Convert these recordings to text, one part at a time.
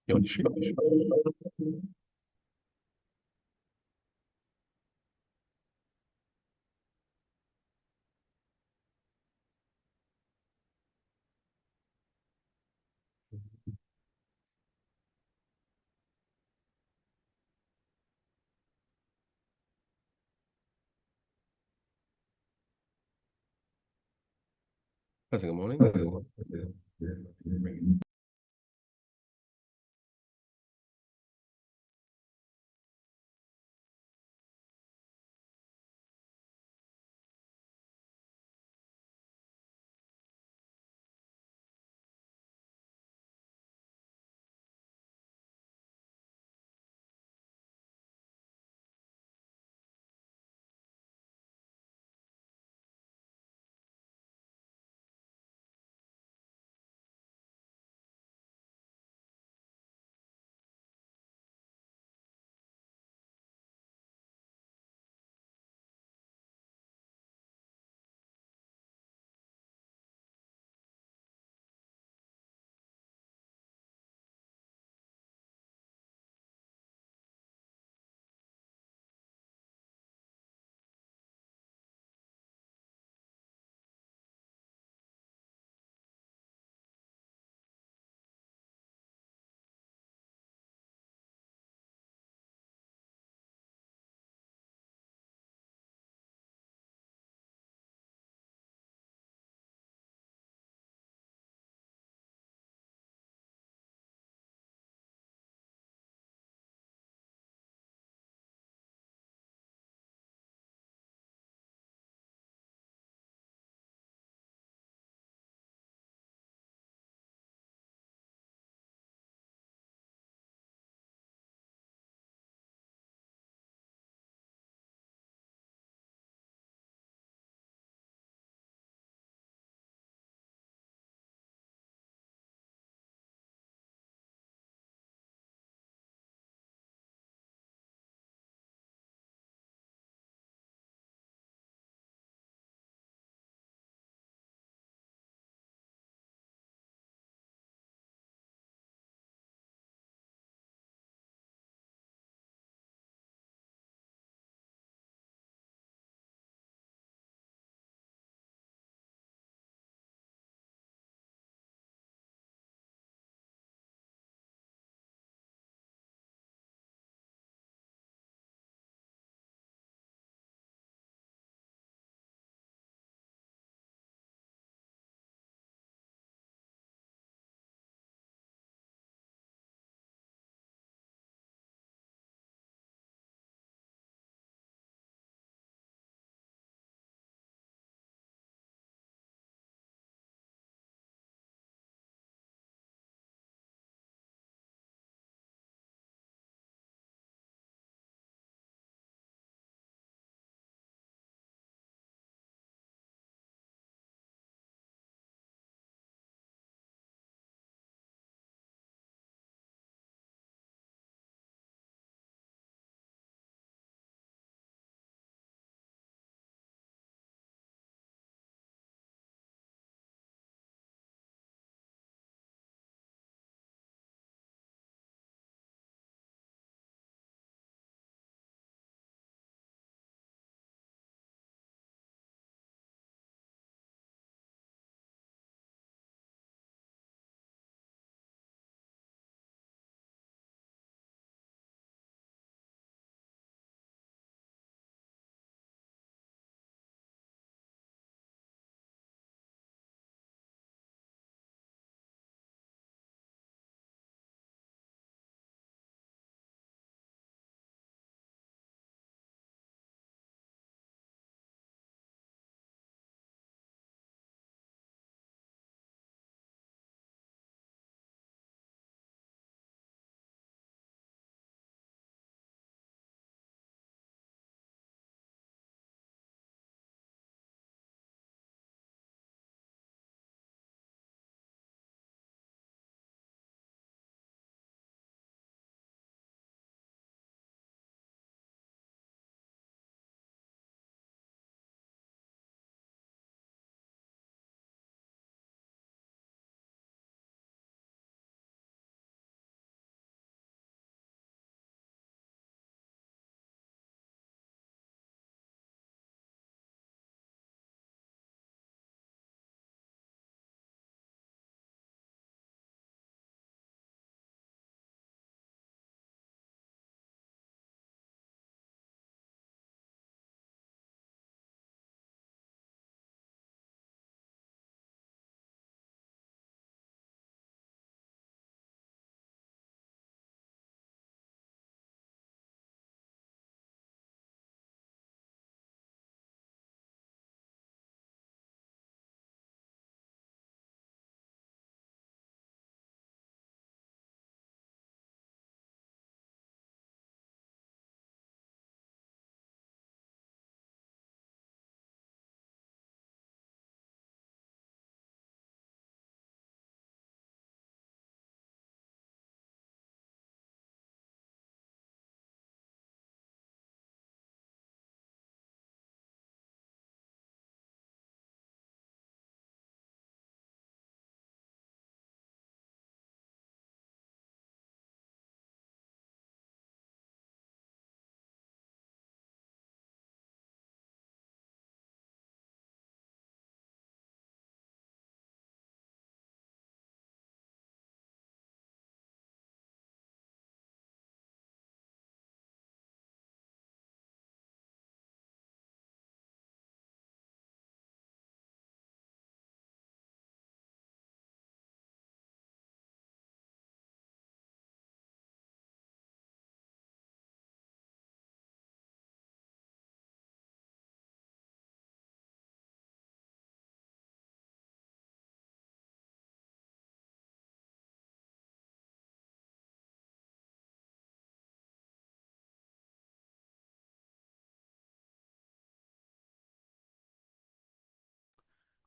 11시? Good morning.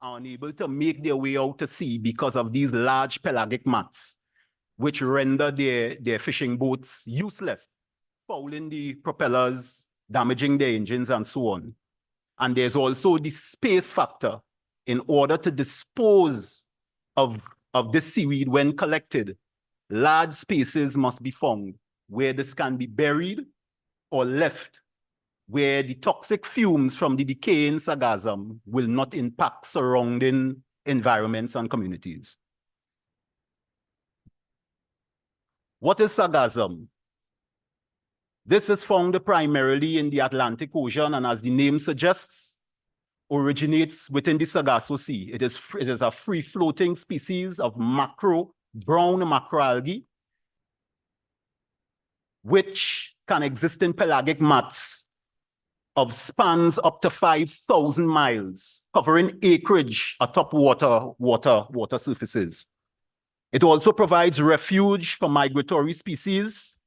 are unable to make their way out to sea because of these large pelagic mats, which render their fishing boats useless, fouling the propellers, damaging their engines, and so on. And there's also the space factor. In order to dispose of this seaweed when collected, large spaces must be found where this can be buried or left, where the toxic fumes from the decaying sargassum will not impact surrounding environments and communities. What is sargassum? This is found primarily in the Atlantic Ocean, and as the name suggests, originates within the Sargasso Sea. It is a free-floating species of brown macroalgae, which can exist in pelagic mats of spans up to 5,000 miles, covering acreage atop water surfaces. It also provides refuge for migratory species,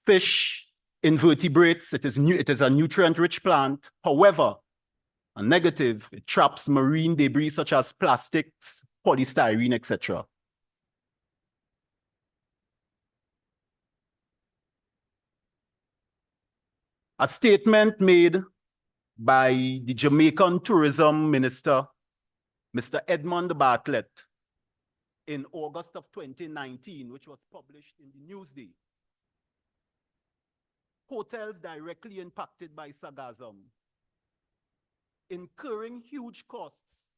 fish, invertebrates. It is a nutrient-rich plant. However, a negative, it traps marine debris such as plastics, polystyrene, etc. A statement made by the Jamaican tourism minister, Mr. Edmund Bartlett, in August of 2019, which was published in the Newsday. Hotels directly impacted by sargassum, incurring huge costs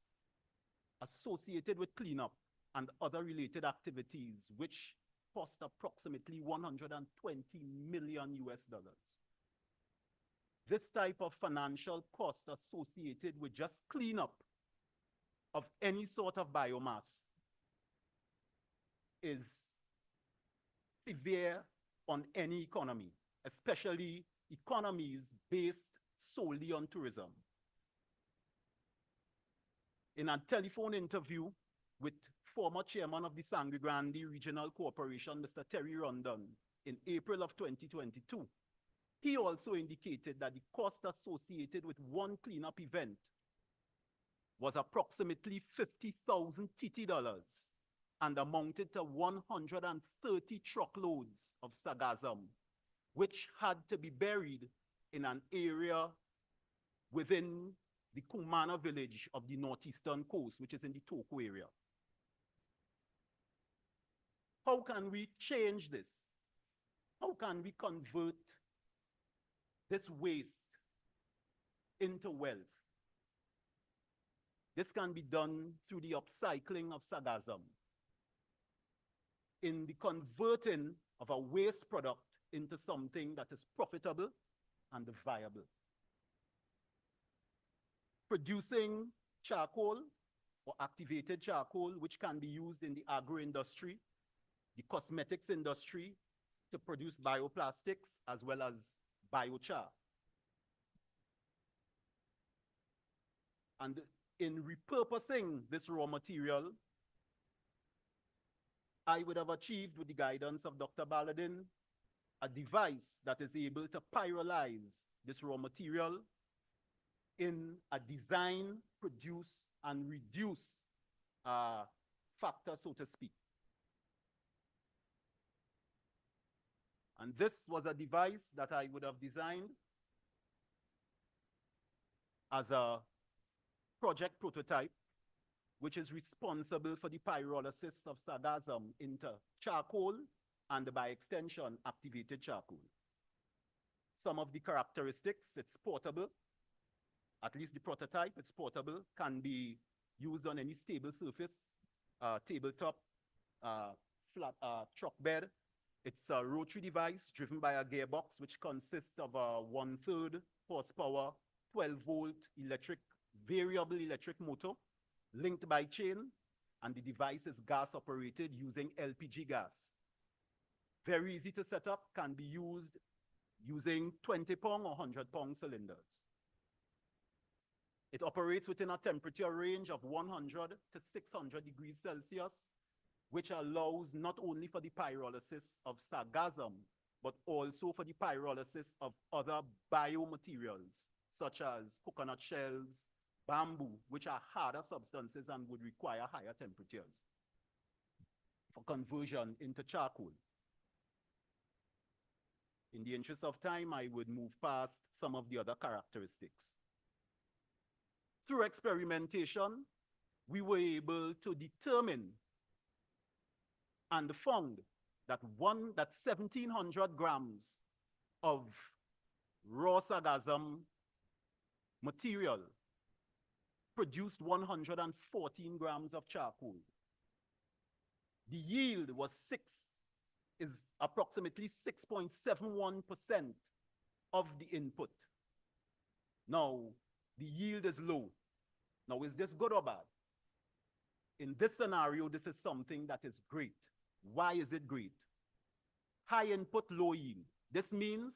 associated with cleanup and other related activities, which cost approximately $120 million US. This type of financial cost associated with just cleanup of any sort of biomass is severe on any economy, especially economies based solely on tourism. In a telephone interview with former chairman of the Sangre Grande Regional Corporation, Mr. Terry Rondon, in April of 2022, he also indicated that the cost associated with one cleanup event was approximately 50,000 TT dollars and amounted to 130 truckloads of sargassum, which had to be buried in an area within the Kumana village of the northeastern coast, which is in the Toko area. How can we change this? How can we convert this waste into wealth? This can be done through the upcycling of sargassum, in the converting of a waste product into something that is profitable and viable. Producing charcoal or activated charcoal, which can be used in the agro-industry, the cosmetics industry, to produce bioplastics as well as biochar. And in repurposing this raw material, I would have achieved, with the guidance of Dr. Baladin, a device that is able to pyrolyze this raw material in a design, produce, and reduce factor, so to speak. And this was a device that I would have designed as a project prototype, which is responsible for the pyrolysis of sargassum into charcoal and, by extension, activated charcoal. Some of the characteristics: it's portable. At least the prototype, it's portable, can be used on any stable surface, tabletop, flat truck bed. It's a rotary device driven by a gearbox, which consists of a 1/3 horsepower, 12-volt variable electric motor linked by chain, and the device is gas operated using LPG gas. Very easy to set up, can be used using 20-pound or 100-pound cylinders. It operates within a temperature range of 100 to 600 degrees Celsius, which allows not only for the pyrolysis of sargassum, but also for the pyrolysis of other biomaterials, such as coconut shells, bamboo, which are harder substances and would require higher temperatures for conversion into charcoal. In the interest of time, I would move past some of the other characteristics. Through experimentation, we were able to determine and found that 1,700 grams of raw sargassum material produced 114 grams of charcoal. The yield is approximately 6.71% of the input. Now, the yield is low. Now, is this good or bad? In this scenario, this is something that is great. Why is it great? High input, low yield. This means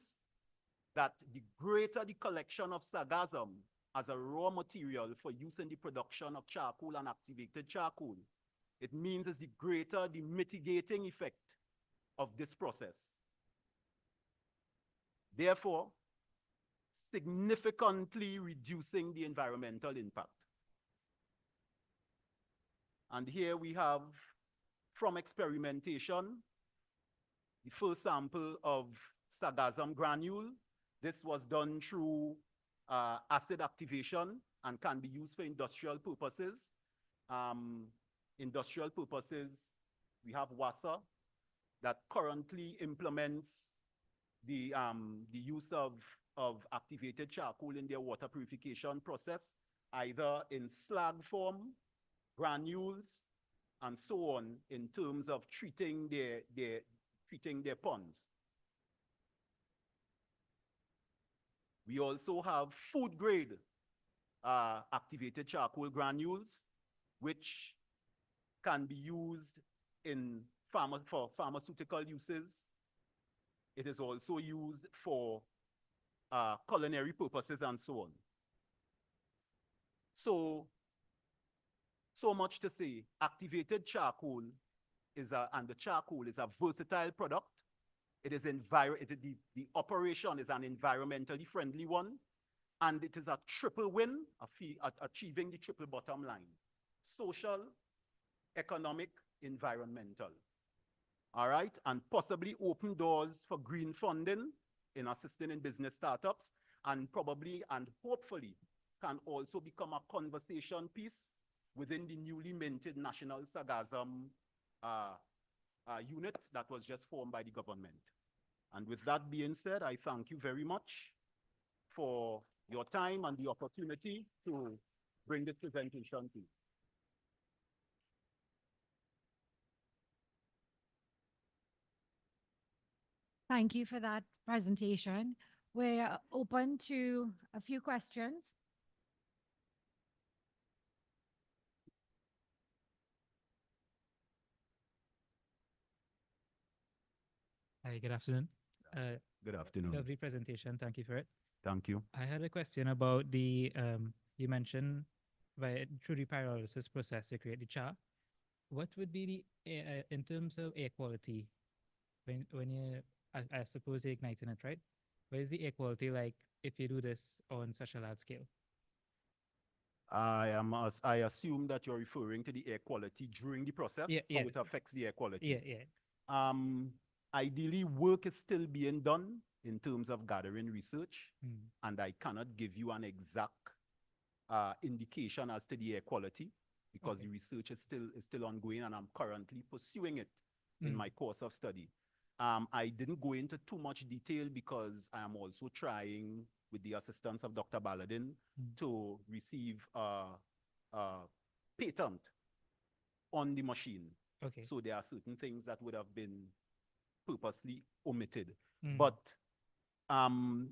that the greater the collection of sargassum as a raw material for use in the production of charcoal and activated charcoal, it means is the greater the mitigating effect of this process. Therefore, significantly reducing the environmental impact. And here we have, from experimentation, the first sample of sargassum granule. This was done through acid activation and can be used for industrial purposes. Industrial purposes, we have WASA that currently implements the use of activated charcoal in their water purification process, either in slag form, granules, and so on, in terms of treating their ponds. We also have food grade activated charcoal granules, which can be used for pharmaceutical uses. It is also used for culinary purposes and so on. So much to say, activated charcoal and the charcoal is a versatile product. It is the operation is an environmentally friendly one, and it is a triple win, achieving the triple bottom line: social, economic, environmental. All right, and possibly open doors for green funding in assisting in business startups, and probably and hopefully can also become a conversation piece within the newly minted National Sargassum unit that was just formed by the government. And with that being said, I thank you very much for your time and the opportunity to bring this presentation to you. Thank you for that presentation. We're open to a few questions. Hi, good afternoon. Good afternoon. Lovely presentation. Thank you for it. Thank you. I had a question about the, you mentioned through the pyrolysis process to create the char. What would be the, in terms of air quality, when you, I suppose you're igniting it, right? What is the air quality like if you do this on such a large scale? I assume that you're referring to the air quality during the process, Yeah. how it affects the air quality. Yeah. Ideally, work is still being done in terms of gathering research, Mm. and I cannot give you an exact indication as to the air quality because the research is still ongoing, and I'm currently pursuing it in my course of study. I didn't go into too much detail because I am also trying, with the assistance of Dr. Baladin, to receive a patent on the machine. Okay. So there are certain things that would have been purposely omitted. Mm. But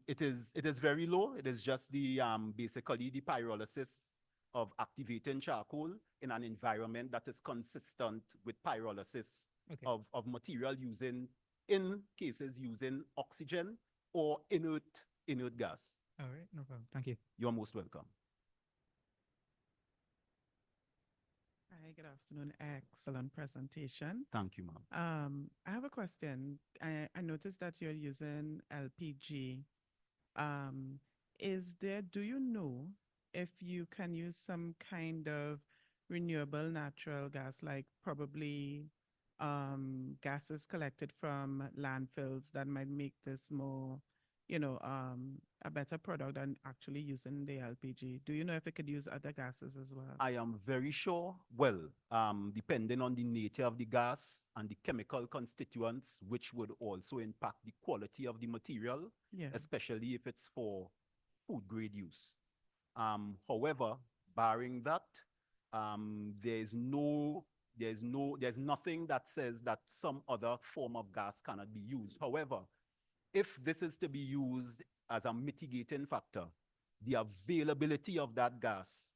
it is very low. It is just the basically the pyrolysis of activating charcoal in an environment that is consistent with pyrolysis of material in cases using oxygen or inert gas. All right, no problem. Thank you. You're most welcome. Hi, good afternoon. Excellent presentation. Thank you, ma'am. I have a question. I noticed that you're using LPG. Do you know if you can use some kind of renewable natural gas, like probably gases collected from landfills that might make this more, a better product than actually using the LPG. Do you know if it could use other gases as well? I am very sure, well, depending on the nature of the gas and the chemical constituents, which would also impact the quality of the material, Yeah. especially if it's for food grade use. However, barring that, there's nothing that says that some other form of gas cannot be used. However, if this is to be used as a mitigating factor, the availability of that gas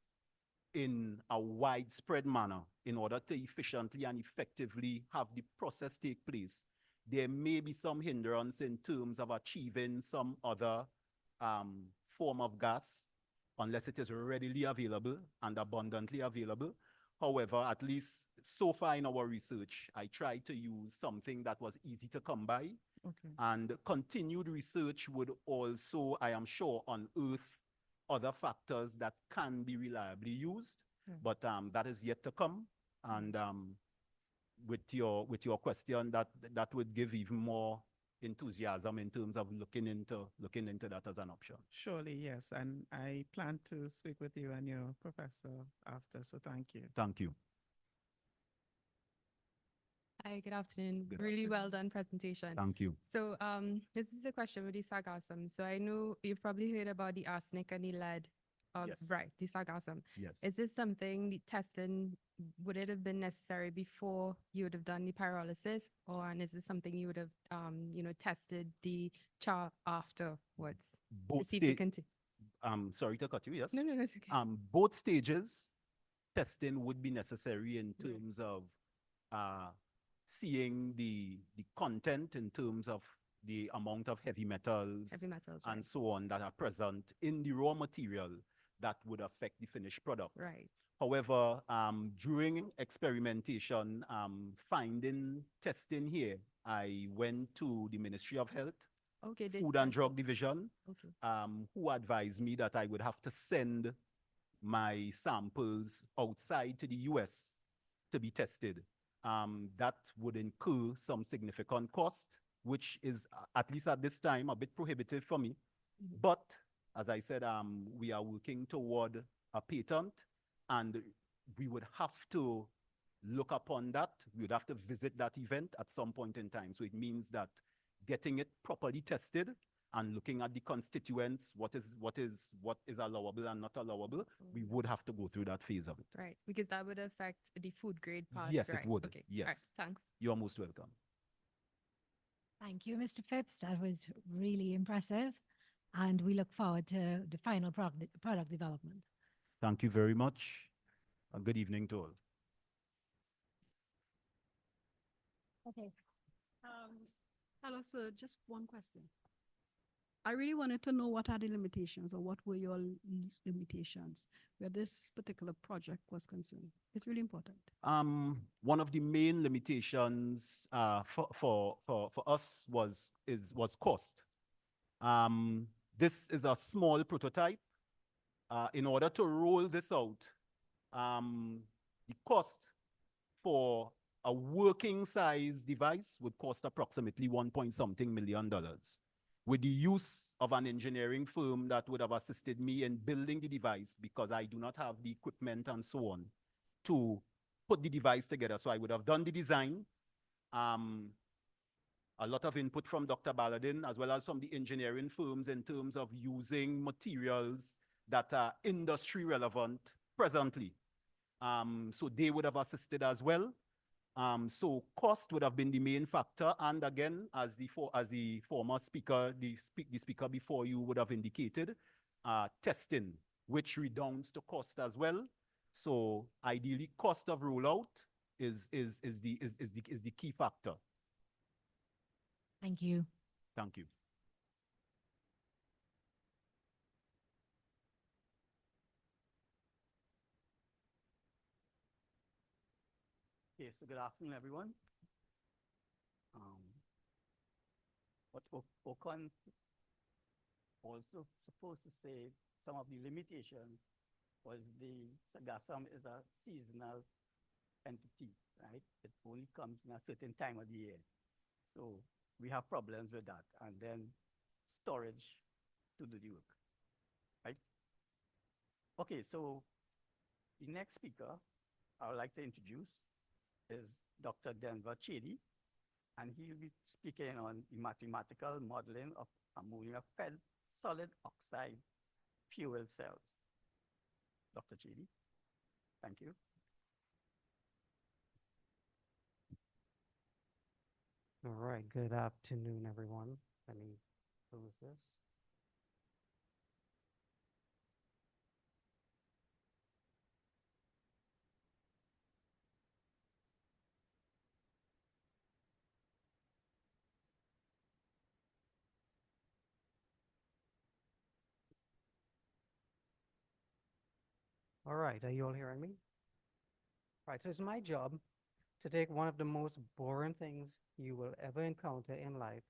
in a widespread manner in order to efficiently and effectively have the process take place, there may be some hindrance in terms of achieving some other form of gas unless it is readily available and abundantly available. However, at least so far in our research, I tried to use something that was easy to come by, Okay. and continued research would also, I am sure, unearth other factors that can be reliably used, but that is yet to come. And with your question, that would give even more enthusiasm in terms of looking into that as an option. Surely, yes. And I plan to speak with you and your professor after. So thank you. Thank you. Hi, good afternoon. Good Really well done presentation. Thank you. So this is a question with the sargassum. So I know you've probably heard about the arsenic and the lead of Yes. right, the sargassum. Yes. Is this something the testing would it have been necessary before you would have done the pyrolysis, or and is this something you would have tested the char afterwards to Both see if it stages. can Sorry to cut you. Yes. no, it's okay. Both stages testing would be necessary in terms of seeing the content in terms of the amount of heavy metals, Heavy metals, and right. so on that are present in the raw material that would affect the finished product. Right. However, during experimentation, finding testing here, I went to the Ministry of Health, Okay. Food and Drug Division, Okay. who advised me that I would have to send my samples outside to the US to be tested. That would incur some significant cost, which is, at least at this time, a bit prohibitive for me. Mhm. But as I said, we are working toward a patent, and we would have to look upon that. We would have to visit that event at some point in time. So it means that getting it properly tested and looking at the constituents, what is allowable and not allowable, we would have to go through that phase of it. Right, because that would affect the food grade part. Yes, it right? would. Okay. Yes. All right. Thanks. You're most welcome. Thank you, Mr. Phipps. That was really impressive. And we look forward to the final product development. Thank you very much. A good evening to all. Okay. Hello, sir. Just one question. I really wanted to know what are the limitations or what were your limitations where this particular project was concerned. It's really important. One of the main limitations for us was cost. This is a small prototype. In order to roll this out, the cost for a working size device would cost approximately $1 million. With the use of an engineering firm that would have assisted me in building the device, because I do not have the equipment and so on to put the device together. So I would have done the design, a lot of input from Dr. Baladin, as well as from the engineering firms in terms of using materials that are industry relevant presently. So they would have assisted as well. So cost would have been the main factor. And again, as the former speaker, the speaker before you would have indicated, testing, which redounds to cost as well. So ideally, cost of rollout is the key factor. Thank you. Thank you. Okay, so good afternoon, everyone. What Ocon also supposed to say some of the limitations was the sargassum is a seasonal entity, right? It only comes in a certain time of the year. So we have problems with that. And then storage to do the work, right? Okay, so the next speaker I would like to introduce is Dr. Denver Chady, and he'll be speaking on the mathematical modeling of ammonia-fed solid oxide fuel cells. Dr. Chady, thank you. All right, good afternoon, everyone. Let me close this. All right, are you all hearing me? All right, so it's my job to take one of the most boring things you will ever encounter in life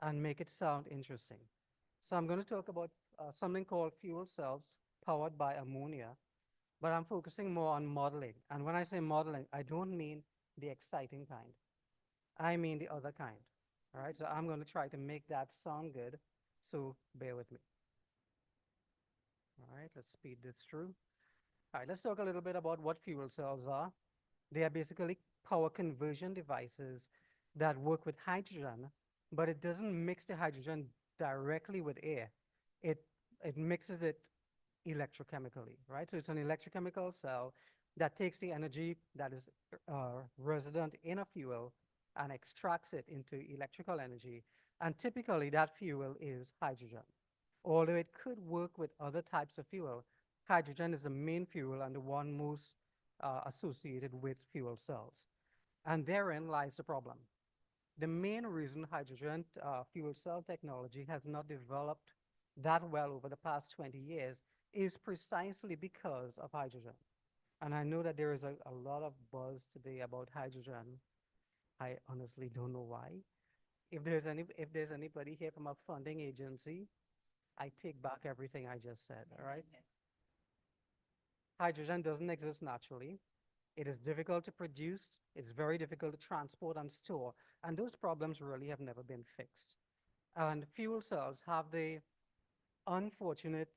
and make it sound interesting. So I'm going to talk about something called fuel cells powered by ammonia, but I'm focusing more on modeling. And when I say modeling, I don't mean the exciting kind. I mean the other kind. All right, so I'm going to try to make that sound good, so bear with me. All right, let's speed this through. All right, let's talk a little bit about what fuel cells are. They are basically power conversion devices that work with hydrogen, but it doesn't mix the hydrogen directly with air. It, it mixes it electrochemically, right? So it's an electrochemical cell that takes the energy that is resident in a fuel and extracts it into electrical energy. And typically that fuel is hydrogen. Although it could work with other types of fuel, hydrogen is the main fuel and the one most associated with fuel cells. And therein lies the problem. The main reason hydrogen fuel cell technology has not developed that well over the past 20 years is precisely because of hydrogen. And I know that there is a lot of buzz today about hydrogen. I honestly don't know why. If there's anybody here from a funding agency, I take back everything I just said, all right? Hydrogen doesn't exist naturally. It is difficult to produce, it's very difficult to transport and store, and those problems really have never been fixed. And fuel cells have the unfortunate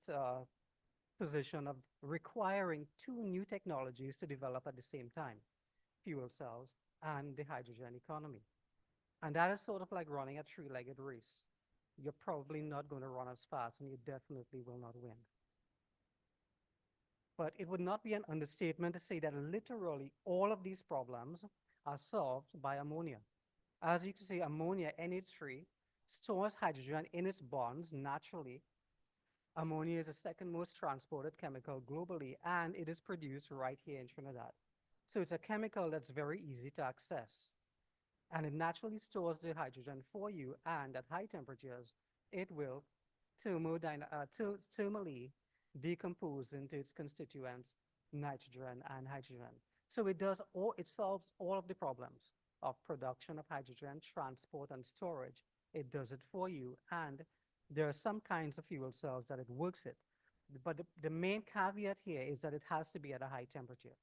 position of requiring two new technologies to develop at the same time, fuel cells and the hydrogen economy. And that is sort of like running a three-legged race. You're probably not going to run as fast, and you definitely will not win. But it would not be an understatement to say that literally all of these problems are solved by ammonia. As you can see, ammonia, NH3, stores hydrogen in its bonds naturally. Ammonia is the second most transported chemical globally, and it is produced right here in Trinidad. So it's a chemical that's very easy to access. And it naturally stores the hydrogen for you, and at high temperatures, it will thermally decompose into its constituents, nitrogen and hydrogen. So it solves all of the problems of production of hydrogen, transport and storage. It does it for you, and there are some kinds of fuel cells that it works it. But the main caveat here is that it has to be at a high temperature.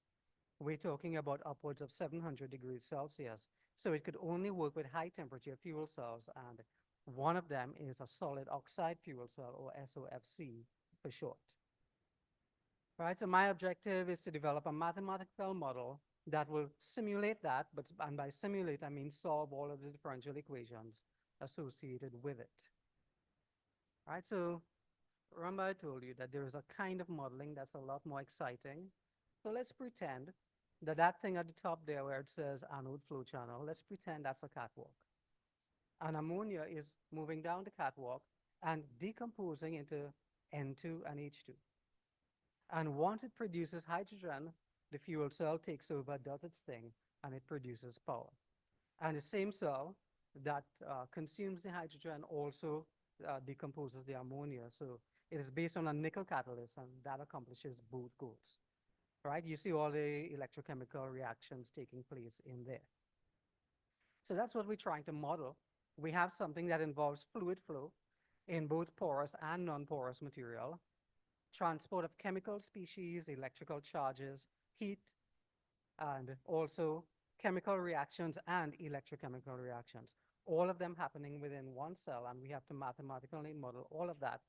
We're talking about upwards of 700 degrees Celsius. So it could only work with high temperature fuel cells, and one of them is a solid oxide fuel cell, or SOFC for short. Right, so my objective is to develop a mathematical model that will simulate that, and by simulate, I mean solve all of the differential equations associated with it. All right, so remember I told you that there is a kind of modeling that's a lot more exciting. So let's pretend that that thing at the top there where it says anode flow channel, let's pretend that's a catwalk. And ammonia is moving down the catwalk and decomposing into N2 and H2. And once it produces hydrogen, the fuel cell takes over, does its thing, and it produces power. And the same cell that consumes the hydrogen also decomposes the ammonia. So it is based on a nickel catalyst, and that accomplishes both goals. Right? You see all the electrochemical reactions taking place in there. So that's what we're trying to model. We have something that involves fluid flow in both porous and non-porous material. transport of chemical species, electrical charges, heat, and also chemical reactions and electrochemical reactions. All of them happening within one cell, and we have to mathematically model all of that.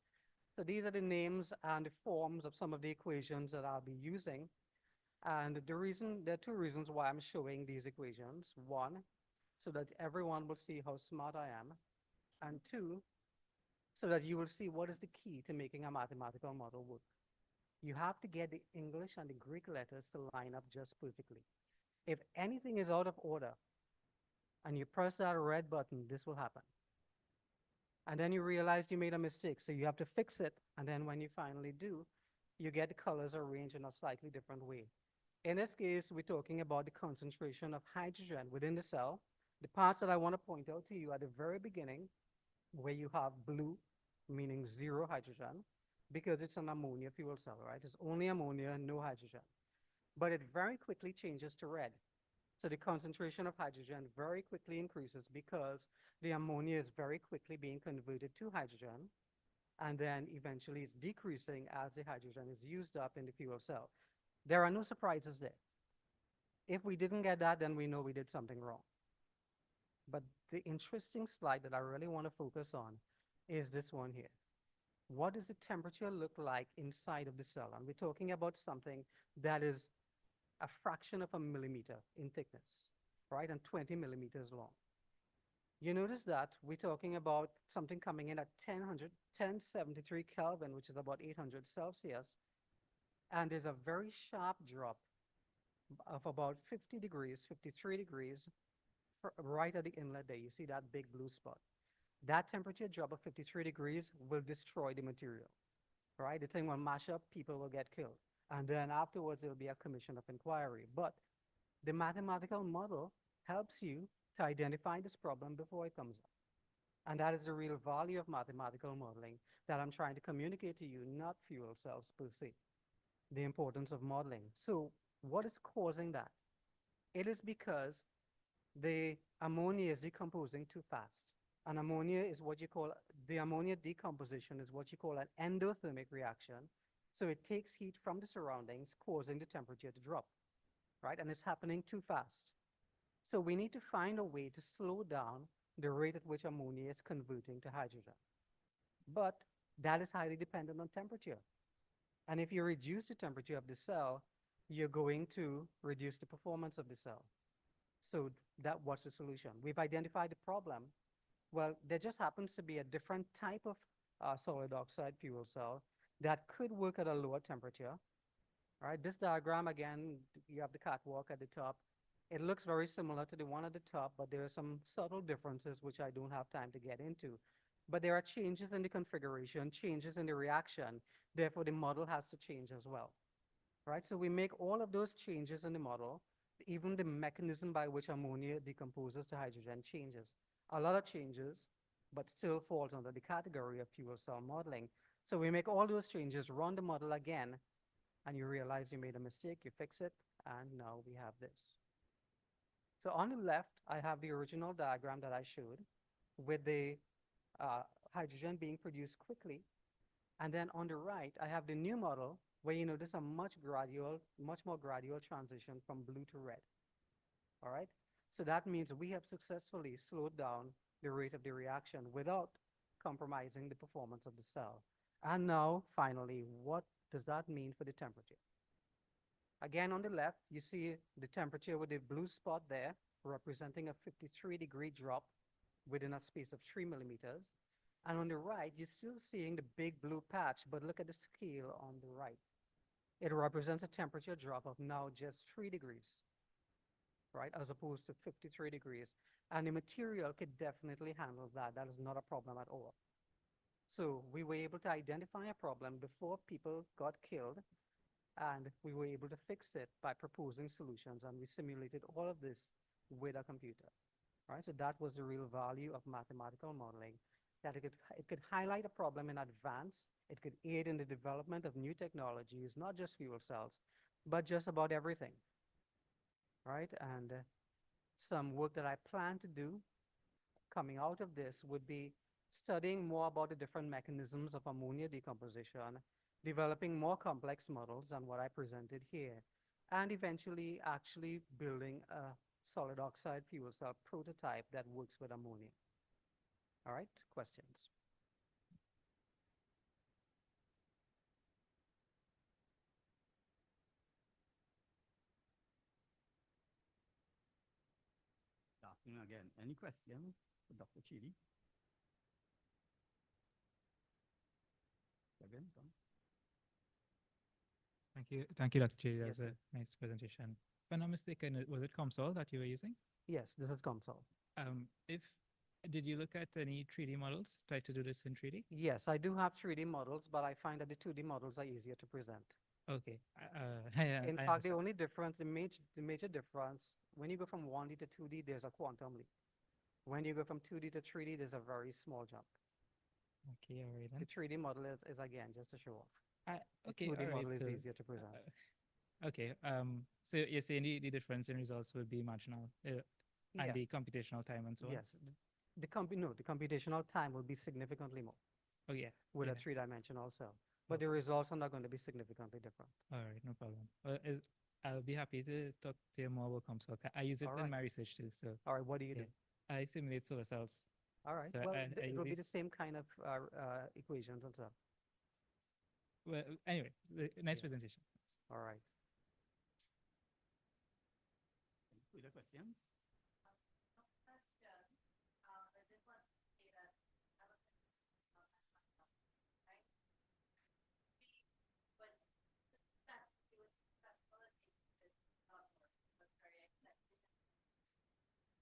So these are the names and the forms of some of the equations that I'll be using. And there are two reasons why I'm showing these equations. One, so that everyone will see how smart I am. And two, so that you will see what is the key to making a mathematical model work. You have to get the English and the Greek letters to line up just perfectly. If anything is out of order and you press that red button, this will happen. And then you realize you made a mistake, so you have to fix it. And then when you finally do, you get the colors arranged in a slightly different way. In this case, we're talking about the concentration of hydrogen within the cell. The parts that I want to point out to you at the very beginning, where you have blue, meaning zero hydrogen, because it's an ammonia fuel cell, right? It's only ammonia, no hydrogen. But it very quickly changes to red. So the concentration of hydrogen very quickly increases because the ammonia is very quickly being converted to hydrogen, and then eventually it's decreasing as the hydrogen is used up in the fuel cell. There are no surprises there. If we didn't get that, then we know we did something wrong. But the interesting slide that I really want to focus on is this one here. What does the temperature look like inside of the cell? And we're talking about something that is a fraction of a millimeter in thickness, right? And 20 millimeters long. You notice that we're talking about something coming in at 1073 Kelvin, which is about 800 Celsius. And there's a very sharp drop of about 50 degrees, 53 degrees, right at the inlet there. You see that big blue spot. That temperature drop of 53 degrees will destroy the material, right? The thing will mash up, people will get killed. And then afterwards, there'll be a commission of inquiry. But the mathematical model helps you to identify this problem before it comes up. And that is the real value of mathematical modeling that I'm trying to communicate to you, not fuel cells per se, the importance of modeling. So what is causing that? It is because the ammonia is decomposing too fast. And ammonia is what you call, the ammonia decomposition is what you call an endothermic reaction. So it takes heat from the surroundings, causing the temperature to drop, right? And it's happening too fast. So we need to find a way to slow down the rate at which ammonia is converting to hydrogen. But that is highly dependent on temperature. And if you reduce the temperature of the cell, you're going to reduce the performance of the cell. So what's the solution? We've identified the problem. Well, there just happens to be a different type of solid oxide fuel cell that could work at a lower temperature. Right? This diagram, again, you have the catwalk at the top. It looks very similar to the one at the top, but there are some subtle differences which I don't have time to get into. But there are changes in the configuration, changes in the reaction. Therefore, the model has to change as well. Right? So we make all of those changes in the model. Even the mechanism by which ammonia decomposes to hydrogen changes. A lot of changes, but still falls under the category of fuel cell modeling. So we make all those changes, run the model again, and you realize you made a mistake, you fix it, and now we have this. So on the left, I have the original diagram that I showed with the hydrogen being produced quickly. And then on the right, I have the new model where you notice a much more gradual transition from blue to red. All right? So that means we have successfully slowed down the rate of the reaction without compromising the performance of the cell. And now, finally, what does that mean for the temperature? Again, on the left, you see the temperature with the blue spot there, representing a 53-degree drop within a space of 3 millimeters. And on the right, you're still seeing the big blue patch, but look at the scale on the right. It represents a temperature drop of now just 3 degrees, right, as opposed to 53 degrees. And the material could definitely handle that. That is not a problem at all. So we were able to identify a problem before people got killed, and we were able to fix it by proposing solutions, and we simulated all of this with a computer, right? So that was the real value of mathematical modeling, that it could highlight a problem in advance, it could aid in the development of new technologies, not just fuel cells, but just about everything, right? And some work that I plan to do coming out of this would be studying more about the different mechanisms of ammonia decomposition developing more complex models than what I presented here, and eventually actually building a solid oxide fuel cell prototype that works with ammonia. All right, questions? Good afternoon again. Any questions for Dr. Chidi? Again, Tom? Thank you, Dr. Cherry. That Yes, was a nice presentation. If I'm not mistaken, was it COMSOL that you were using? Yes, this is COMSOL. If did you look at any 3D models? Try to do this in 3D? Yes, I do have 3D models, but I find that the 2D models are easier to present. Okay. In I fact, the understand. only difference, the major difference, when you go from 1D to 2D, there's a quantum leap. When you go from 2D to 3D, there's a very small jump. Okay, all right The then. 3D model is again just to show off. The Okay, 2D all right. model is So, easier to present. okay. So you're saying the difference in results will be marginal, and Yeah. the computational time and so on. Yes, the computational time will be significantly more Oh yeah. with Yeah. a three-dimensional cell, but Okay. the results are not going to be significantly different. All right, no problem. I'll be happy to talk to you more about COMSOL. I use it All in right. my research too. So All right, what do you yeah, do? I simulate solar cells. All right, So well, I it use will be the these. same kind of equations and stuff. Well, anyway, nice Yeah. presentation. All right. Any further questions?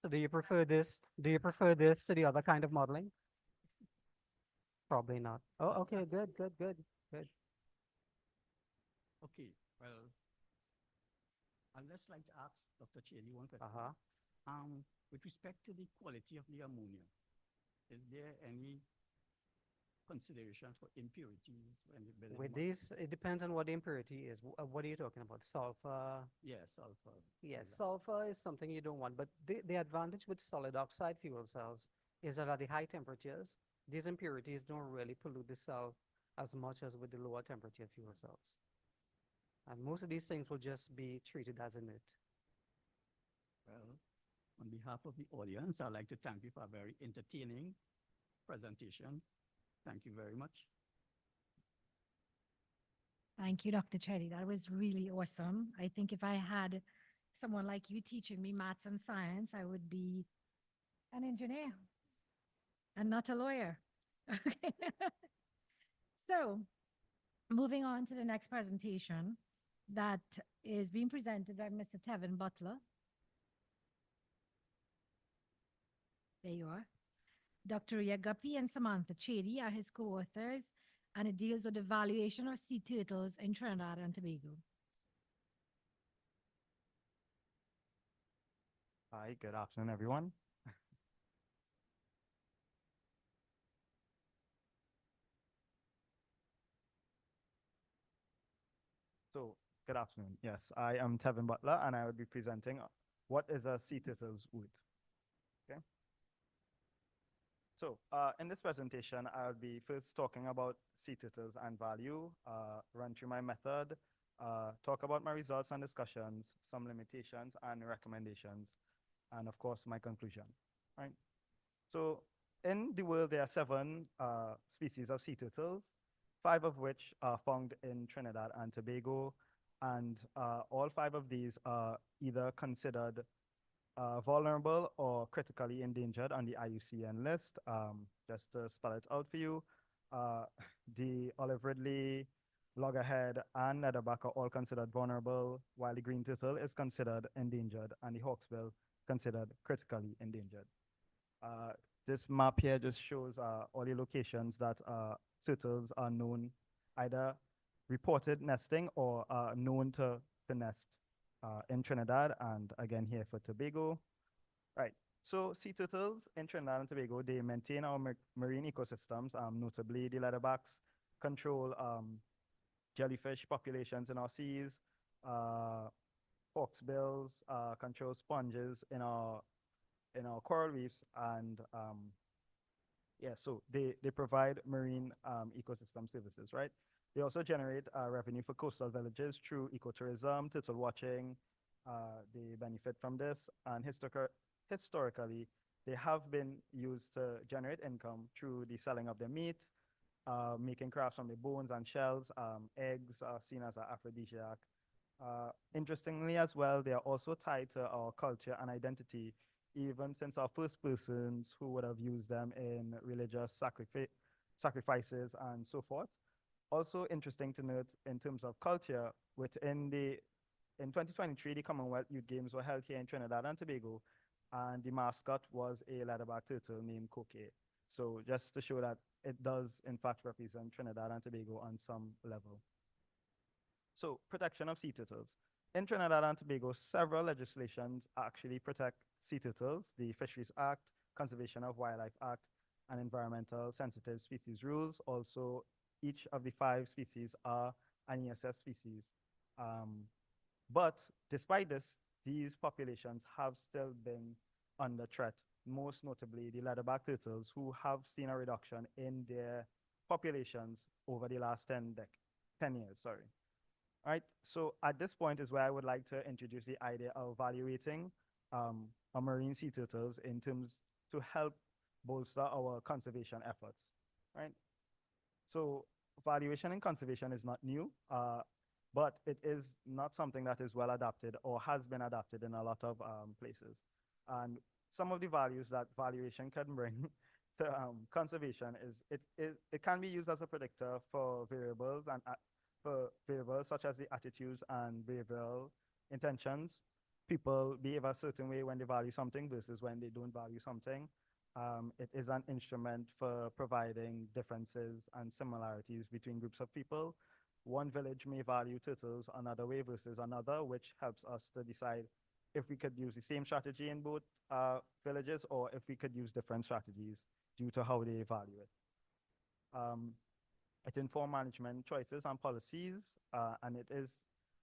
So do you prefer this? Do you prefer this to the other kind of modeling? Probably not. Oh, okay, good, good, good, good. Okay, well, I'd just like to ask Dr. Chidi one question. Uh-huh. With respect to the quality of the ammonia, is there any consideration for impurities when the building? With these, it depends on what the impurity is. What are you talking about? Sulfur? Yeah, sulfur. Yes, exactly. sulfur is something you don't want, but the advantage with solid oxide fuel cells is that at the high temperatures, these impurities don't really pollute the cell as much as with the lower temperature fuel cells. And most of these things will just be treated as inert. Well, on behalf of the audience, I'd like to thank you for a very entertaining presentation. Thank you very much. Thank you, Dr. Chetty. That was really awesome. I think if I had someone like you teaching me maths and science, I would be an engineer and not a lawyer. Okay. So, moving on to the next presentation that is being presented by Mr. Tevin Butler. There you are. Dr. Ria Guppy and Samantha Chedi are his co-authors, and it deals with the valuation of sea turtles in Trinidad and Tobago. Hi, good afternoon, everyone. So, good afternoon. Yes, I am Tevin Butler, and I will be presenting what is a sea turtle's wood. Okay. So, in this presentation, I'll be first talking about sea turtles and value, run through my method, talk about my results and discussions, some limitations and recommendations, and of course, my conclusion. Right. So, in the world, there are 7 species of sea turtles, 5 of which are found in Trinidad and Tobago, and all 5 of these are either considered vulnerable or critically endangered on the IUCN list. Just to spell it out for you, the olive ridley, loggerhead, and leatherback are all considered vulnerable, while the green turtle is considered endangered, and the hawksbill considered critically endangered. This map here just shows all the locations that turtles are known, either reported nesting or known to nest in Trinidad, and again here for Tobago. Right, so sea turtles in Trinidad and Tobago, they maintain our marine ecosystems, notably the leatherbacks control jellyfish populations in our seas, hawksbills control sponges in our coral reefs, and yeah, so they provide marine ecosystem services, right? They also generate revenue for coastal villages through ecotourism, turtle watching. They benefit from this, and historically, they have been used to generate income through the selling of their meat, making crafts from the bones and shells. Eggs are seen as an aphrodisiac. Interestingly, as well, they are also tied to our culture and identity, even since our first persons who would have used them in religious sacrifices and so forth. Also interesting to note in terms of culture, in 2023, the Commonwealth Youth Games were held here in Trinidad and Tobago, and the mascot was a leatherback turtle named Coque. So just to show that it does in fact represent Trinidad and Tobago on some level. So protection of sea turtles. In Trinidad and Tobago, several legislations actually protect sea turtles: the Fisheries Act, Conservation of Wildlife Act, and Environmental Sensitive Species Rules. Also, each of the 5 species are an ESS species. But despite this, these populations have still been under threat, most notably the leatherback turtles, who have seen a reduction in their populations over the last 10 years, sorry. All right, so at this point is where I would like to introduce the idea of evaluating our marine sea turtles in terms to help bolster our conservation efforts, right? So valuation and conservation is not new, but it is not something that is well adapted or has been adapted in a lot of places. And some of the values that valuation can bring to conservation is it can be used as a predictor for variables and for variables such as the attitudes and behavioral intentions. People behave a certain way when they value something versus when they don't value something. It is an instrument for providing differences and similarities between groups of people. One village may value turtles another way versus another, which helps us to decide if we could use the same strategy in both villages or if we could use different strategies due to how they value it. It informs management choices and policies,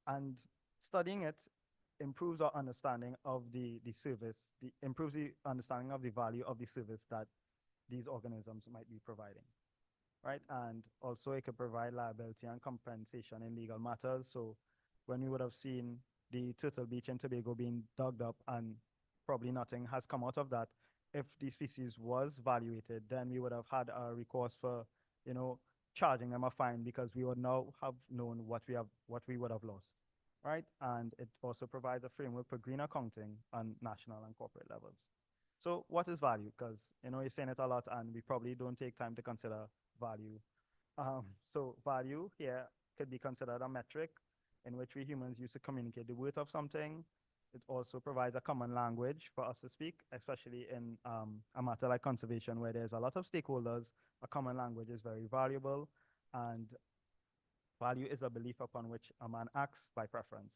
and studying it improves our understanding of the service, improves the understanding of the value of the service that these organisms might be providing, right? And also it could provide liability and compensation in legal matters. So when we would have seen the Turtle Beach in Tobago being dug up and probably nothing has come out of that, if the species was valuated, then we would have had a recourse for, charging them a fine because we would now have known what we would have lost, right? And it also provides a framework for green accounting on national and corporate levels. So what is value? Because, you're saying it a lot and we probably don't take time to consider value. So value here could be considered a metric in which we humans use to communicate the worth of something. It also provides a common language for us to speak, especially in a matter like conservation, where there's a lot of stakeholders. A common language is very valuable, and value is a belief upon which a man acts by preference.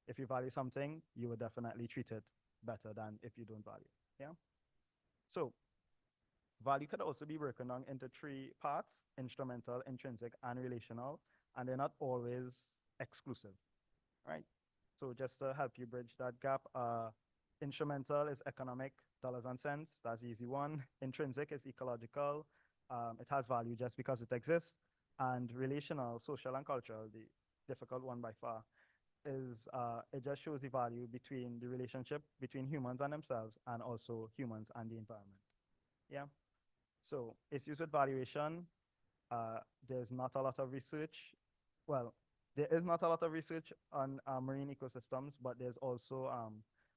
If you value something, you will definitely treat it better than if you don't value. Yeah. So value could also be broken down into 3 parts: instrumental, intrinsic, and relational, and they're not always exclusive, right? So just to help you bridge that gap, instrumental is economic, dollars and cents. That's the easy one. Intrinsic is ecological. It has value just because it exists. And relational, social, and cultural, the difficult one by far, is it just shows the value between the relationship between humans and themselves and also humans and the environment. Yeah. So issues with valuation, there's not a lot of research. Well, there is not a lot of research on marine ecosystems, but there's also,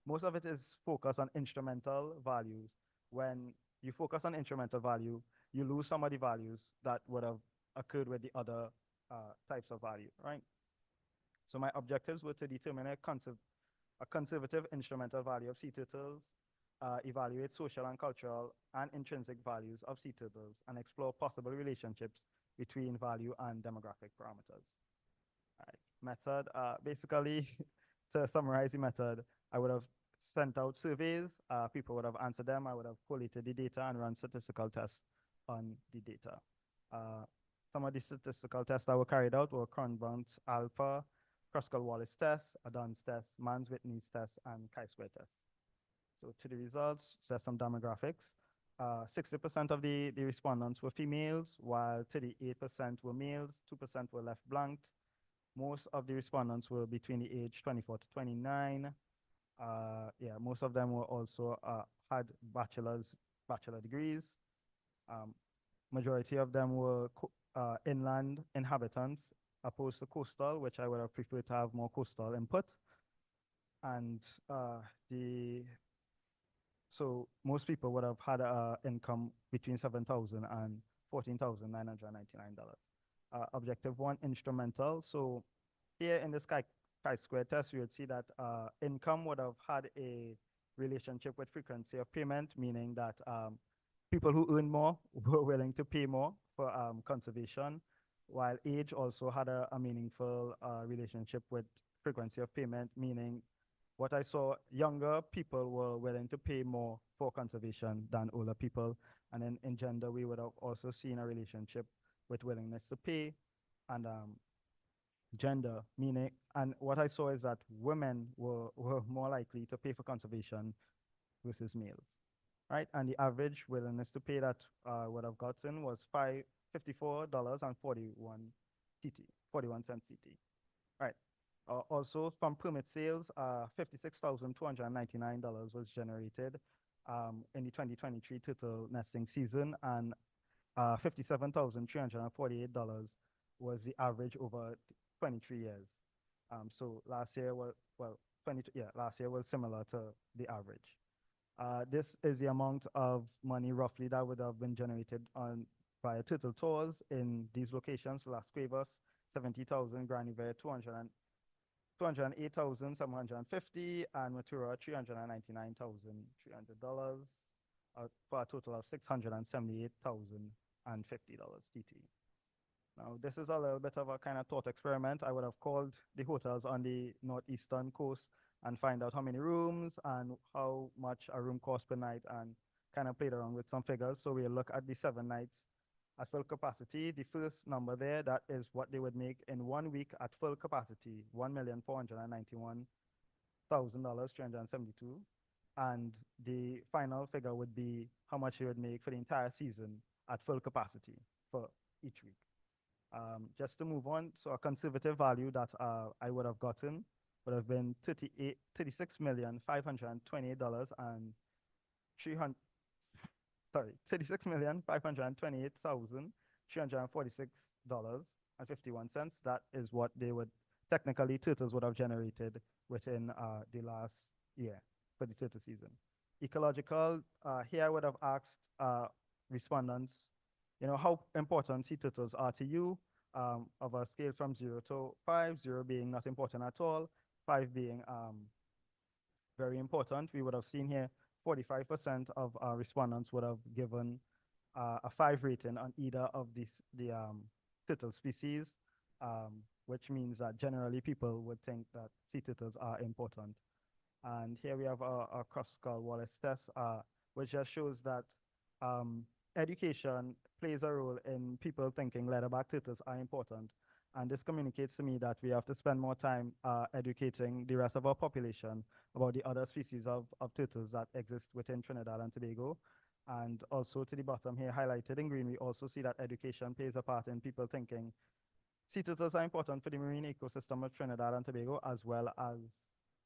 most of it is focused on instrumental values. When you focus on instrumental value, you lose some of the values that would have occurred with the other types of value, right? So my objectives were to determine a conservative instrumental value of sea turtles, evaluate social and cultural and intrinsic values of sea turtles, and explore possible relationships between value and demographic parameters. All right. Method, basically, to summarize the method, I would have sent out surveys, people would have answered them, I would have collated the data and run statistical tests on the data. Some of the statistical tests that were carried out were Cronbount Alpha, Kruskal-Wallis test, Adams test, Mans-Whitney's test, and chi-square test. So to the results, there's some demographics. 60% of the respondents were females, while 38% were males, 2% were left blank. Most of the respondents were between the age 24 to 29. Yeah, most of them were also had bachelor degrees. Majority of them were inland inhabitants opposed to coastal, which I would have preferred to have more coastal input. And so most people would have had an income between $7,000 and $14,999. Objective one, instrumental. So here in this chi-square test, you would see that income would have had a relationship with frequency of payment, meaning that people who earn more were willing to pay more for conservation, while age also had a meaningful relationship with frequency of payment, meaning what I saw, younger people were willing to pay more for conservation than older people. And then in gender, we would have also seen a relationship with willingness to pay and gender, meaning, and what I saw is that women were more likely to pay for conservation versus males, right? And the average willingness to pay that would have gotten was $54.41 TT, 41 cents TT, right? Also, from permit sales, $56,299 was generated in the 2023 turtle nesting season, and $57,348 was the average over 23 years. So last year was, well, last year was similar to the average. This is the amount of money roughly that would have been generated via turtle tours in these locations: Las Cuevas, 70,000, Graniver, 208,750, and Matura, $399,300, for a total of $678,050 TT. Now, this is a little bit of a kind of thought experiment. I would have called the hotels on the northeastern coast and find out how many rooms and how much a room costs per night, and kind of played around with some figures. So we'll look at the 7 nights at full capacity. The first number there, that is what they would make in 1 week at full capacity, $1,491,372. And the final figure would be how much they would make for the entire season at full capacity for each week. Just to move on, so a conservative value that I would have gotten would have been $36,528,000 and $36,528,346.51. That is what they would technically turtles would have generated within the last year for the turtle season. Ecological, here I would have asked respondents, how important sea turtles are to you, of a scale from 0 to 5, 0 being not important at all, 5 being very important. We would have seen here 45% of our respondents would have given a 5 rating on either of the turtle species, which means that generally people would think that sea turtles are important. And here we have our Kruskal-Wallis test, which just shows that education plays a role in people thinking leatherback turtles are important. And this communicates to me that we have to spend more time educating the rest of our population about the other species of turtles that exist within Trinidad and Tobago. And also to the bottom here, highlighted in green, we also see that education plays a part in people thinking sea turtles are important for the marine ecosystem of Trinidad and Tobago, as well as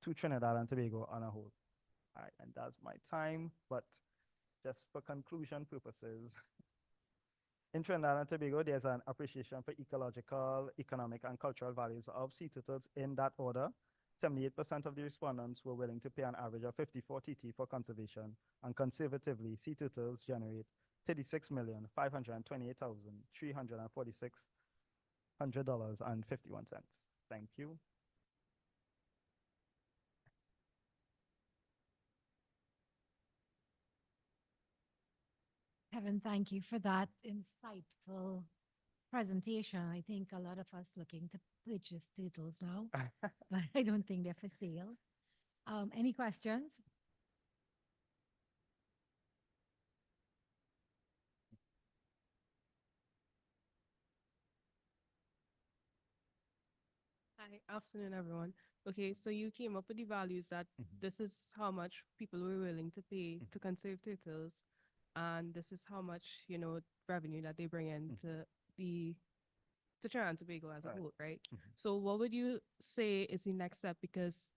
to Trinidad and Tobago on a whole. All right, and that's my time, but just for conclusion purposes, in Trinidad and Tobago, there's an appreciation for ecological, economic, and cultural values of sea turtles in that order. 78% of the respondents were willing to pay an average of 54 TT for conservation, and conservatively, sea turtles generate $36,528,346.51. Thank you. Kevin, thank you for that insightful presentation. I think a lot of us looking to purchase turtles now, but I don't think they're for sale. Any questions? Hi, afternoon, everyone. Okay, so you came up with the values that this is how much people were willing to pay to conserve turtles. and this is how much, revenue that they bring in the to Trinidad and Tobago as a Right. whole, right? Mhm. So what would you say is the next step? Because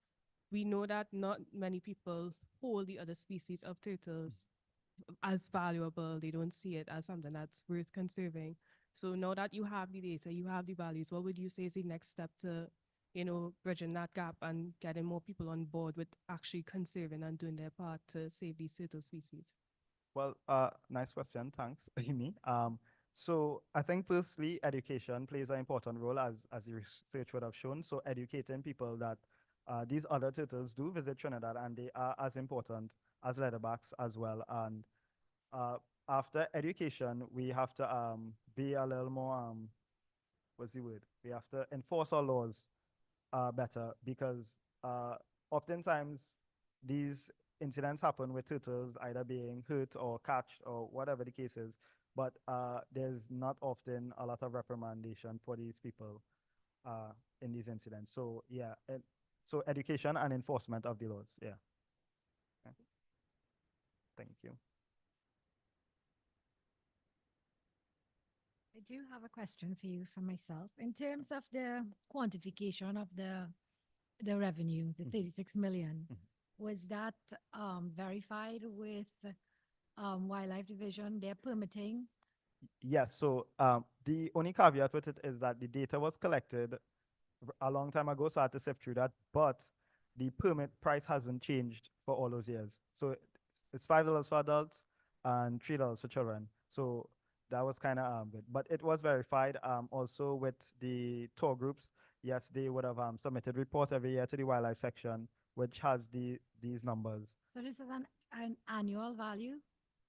we know that not many people hold the other species of turtles as valuable. They don't see it as something that's worth conserving. So now that you have the data, you have the values, what would you say is the next step to, bridging that gap and getting more people on board with actually conserving and doing their part to save these turtle species? Well, nice question. Thanks, Amy. So I think firstly, education plays an important role as the research would have shown. So educating people that these other turtles do visit Trinidad and they are as important as leatherbacks as well. And uh, after education, we have to be a little more what's the word? We have to enforce our laws better because uh, oftentimes these incidents happen with turtles either being hurt or catched or whatever the case is, but there's not often a lot of reprimandation for these people in these incidents. So yeah, so education and enforcement of the laws. Yeah. Okay. Thank you. I do have a question for you from myself. In terms of the quantification of the revenue, the 36 million, was that verified with Wildlife Division, their permitting? Yes, so the only caveat with it is that the data was collected a long time ago, so I had to sift through that. But the permit price hasn't changed for all those years. So it's $5 for adults and $3 for children. So that was kind of good. But it was verified also with the tour groups. Yes, they would have submitted report every year to the wildlife section, which has these numbers. So this is an annual value?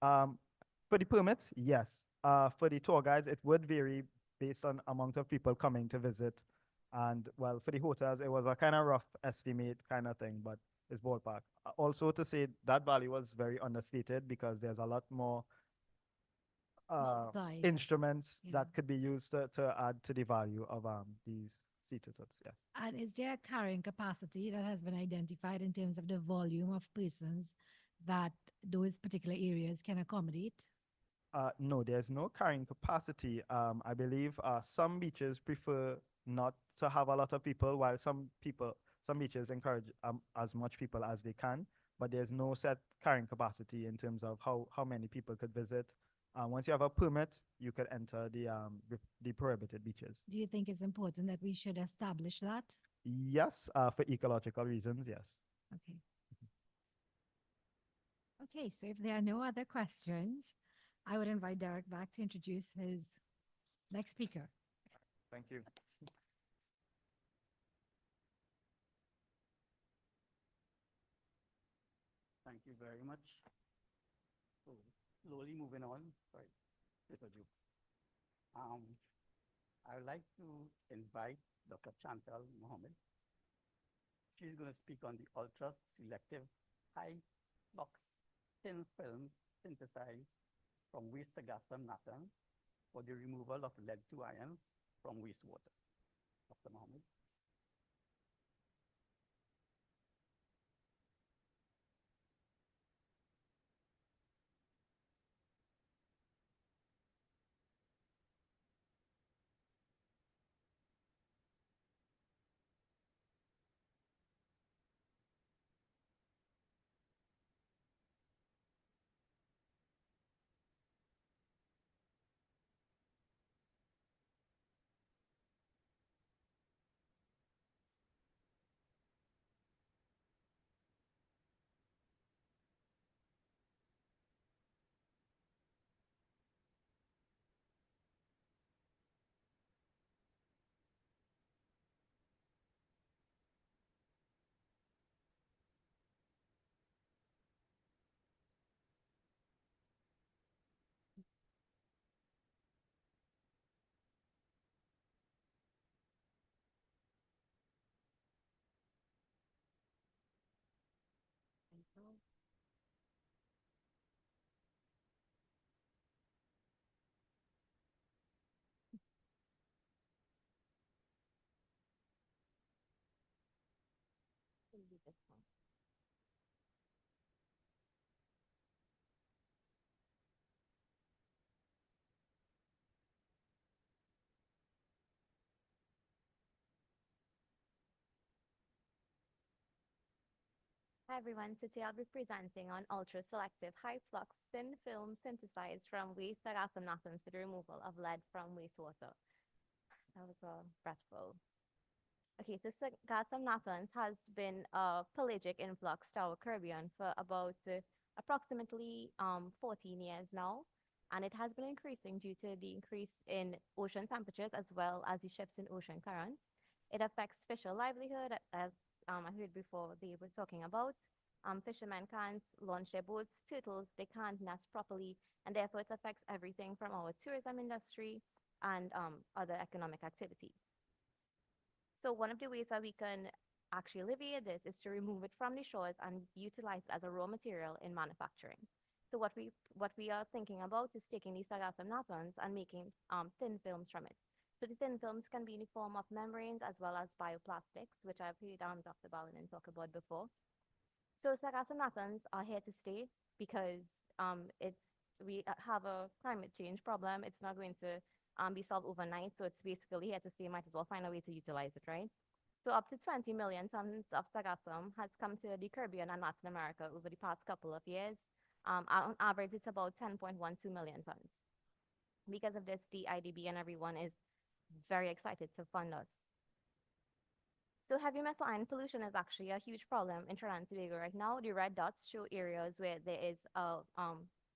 Um, for the permit, yes. For the tour guides, it would vary based on amount of people coming to visit. And well, for the hotels, it was a kind of rough estimate kind of thing, but it's ballpark. Also to say that value was very understated because there's a lot more Multiplied. instruments Yeah. that could be used to add to the value of these sea turtles. Yes. And is there a carrying capacity that has been identified in terms of the volume of persons that those particular areas can accommodate? No, there's no carrying capacity. I believe some beaches prefer not to have a lot of people, while some beaches encourage as much people as they can. But there's no set carrying capacity in terms of how many people could visit. Once you have a permit, you could enter the prohibited beaches. Do you think it's important that we should establish that? Yes, for ecological reasons, yes. Okay. Okay, so if there are no other questions, I would invite Derek back to introduce his next speaker. Thank you. Thank you very much. So slowly moving on, sorry, little joke. I would like to invite Dr. Chantal Mohammed. She's going to speak on the ultra selective high flux thin film synthesized from waste sargassum natans for the removal of lead 2 ions from wastewater. Dr. Mohammed. Hi everyone, today I'll be presenting on ultra-selective high-flux thin film synthesized from waste agasum atoms for the removal of lead from wastewater. That was a breathful. Okay, so agasum atoms has been a pelagic influx to our Caribbean for about approximately 14 years now, and it has been increasing due to the increase in ocean temperatures as well as the shifts in ocean currents. It affects fisher livelihood, as I heard before they were talking about. Fishermen can't launch their boats, turtles, they can't nest properly, and therefore it affects everything from our tourism industry and other economic activities. So one of the ways that we can actually alleviate this is to remove it from the shores and utilize it as a raw material in manufacturing. So what we are thinking about is taking these agasum natons and making thin films from it. So the thin films can be in the form of membranes as well as bioplastics, which I've heard Dr. Ballin talk about before. So agasum natons are here to stay because we have a climate change problem. It's not going to be solved overnight. So it's basically here to stay. Might as well find a way to utilize it, right? So up to 20 million tons of sargassum has come to the Caribbean and Latin America over the past couple of years. On average, it's about 10.12 million tons. Because of this, the IDB and everyone is very excited to fund us. So heavy metal ion pollution is actually a huge problem in Trinidad and Tobago right now. The red dots show areas where there is a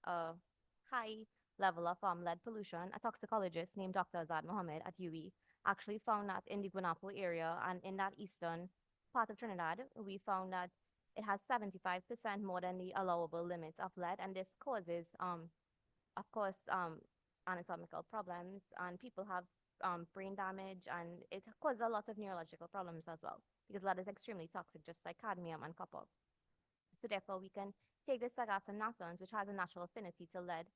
high level of lead pollution. A toxicologist named Dr. Azad Mohammed at UWI actually found that in the Guanapo area and in that eastern part of Trinidad, we found that it has 75% more than the allowable limits of lead, and this causes, of course, anatomical problems, and people have brain damage, and it causes a lot of neurological problems as well, because lead is extremely toxic, just like cadmium and copper. So therefore, we can take this agasum natons, which has a natural affinity to lead,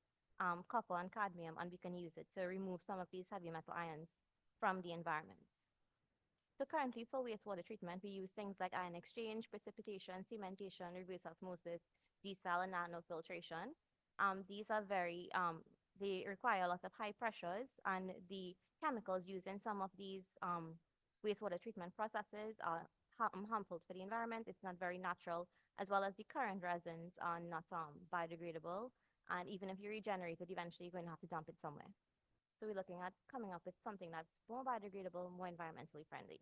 copper, and cadmium, and we can use it to remove some of these heavy metal ions from the environment. So currently, for wastewater treatment, we use things like ion exchange, precipitation, cementation, reverse osmosis, desal, and nanofiltration. These are they require a lot of high pressures, and the chemicals used in some of these wastewater treatment processes are harmful for the environment. It's not very natural, as well as the current resins are not biodegradable. And even if you regenerate it, eventually you're going to have to dump it somewhere. So we're looking at coming up with something that's more biodegradable, more environmentally friendly.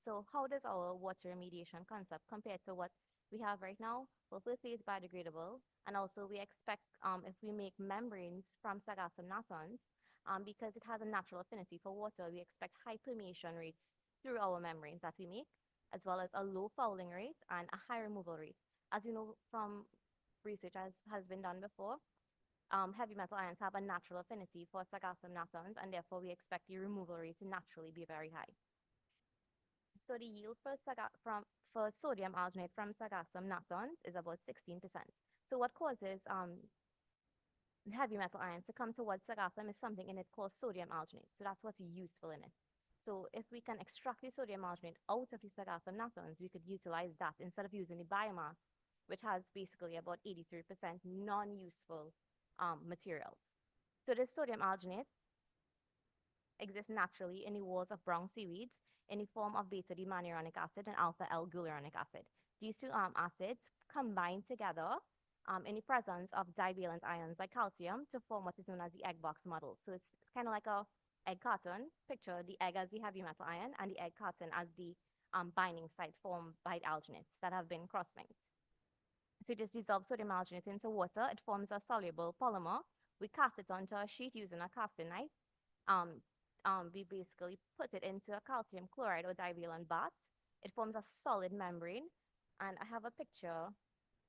So how does our water remediation concept compare to what we have right now? Well, firstly, it's biodegradable. And also we expect if we make membranes from sargassum natons, because it has a natural affinity for water, we expect high permeation rates through our membranes that we make, as well as a low fouling rate and a high removal rate. As you know from research has been done before, heavy metal ions have a natural affinity for sargassum natons, and therefore we expect the removal rate to naturally be very high. So the yield for sodium alginate from sargassum natons is about 16%. So what causes heavy metal ions to come towards sargassum is something in it called sodium alginate. So that's what's useful in it. So if we can extract the sodium alginate out of the sargassum natons, we could utilize that instead of using the biomass, which has basically about 83% non-useful materials. So this sodium alginate exists naturally in the walls of brown seaweeds in the form of beta-D-manuronic acid and alpha-L-gluuronic acid. These two acids combine together in the presence of divalent ions like calcium to form what is known as the egg box model. So it's kind of like a egg carton. Picture the egg as the heavy metal ion and the egg carton as the binding site formed by the alginates that have been cross-linked. So you just dissolve sodium alginate into water. It forms a soluble polymer. We cast it onto a sheet using a casting knife. We basically put it into a calcium chloride or divalent bath. It forms a solid membrane. And I have a picture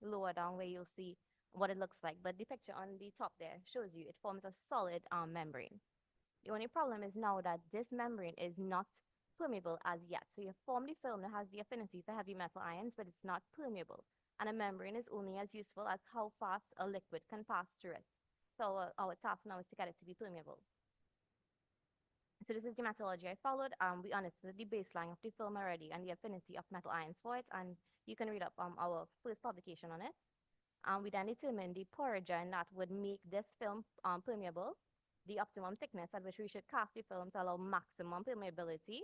lower down where you'll see what it looks like. But the picture on the top there shows you it forms a solid membrane. The only problem is now that this membrane is not permeable as yet. So you form the film that has the affinity for heavy metal ions, but it's not permeable. And a membrane is only as useful as how fast a liquid can pass through it. So our task now is to get it to be permeable. So this is the methodology I followed. We understood the baseline of the film already and the affinity of metal ions for it, and you can read up our first publication on it. We then determined the porogen that would make this film permeable, the optimum thickness at which we should cast the film to allow maximum permeability.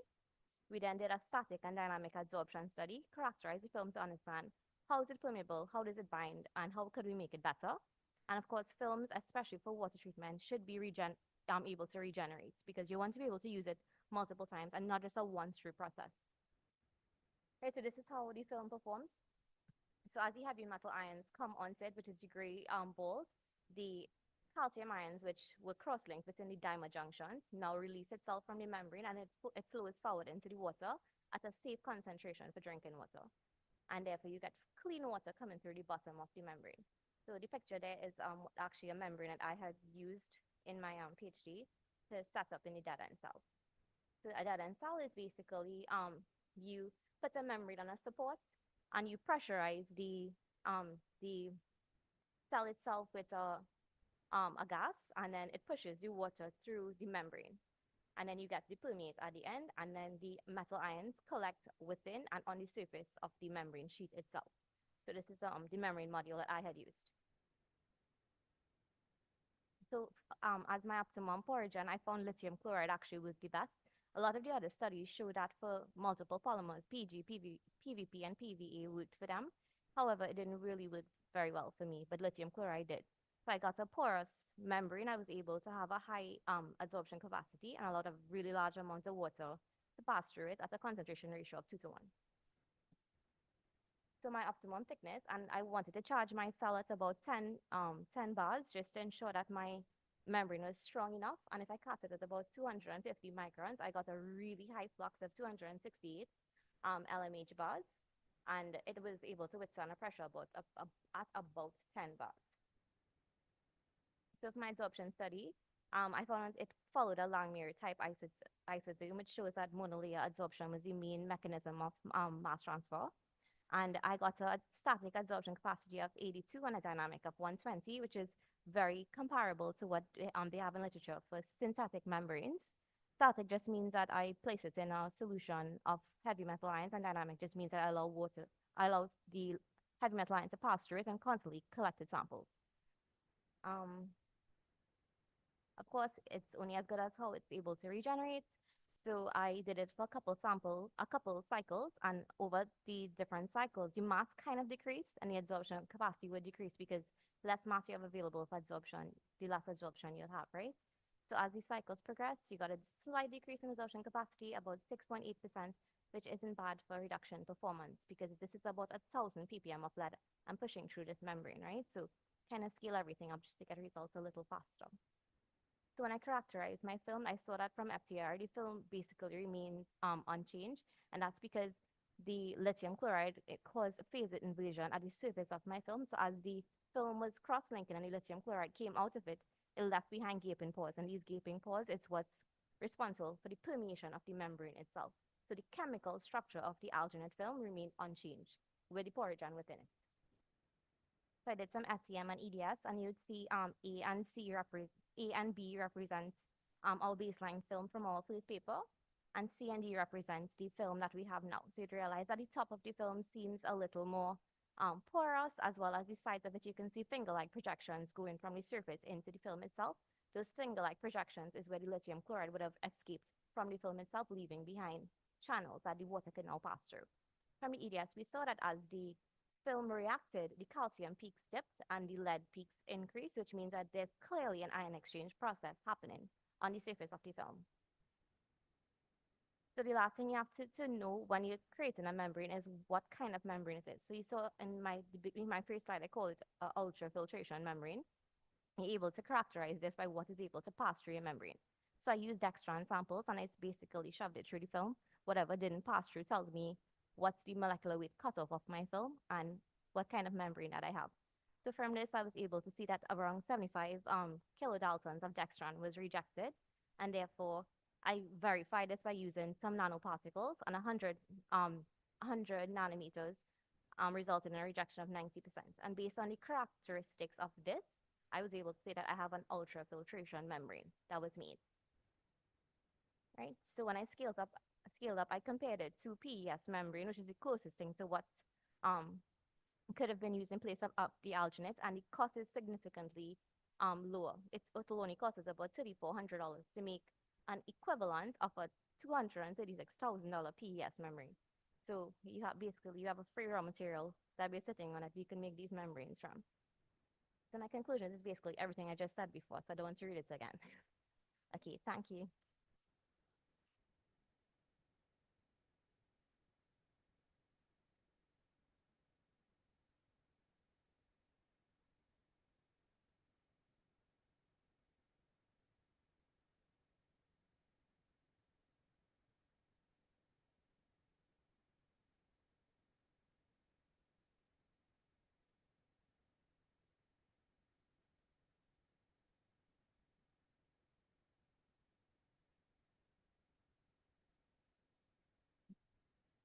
We then did a static and dynamic adsorption study, characterized the film to understand how is it permeable, how does it bind, and how could we make it better? And of course, films, especially for water treatment, should be able to regenerate because you want to be able to use it multiple times and not just a once-through process. Right, so this is how the film performs. So as the heavy metal ions come onto it, which is the gray ball, the calcium ions, which were cross-linked within the dimer junctions, now release itself from the membrane and it flows forward into the water at a safe concentration for drinking water. And therefore you get clean water coming through the bottom of the membrane. So the picture there is actually a membrane that I had used in my PhD to set up in the dead end cell. So a dead end cell is basically you put a membrane on a support and you pressurize the cell itself with a gas, and then it pushes the water through the membrane. And then you get the permeate at the end, and then the metal ions collect within and on the surface of the membrane sheet itself. So this is the membrane module that I had used. So as my optimum for origin, I found lithium chloride actually was the best. A lot of the other studies show that for multiple polymers, PG, PVP, and PVA worked for them. However, it didn't really work very well for me, but lithium chloride did. So I got a porous membrane. I was able to have a high absorption capacity and a lot of really large amounts of water to pass through it at a concentration ratio of 2:1. So my optimum thickness, and I wanted to charge my cell at about 10 bars just to ensure that my membrane was strong enough. And if I cut it at about 250 microns, I got a really high flux of 268 LMH bars, and it was able to withstand a pressure at about 10 bars. So for my absorption study, I found it followed a Langmuir type isotherm, which shows that monolayer absorption was the main mechanism of mass transfer. And I got a static absorption capacity of 82 and a dynamic of 120, which is very comparable to what they have in literature for synthetic membranes. Static just means that I place it in a solution of heavy metal ions, and dynamic just means that I allow the heavy metal ion to pass through it and constantly collect its samples. Of course, it's only as good as how it's able to regenerate. So I did it for a couple cycles, and over the different cycles, the mass kind of decreased and the absorption capacity would decrease because less mass you have available for absorption, the less absorption you'll have, right? So as the cycles progress, you got a slight decrease in absorption capacity, about 6.8%, which isn't bad for reduction performance because this is about 1,000 ppm of lead I'm pushing through this membrane, right? So kind of scale everything up just to get results a little faster. So when I characterized my film, I saw that from FTR, the film basically remained unchanged, and that's because the lithium chloride, it caused phase invasion at the surface of my film. So as the film was cross-linking and the lithium chloride came out of it, it left behind gaping pores, and these gaping pores, it's what's responsible for the permeation of the membrane itself. So the chemical structure of the alginate film remained unchanged with the porogen within it. So I did some SEM and EDS, and you'd see A and B represents our baseline film from our first paper, and C and D represents the film that we have now. So you'd realize that the top of the film seems a little more porous, as well as the sides of it, you can see finger-like projections going from the surface into the film itself. Those finger-like projections is where the lithium chloride would have escaped from the film itself, leaving behind channels that the water could now pass through. From the EDS, we saw that as the film reacted, the calcium peaks dipped and the lead peaks increased, which means that there's clearly an ion exchange process happening on the surface of the film. So the last thing you have to know when you're creating a membrane is what kind of membrane it is. So you saw in my first slide, I call it ultrafiltration membrane. You're able to characterize this by what is able to pass through your membrane. So I used dextran samples and I basically shoved it through the film. Whatever didn't pass through tells me what's the molecular weight cutoff of my film and what kind of membrane that I have. So from this, I was able to see that around 75 kilodaltons of dextran was rejected, and therefore I verified this by using some nanoparticles, and 100 nanometers resulted in a rejection of 90%. And based on the characteristics of this, I was able to say that I have an ultrafiltration membrane that was made. Right? So when I scaled up, I compared it to PES membrane, which is the closest thing to what could have been used in place of the alginate, and the cost is significantly lower. It will only cost us about $3,400 to make an equivalent of a $236,000 PES membrane. So you have basically you have a free raw material that we're sitting on it. You can make these membranes from. So my conclusion is basically everything I just said before, so I don't want to read it again. Okay, thank you.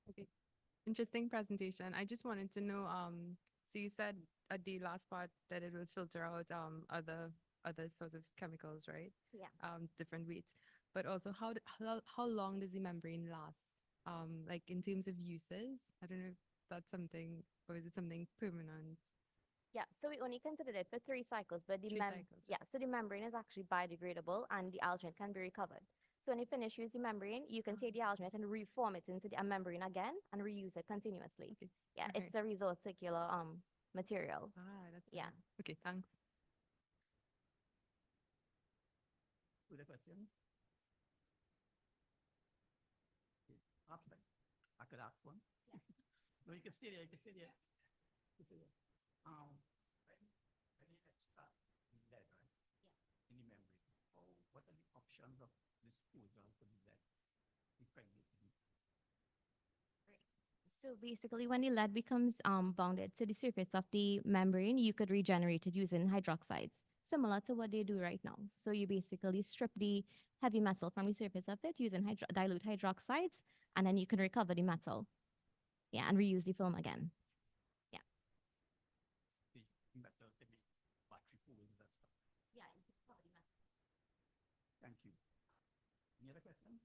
Okay. Interesting presentation. I just wanted to know, so you said at the last part that it will filter out other sorts of chemicals, right? Yeah. Different weights. But also how long does the membrane last? Like in terms of uses? I don't know if that's something, or is it something permanent? Yeah, so we only considered it for 3 cycles, but the 3 cycles, yeah, so the membrane is actually biodegradable and the alternate can be recovered. So when you finish using membrane, you can take the alternate and reform it into a membrane again and reuse it continuously. Okay. Yeah, Okay. it's a resource circular material. That's Yeah. okay, thanks. With a question? Okay, after, I could ask one. No, you can stay there. You can stay there. You can stay there. When you extract the lead, right? Yeah. In the membrane, what are the options of disposal for the lead? Impregnated. So basically, when the lead becomes bonded to the surface of the membrane, you could regenerate it using hydroxides, similar to what they do right now. So you basically strip the heavy metal from the surface of it using dilute hydroxides, and then you can recover the metal. Yeah, and reuse the film again. Yeah. The metal can be battery pools, that stuff. Yeah, you can recover the metal. Thank you. Any other question?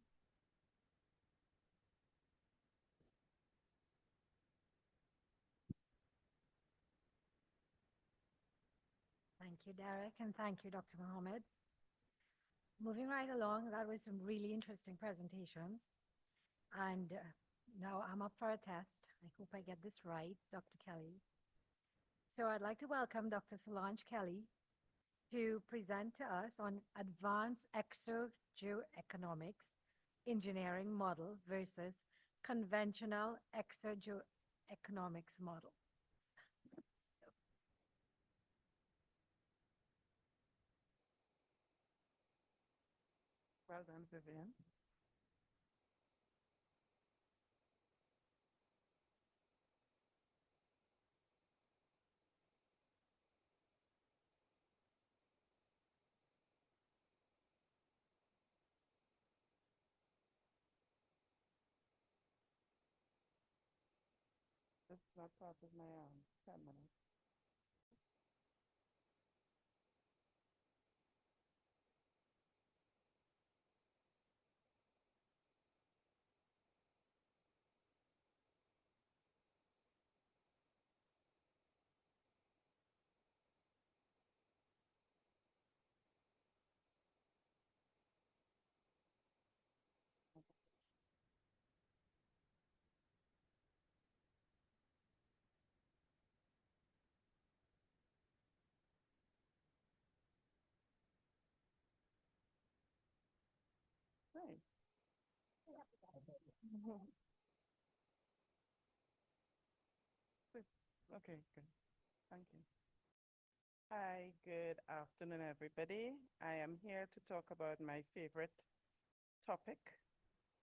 Thank you, Derek, and thank you, Dr. Mohammed. Moving right along, that was some really interesting presentations. And now I'm up for a test. I hope I get this right, Dr. Kelly. So I'd like to welcome Dr. Solange Kelly to present to us on advanced exogeoeconomics engineering model versus conventional exogeoeconomics model. Well done, Vivian. That's not part of my 10 minutes. Right. Good. Okay, good. Thank you. Hi, good afternoon, everybody. I am here to talk about my favorite topic,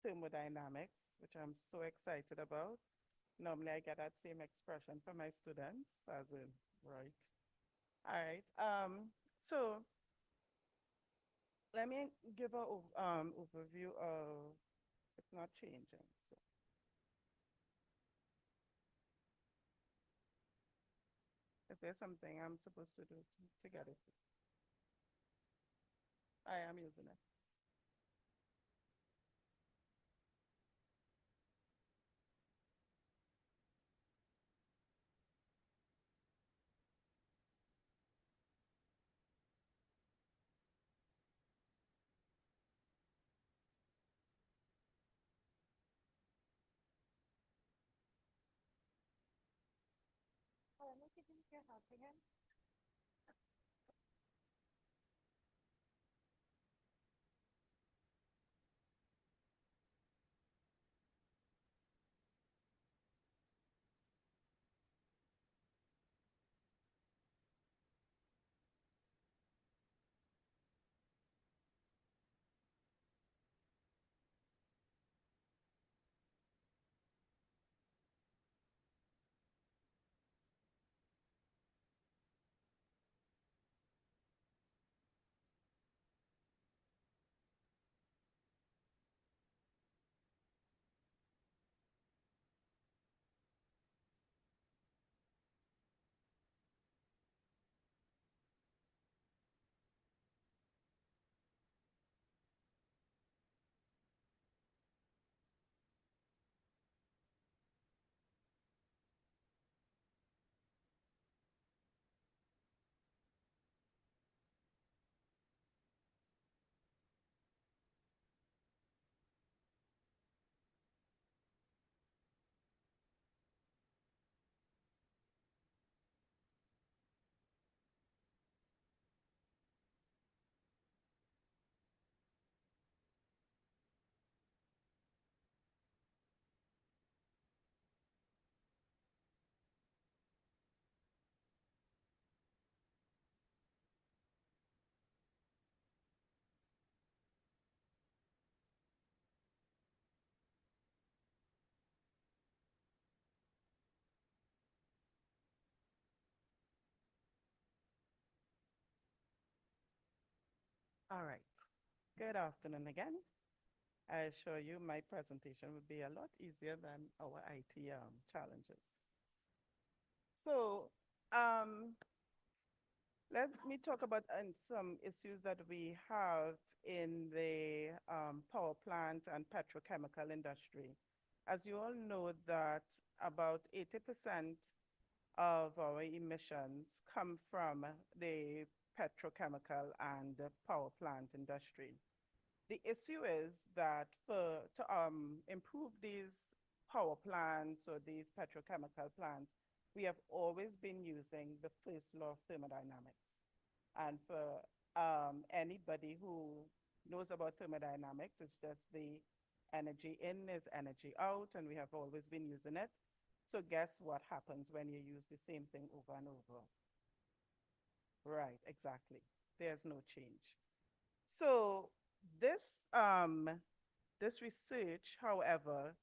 thermodynamics, which I'm so excited about. Normally, I get that same expression from my students, as in, right. All right. So let me give an overview of it's not changing. So if there's something I'm supposed to do to get it, I am using it. All right. Good afternoon again. I assure you my presentation will be a lot easier than our IT challenges. So let me talk about some issues that we have in the power plant and petrochemical industry. As you all know that about 80% of our emissions come from the petrochemical and the power plant industry. The issue is that to improve these power plants or these petrochemical plants, we have always been using the first law of thermodynamics. And for anybody who knows about thermodynamics, it's just the energy in is energy out, and we have always been using it. So guess what happens when you use the same thing over and over? Right, exactly. There's no change. So this this research, however,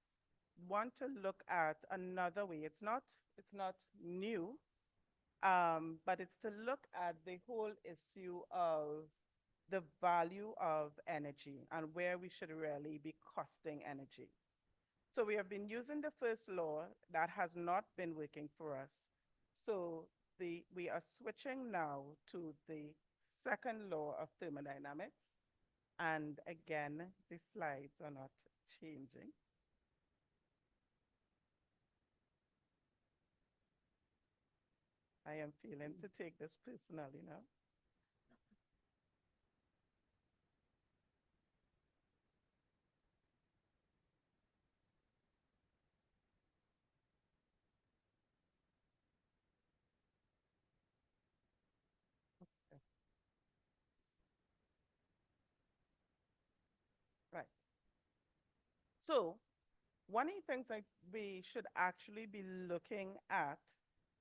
want to look at another way. It's not new, but it's to look at the whole issue of the value of energy and where we should really be costing energy. So we have been using the first law that has not been working for us. So we are switching now to the second law of thermodynamics. And again, the slides are not changing. I am feeling to take this personally now. Right. So one of the things that we should actually be looking at,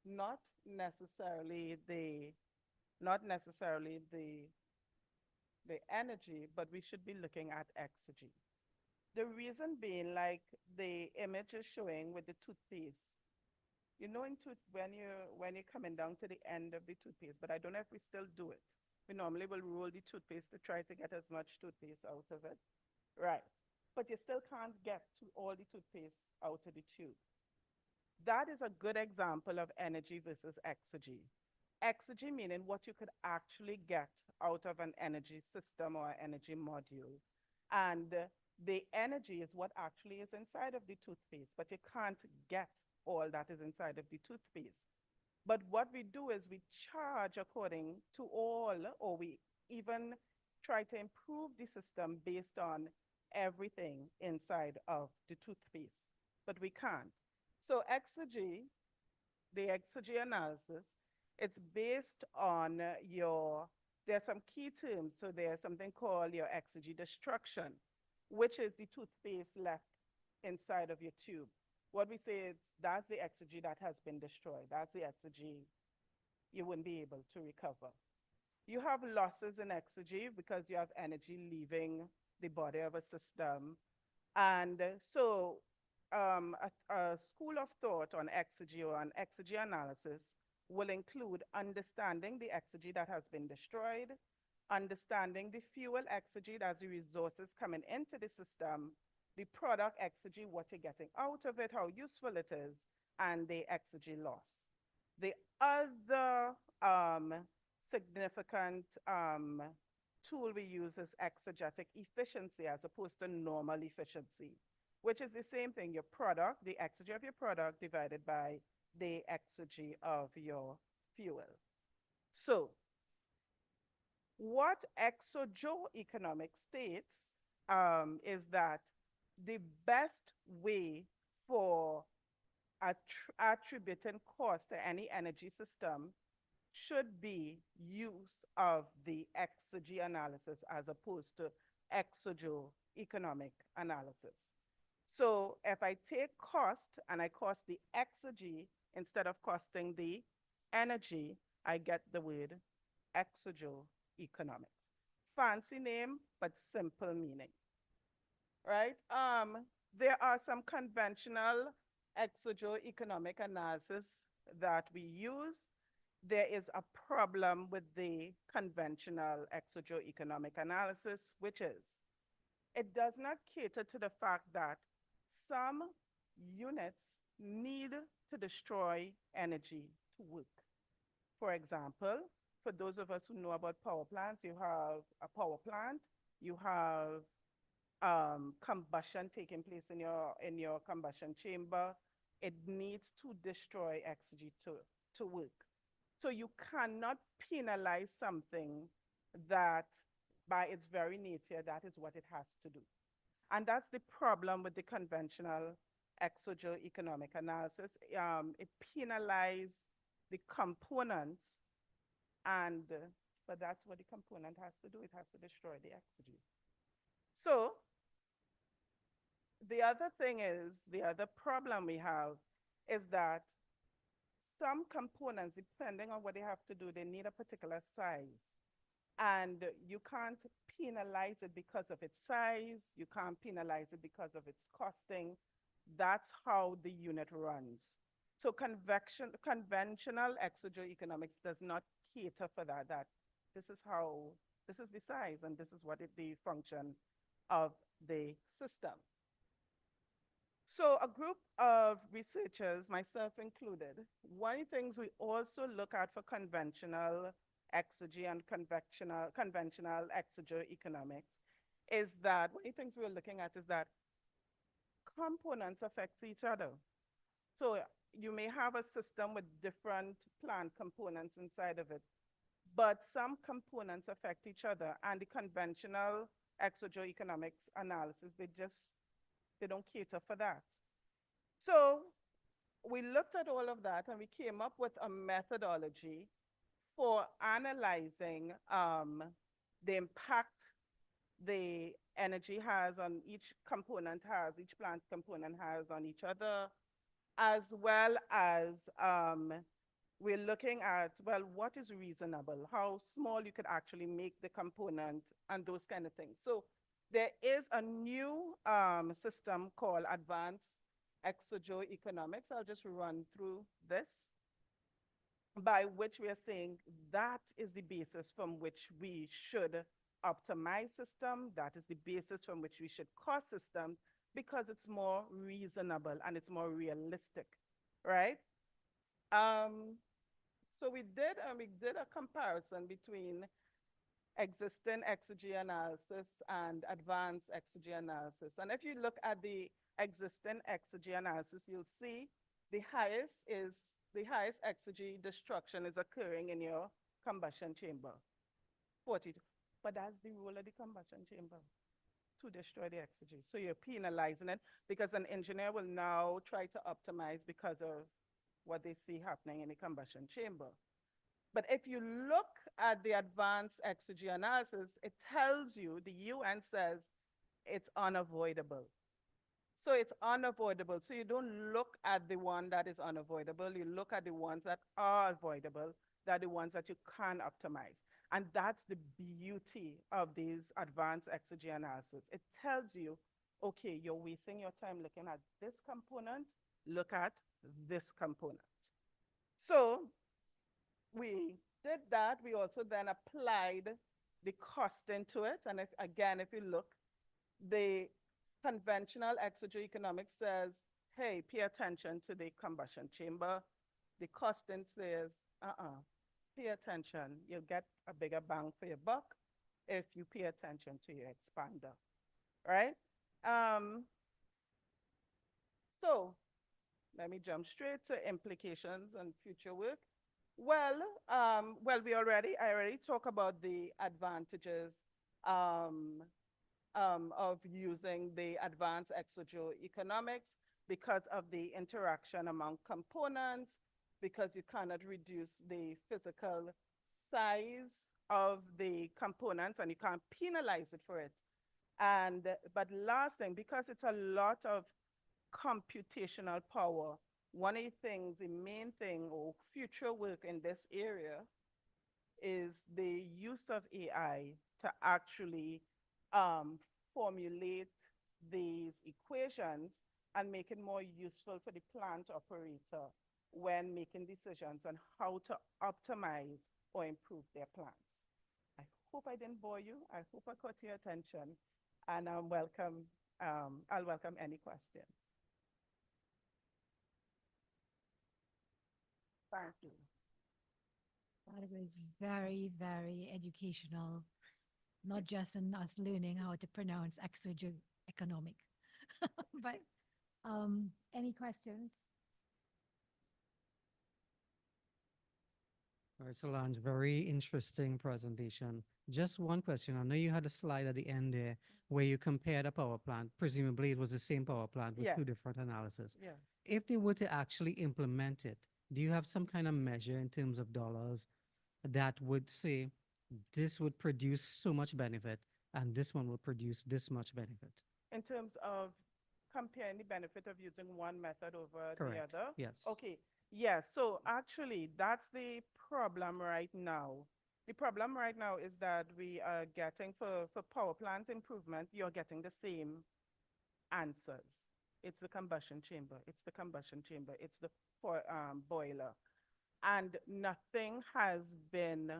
not necessarily the not necessarily the energy, but we should be looking at exergy. The reason being, like the image is showing with the toothpaste. You know, when you're coming down to the end of the toothpaste, but I don't know if we still do it. We normally will roll the toothpaste to try to get as much toothpaste out of it. Right. But you still can't get to all the toothpaste out of the tube. That is a good example of energy versus exergy. Exergy meaning what you could actually get out of an energy system or energy module. And the energy is what actually is inside of the toothpaste, but you can't get all that is inside of the toothpaste. But what we do is we charge according to all, or we even try to improve the system based on everything inside of the toothpaste, but we can't. So exergy, the exergy analysis, It's based on there are some key terms. So there's something called your exergy destruction, which is the toothpaste left inside of your tube. What we say is that's the exergy that has been destroyed. That's the exergy you wouldn't be able to recover. You have losses in exergy because you have energy leaving the body of a system. And so a school of thought on exergy or on exergy analysis will include understanding the exergy that has been destroyed, understanding the fuel exergy, that's the resources coming into the system, the product exergy, what you're getting out of it, how useful it is, and the exergy loss. The other significant tool we use is exegetic efficiency as opposed to normal efficiency, which is the same thing, your product, the exergy of your product divided by the exergy of your fuel. So what exogeoeconomics states is that the best way for attributing cost to any energy system should be use of the exergy analysis as opposed to exogeoeconomic analysis. So if I take cost and I cost the exergy instead of costing the energy, I get the word exogeoeconomics. Fancy name, but simple meaning, right? There are some conventional exogeoeconomic analysis that we use. There is a problem with the conventional exogeoeconomic analysis, which is it does not cater to the fact that some units need to destroy energy to work. For example, for those of us who know about power plants, you have a power plant, you have combustion taking place in your combustion chamber. It needs to destroy exergy to work. So you cannot penalize something that by its very nature, that is what it has to do. And that's the problem with the conventional exogeoeconomic analysis. It penalizes the components, but that's what the component has to do. It has to destroy the exergy. So the other thing is, the other problem we have is that some components, depending on what they have to do, they need a particular size. And you can't penalize it because of its size. You can't penalize it because of its costing. That's how the unit runs. So conventional exogeoeconomics does not cater for that, this is the size and this is what the function of the system. So a group of researchers, myself included, one of the things we also look at for conventional exergy and conventional exogeoeconomics is that one of the things we're looking at is that components affect each other. So you may have a system with different plant components inside of it, but some components affect each other, and the conventional exogeoeconomics analysis, they don't cater for that. So we looked at all of that and we came up with a methodology for analyzing the impact the energy has on each plant component has on each other, as well as we're looking at, well, what is reasonable, how small you could actually make the component and those kind of things. So there is a new system called advanced exogeoeconomics. I'll just run through this, by which we are saying that is the basis from which we should optimize system. That is the basis from which we should cost systems, because it's more reasonable and it's more realistic, right? So we did a comparison between existing exergy analysis and advanced exergy analysis. And if you look at the existing exergy analysis, you'll see the highest exergy destruction is occurring in your combustion chamber, 42. But that's the role of the combustion chamber, to destroy the exergy. So you're penalizing it because an engineer will now try to optimize because of what they see happening in the combustion chamber. But if you look at the advanced exergy analysis, it tells you, the UN says, it's unavoidable. So it's unavoidable. So you don't look at the one that is unavoidable. You look at the ones that are avoidable, that are the ones that you can optimize. And that's the beauty of these advanced exergy analysis. It tells you, okay, you're wasting your time looking at this component, look at this component. So we did that. We also then applied the costing to it. And if, again, if you look, the conventional exergy economics says, hey, pay attention to the combustion chamber. The costing says, pay attention. You'll get a bigger bang for your buck if you pay attention to your expander, right? So let me jump straight to implications and future work. Well, I already talked about the advantages of using the advanced exogeoeconomics because of the interaction among components, because you cannot reduce the physical size of the components and you can't penalize it for it. And, but last thing, because it's a lot of computational power, one of the things, the main thing or future work in this area is the use of AI to actually formulate these equations and make it more useful for the plant operator when making decisions on how to optimize or improve their plants. I hope I didn't bore you. I hope I caught your attention, and I'll welcome any questions. Thank you. That was very, very educational, not just in us learning how to pronounce exogeoeconomic. But any questions? All right, Solange, very interesting presentation. Just one question. I know you had a slide at the end there where you compared a power plant. Presumably it was the same power plant with Yes. two different analyses. Yeah. If they were to actually implement it, do you have some kind of measure in terms of dollars that would say this would produce so much benefit and this one will produce this much benefit? In terms of comparing the benefit of using one method over the Correct. other? Yes. Okay. Yes. So actually, that's the problem right now. The problem right now is that we are getting for power plant improvement, you're getting the same answers. It's the combustion chamber. It's the combustion chamber. It's the boiler, and nothing has been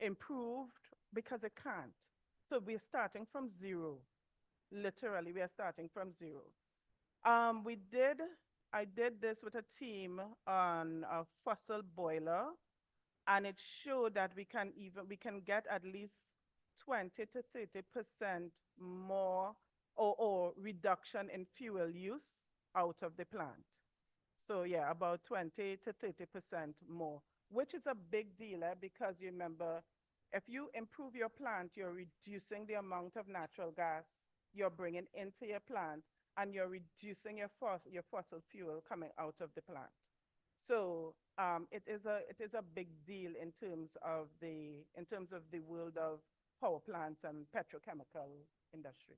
improved because it can't. So we're starting from zero. Literally, we are starting from zero. I did this with a team on a fossil boiler, and it showed that we can get at least 20 to 30% more or reduction in fuel use out of the plant. So yeah, about 20 to 30% more, which is a big deal because you remember, if you improve your plant, you're reducing the amount of natural gas you're bringing into your plant, and you're reducing your fossil fuel coming out of the plant. So it is a big deal in terms of the world of power plants and petrochemical industry.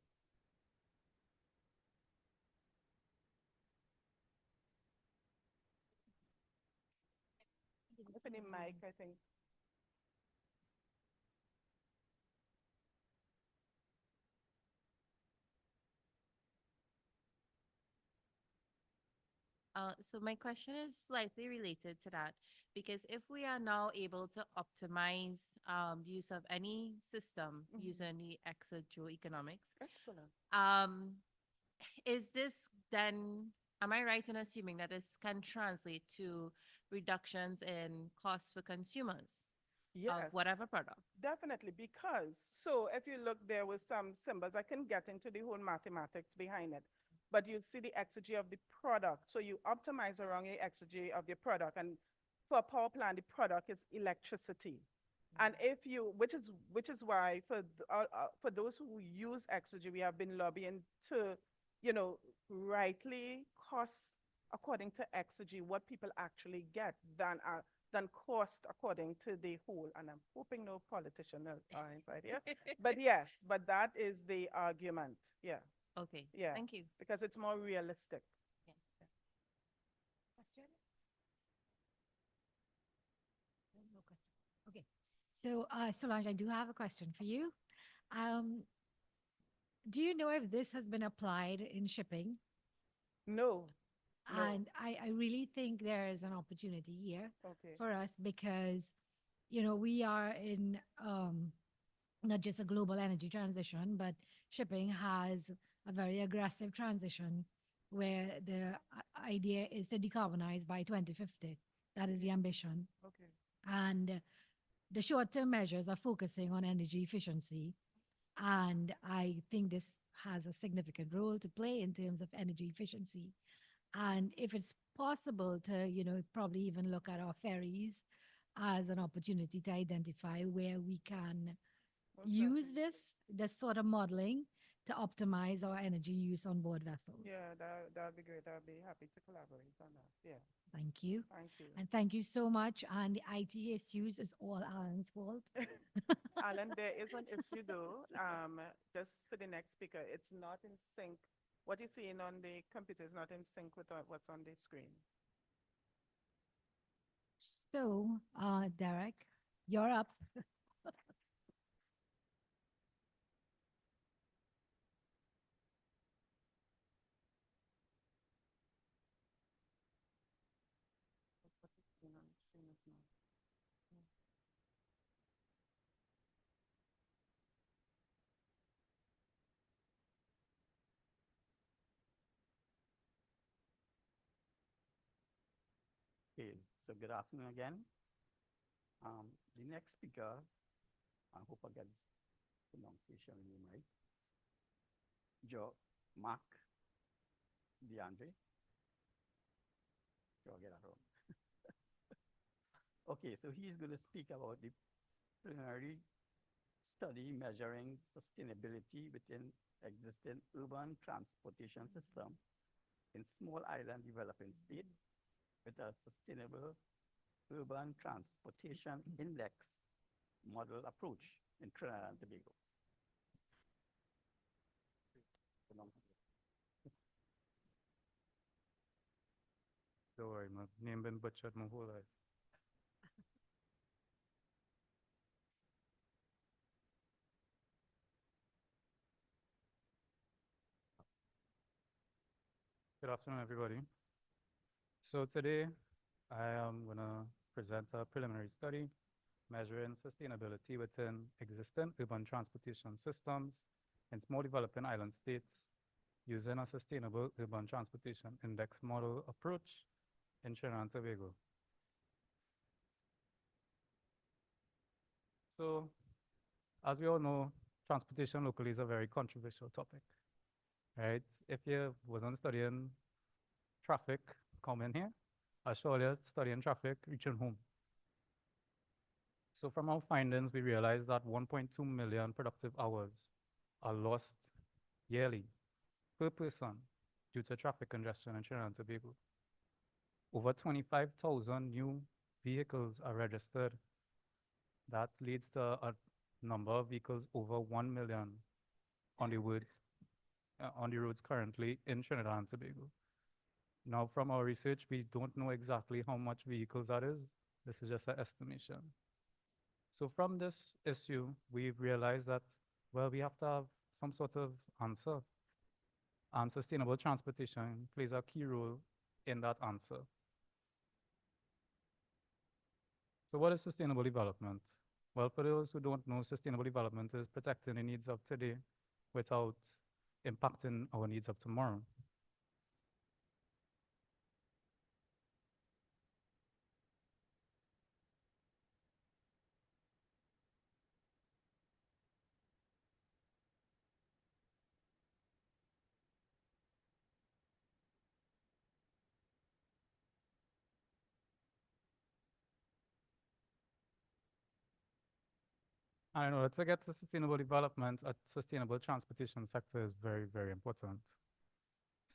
Opening mic, I think. So my question is slightly related to that, because if we are now able to optimize the use of any system using the exogeoeconomics, Excellent. is this then, am I right in assuming that this can translate to reductions in costs for consumers of Yes, whatever product? definitely. Because, so if you look, there was some symbols. I can get into the whole mathematics behind it, but you see the exergy of the product. So you optimize around the exergy of your product. And for a power plant, the product is electricity. And if you, which is why for those who use exergy, we have been lobbying to, rightly cost according to exergy, what people actually get than cost according to the whole. And I'm hoping no politician are inside here. But yes, but that is the argument. Yeah, Okay, yeah. thank you. Because it's more realistic. Yeah. Question? No question. Okay. So, Solange, I do have a question for you. Um, do you know if this has been applied in shipping? No. No. And I really think there is an opportunity here Okay. for us because, you know, we are in not just a global energy transition, but shipping has a very aggressive transition where the idea is to decarbonize by 2050. That is the ambition. Okay. And the short term measures are focusing on energy efficiency. And I think this has a significant role to play in terms of energy efficiency. And if it's possible to, you know, probably even look at our ferries as an opportunity to identify where we can use this sort of modeling to optimize our energy use on board vessels. Yeah, that'd be great. I'd be happy to collaborate on that. Yeah. Thank you. Thank you. And thank you so much. And the IT issues is all Alan's fault. Alan, there is an issue though. Just for the next speaker, it's not in sync. What you're seeing on the computer is not in sync with what's on the screen. So, Derek, you're up. Okay, so good afternoon again. The next speaker, I hope I get pronunciation name right. Joe Mark DeAndre. Sure, I'll get that wrong. Okay, so he's going to speak about the preliminary study measuring sustainability within existing urban transportation system in small island developing states with a sustainable urban transportation index model approach in Trinidad and Tobago. Don't worry, my name been butchered my whole life. Good afternoon, everybody. So today, I am going to present a preliminary study measuring sustainability within existing urban transportation systems in small developing island states using a sustainable urban transportation index model approach in Trinidad and Tobago. So, as we all know, transportation locally is a very controversial topic, right? If you wasn't studying traffic, come in here. I show you studying traffic, reaching home. So from our findings, we realized that 1.2 million productive hours are lost yearly per person due to traffic congestion in Trinidad and Tobago. Over 25,000 new vehicles are registered. That leads to a number of vehicles over 1 million on the roads currently in Trinidad and Tobago. Now, from our research, we don't know exactly how much vehicles that is. This is just an estimation. So from this issue, we've realized that, well, we have to have some sort of answer. And sustainable transportation plays a key role in that answer. So what is sustainable development? Well, for those who don't know, sustainable development is protecting the needs of today without impacting our needs of tomorrow. I know, to get to sustainable development, a sustainable transportation sector is very, very important.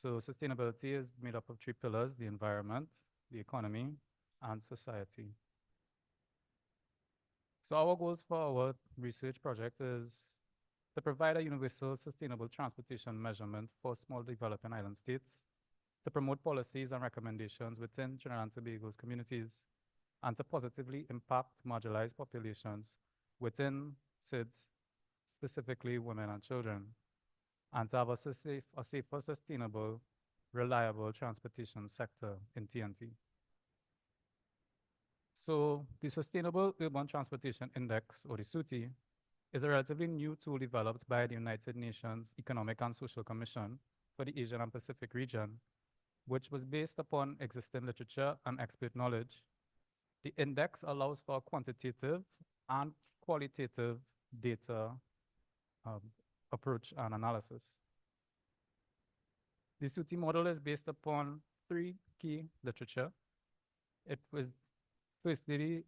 So sustainability is made up of three pillars: the environment, the economy, and society. So our goals for our research project is to provide a universal sustainable transportation measurement for small developing island states, to promote policies and recommendations within Trinidad and Tobago's communities, and to positively impact marginalized populations within SIDS, specifically women and children, and to have a safer, sustainable, reliable transportation sector in TNT. So the Sustainable Urban Transportation Index, or the SUTI, is a relatively new tool developed by the United Nations Economic and Social Commission for the Asian and Pacific region, which was based upon existing literature and expert knowledge. The index allows for quantitative and qualitative data um, approach and analysis. The SUTI model is based upon three key literature. It was firstly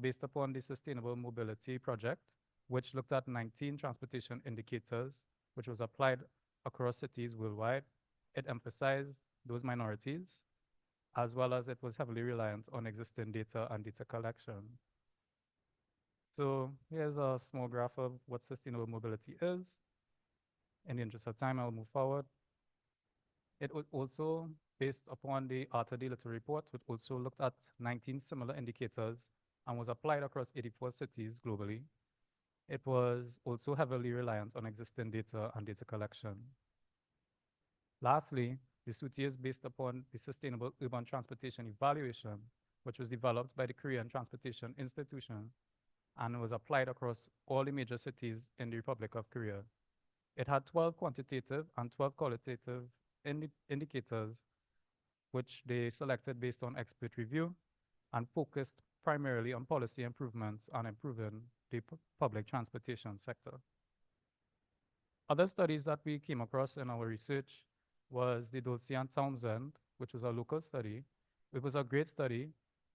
based upon the Sustainable Mobility Project, which looked at 19 transportation indicators, which was applied across cities worldwide. It emphasized those minorities, as well as it was heavily reliant on existing data and data collection. So here's a small graph of what sustainable mobility is. In the interest of time, I'll move forward. It was also based upon the Arthur D. Little report, which also looked at 19 similar indicators and was applied across 84 cities globally. It was also heavily reliant on existing data and data collection. Lastly, the SUTI is based upon the Sustainable Urban Transportation Evaluation, which was developed by the Korean Transportation Institution and was applied across all the major cities in the Republic of Korea. It had 12 quantitative and 12 qualitative indicators, which they selected based on expert review and focused primarily on policy improvements and improving the public transportation sector. Other studies that we came across in our research was the Dulce and Townsend, which was a local study. It was a great study,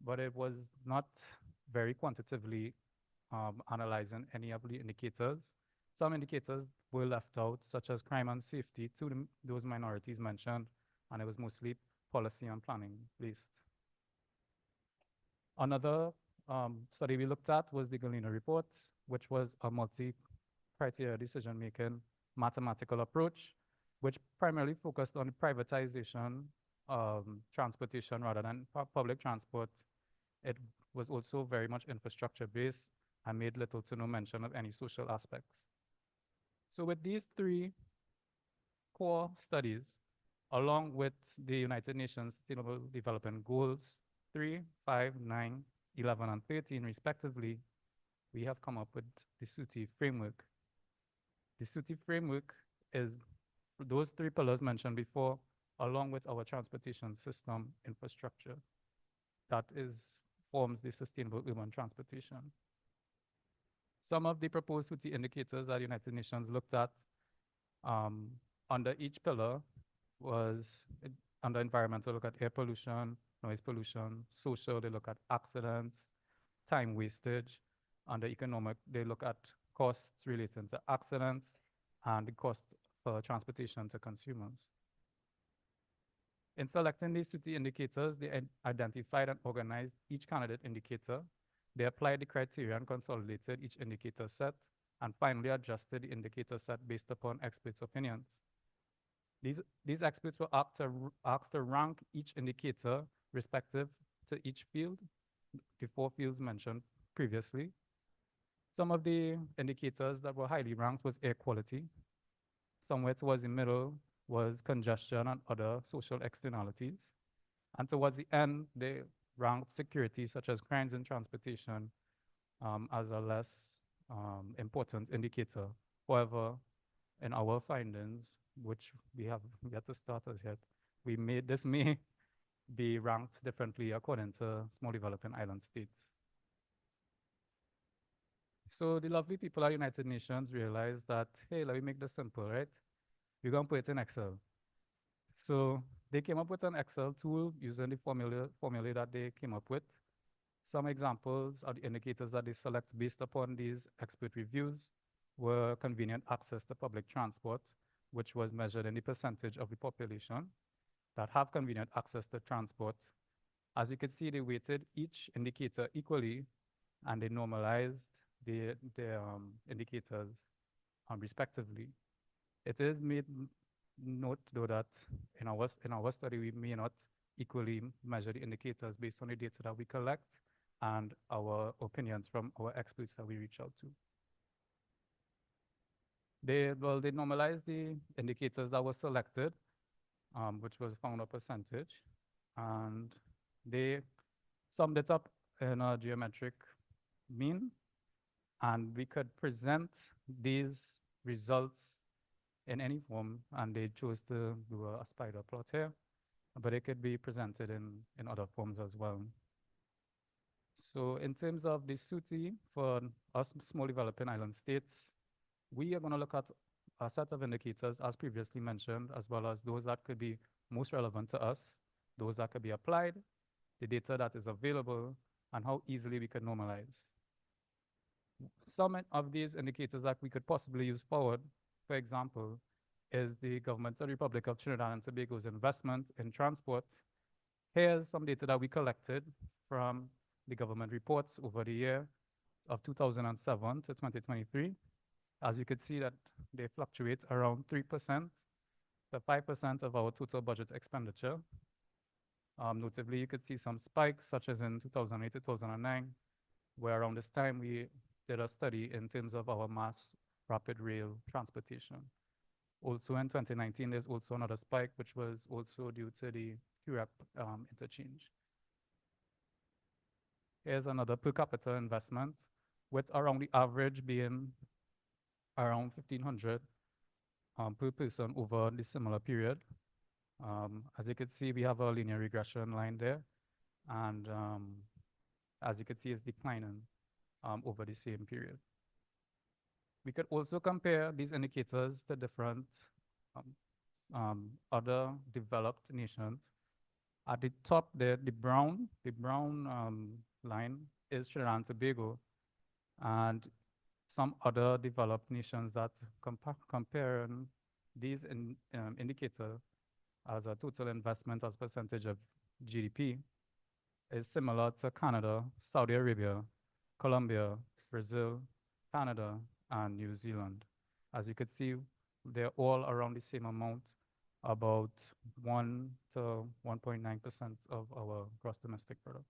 but it was not very quantitatively analyzing any of the indicators. Some indicators were left out, such as crime and safety to those minorities mentioned, and it was mostly policy and planning based. Another study we looked at was the Galena report, which was a multi-criteria decision-making mathematical approach, which primarily focused on privatization of transportation rather than public transport. It was also very much infrastructure-based and made little to no mention of any social aspects. So with these three core studies, along with the United Nations Sustainable Development Goals 3, 5, 9, 11, and 13 respectively, we have come up with the SUTI framework. The SUTI framework is those three pillars mentioned before, along with our transportation system infrastructure. That forms the sustainable urban transportation. Some of the proposed SUTI indicators that the United Nations looked at under each pillar was under environmental, look at air pollution, noise pollution; social, they look at accidents, time wastage; under economic, they look at costs related to accidents and the cost for transportation to consumers. In selecting these SUTI indicators, they identified and organized each candidate indicator. They applied the criteria and consolidated each indicator set, and finally adjusted the indicator set based upon experts' opinions. These experts were asked to rank each indicator respective to each field, the 4 fields mentioned previously. Some of the indicators that were highly ranked was air quality. Somewhere towards the middle was congestion and other social externalities. And towards the end, they ranked security, such as crimes in transportation, as a less important indicator. However, in our findings, which we have yet to start as yet, this may be ranked differently according to small developing island states. So the lovely people at United Nations realized that, hey, let me make this simple, right? We're going to put it in Excel. So they came up with an Excel tool using the formula that they came up with. Some examples of the indicators that they select based upon these expert reviews were convenient access to public transport, which was measured in the percentage of the population that have convenient access to transport. As you can see, they weighted each indicator equally, and they normalized the indicators respectively. It is made note, though, that in our study, we may not equally measure the indicators based on the data that we collect and our opinions from our experts that we reach out to. They normalized the indicators that were selected, which was found a percentage, and they summed it up in a geometric mean, and we could present these results in any form, and they chose to do a spider plot here, but it could be presented in other forms as well. So in terms of the SUTI for us small developing island states, we are going to look at a set of indicators as previously mentioned, as well as those that could be most relevant to us, those that could be applied, the data that is available, and how easily we can normalize. Some of these indicators that we could possibly use forward, for example, is the Government of the Republic of Trinidad and Tobago's investment in transport. Here's some data that we collected from the government reports over the year of 2007 to 2023. As you could see that they fluctuate around 3% to 5% of our total budget expenditure. Notably, you could see some spikes, such as in 2008, 2009, where around this time we did a study in terms of our mass rapid rail transportation. Also in 2019, there's also another spike, which was also due to the QREP interchange. Here's another per capita investment, with around the average being around 1,500 per person over the similar period. As you can see, we have a linear regression line there, and as you can see, it's declining over the same period. We could also compare these indicators to different other developed nations. At the top there, the brown line is Trinidad and Tobago, and some other developed nations that compare these indicators as a total investment as percentage of GDP is similar to Canada, Saudi Arabia, Colombia, Brazil, Canada, and New Zealand. As you could see, they're all around the same amount, about 1 to 1.9% of our gross domestic product.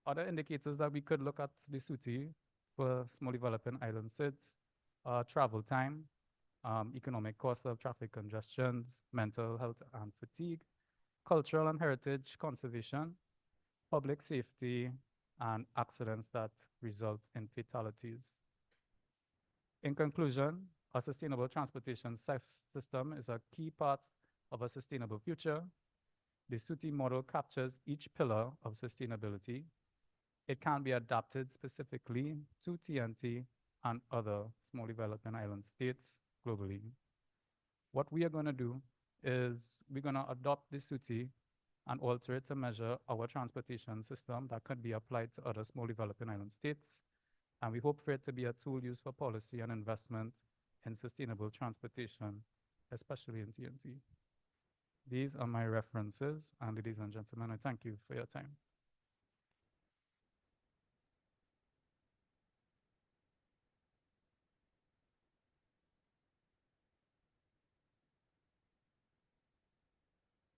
Other indicators that we could look at the SUTI for small developing island states are travel time, economic cost of traffic congestions, mental health and fatigue, cultural and heritage conservation, public safety, and accidents that result in fatalities. In conclusion, a sustainable transportation system is a key part of a sustainable future. The SUTI model captures each pillar of sustainability. It can be adapted specifically to TNT and other small developing island states globally. What we are going to do is we're going to adopt the SUTI and alter it to measure our transportation system that could be applied to other small developing island states. And we hope for it to be a tool used for policy and investment in sustainable transportation, especially in TNT. These are my references, and ladies and gentlemen, I thank you for your time.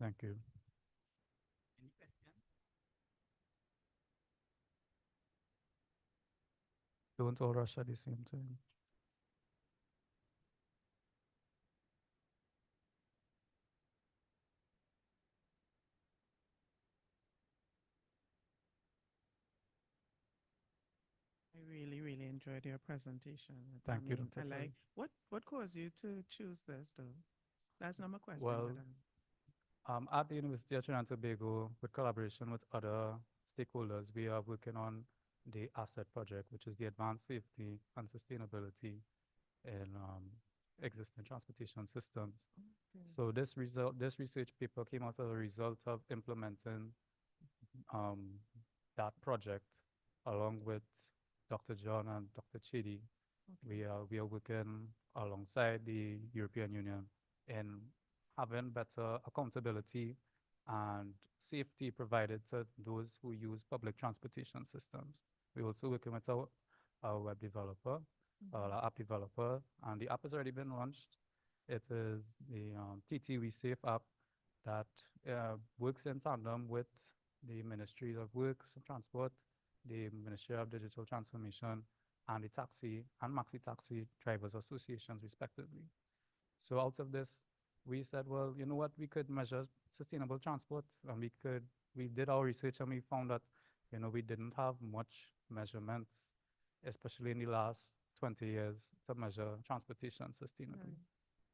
Thank you. Any questions? Don't all rush at the same time. I really, really enjoyed your presentation. Thank you, mean, Dr. I Kelly. like what caused you to choose this though? That's not my question. Well, but, at the University of Trinidad and Tobago, with collaboration with other stakeholders, we are working on the ASSET project, which is the Advanced Safety and Sustainability in existing transportation systems. So this research paper came out as a result of implementing that project along with Dr. John and Dr. Chidi We are working alongside the European Union in having better accountability and safety provided to those who use public transportation systems. We're also working with our web developer, our app developer, and the app has already been launched. It is the TTV Safe app that works in tandem with the Ministry of Works and Transport, the Ministry of Digital Transformation, and the taxi and maxi taxi drivers associations, respectively. So out of this, we said, well, you know what, we could measure sustainable transport, and we did our research and we found that, we didn't have much measurements, especially in the last 20 years, to measure transportation sustainably.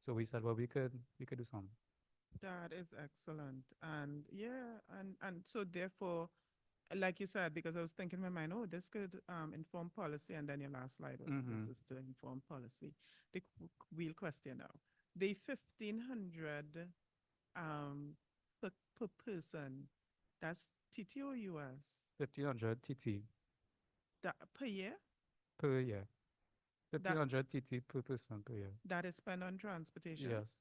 So we said, well, we could do something. That is excellent. And yeah, and so therefore, like you said, because I was thinking in my mind, oh, this could inform policy, and then your last slide was Mhm. this is to inform policy. The real question now, the 1,500 per person, that's TT or US? 1,500 TT That per year? per year. That 1,500 TT per person per year. that is spent on transportation Yes,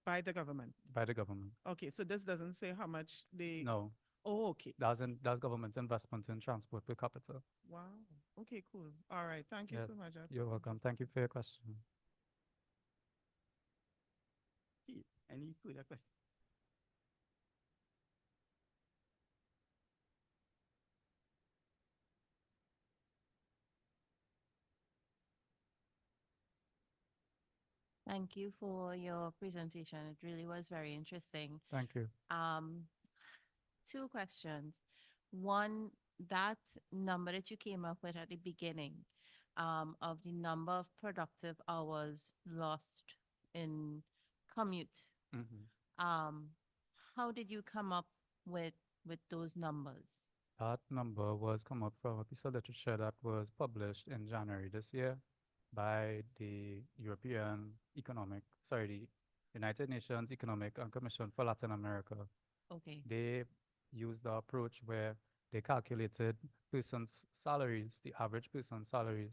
by the government. by the government. Okay, so this doesn't say how much they. No, Oh, okay. that's government investment in transport per capita. Wow. Okay, cool. All right. Thank you Yes, so much. you're welcome. Thank you for your question. Okay, any further questions? Thank you for your presentation. It really was very interesting. Thank you. Two questions. One, that number that you came up with at the beginning, of the number of productive hours lost in commute, Mhm. um, how did you come up with those numbers? That number was come up from a piece of literature that was published in January this year by the the United Nations Economic and Commission for Latin America. Okay. They used the approach where they calculated persons' salaries, the average person's salaries,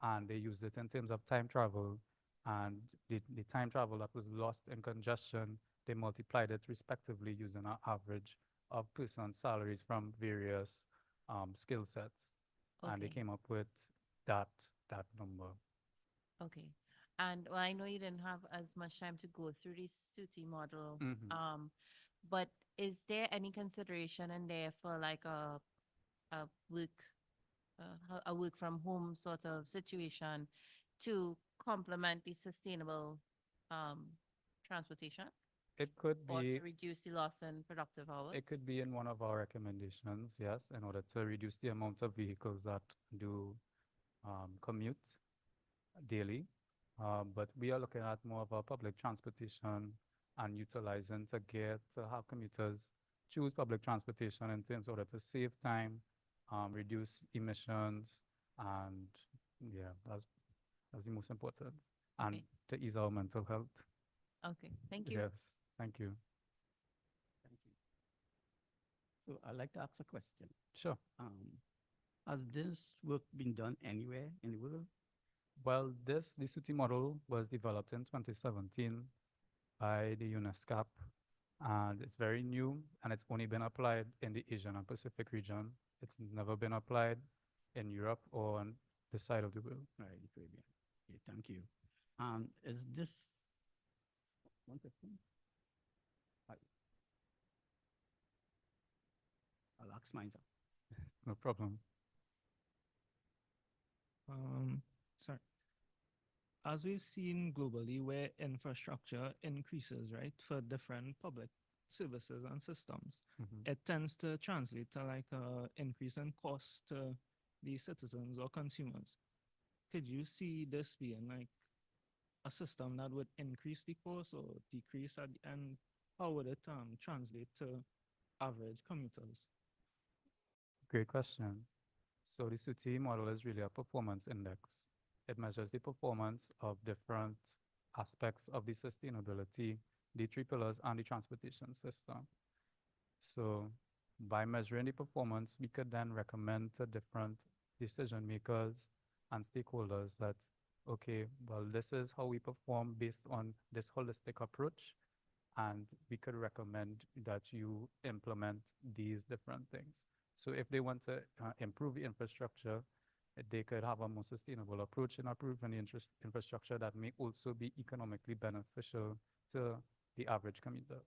and they used it in terms of time travel. And the time travel that was lost in congestion, they multiplied it respectively using an average of persons' salaries from various skill sets. And they Okay. came up with that that number. Okay. And well, I know you didn't have as much time to go through the SUTI model, Mhm. but is there any consideration in there for like a work a work from home sort of situation to complement the sustainable um, transportation It could or to be reduce the loss in productive hours? It could be in one of our recommendations, yes, in order to reduce the amount of vehicles that do commute daily. But we are looking at more of a public transportation and utilizing to get to have commuters choose public transportation in terms order to save time, reduce emissions, and yeah, that's the most important, and Okay. to ease our mental health. Okay. Thank you. Yes, thank you. Thank you. So I'd like to ask a question. Sure. Has this work been done anywhere in the world? Well, the SUTI model was developed in 2017 by the UNESCO, and it's very new, and it's only been applied in the Asian and Pacific region. It's never been applied in Europe or on this side of the world. Right, the Caribbean. Okay, thank you. Is this one question? I- I'll ask mine. No problem. Sorry. As we've seen globally, where infrastructure increases, right, for different public services and systems, Mhm. it tends to translate to like a increase in cost to the citizens or consumers. Could you see this being like a system that would increase the cost or decrease at the end? How would it translate to average commuters? Great question. So the SUTI model is really a performance index. It measures the performance of different aspects of the sustainability, the three pillars, and the transportation system. So by measuring the performance, we could then recommend to different decision makers and stakeholders that, okay, well, this is how we perform based on this holistic approach, and we could recommend that you implement these different things. So if they want to improve the infrastructure, they could have a more sustainable approach in improving the infrastructure that may also be economically beneficial to the average commuter.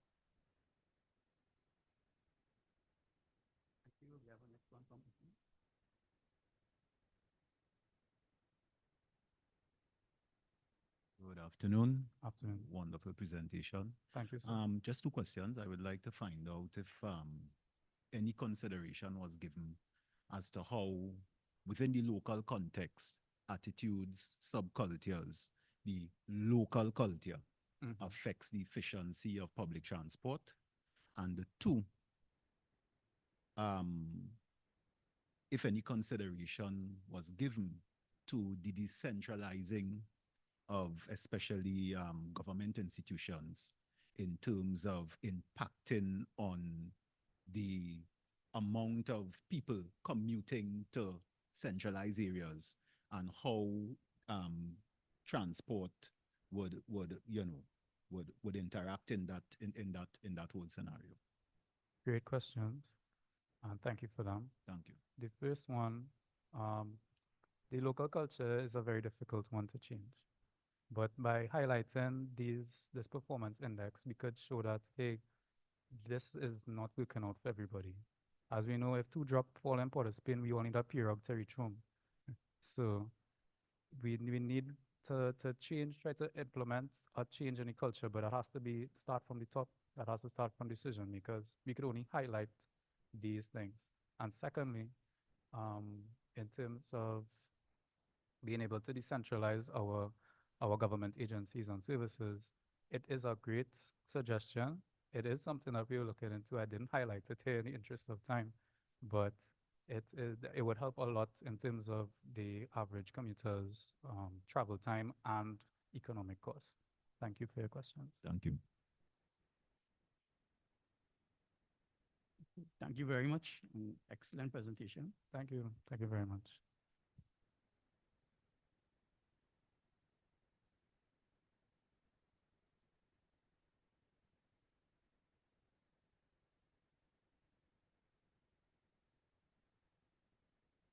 Thank you. We have a next one from Ethan. Good afternoon. Afternoon. Wonderful presentation. Thank you, sir. Just two questions. I would like to find out if any consideration was given as to how, within the local context, attitudes, subcultures, the local culture affects the efficiency of public transport. And two, if any consideration was given to the decentralizing of especially government institutions in terms of impacting on the amount of people commuting to centralized areas and how transport would interact in that whole scenario. Great questions, and thank you for them. Thank you. The first one, the local culture is a very difficult one to change. But by highlighting this performance index, we could show that, hey, this is not working out for everybody. As we know, if two drop fall in Port of Spain, we all need a pirogue to reach home. So we need to change, try to implement a change in the culture, but it has to be start from the top. That has to start from decision makers. We could only highlight these things. And secondly, in terms of being able to decentralize our government agencies and services, it is a great suggestion. It is something that we are looking into. I didn't highlight it here in the interest of time, but it would help a lot in terms of the average commuter's travel time and economic cost. Thank you for your questions. Thank you. Thank you very much. Excellent presentation. Thank you. Thank you very much.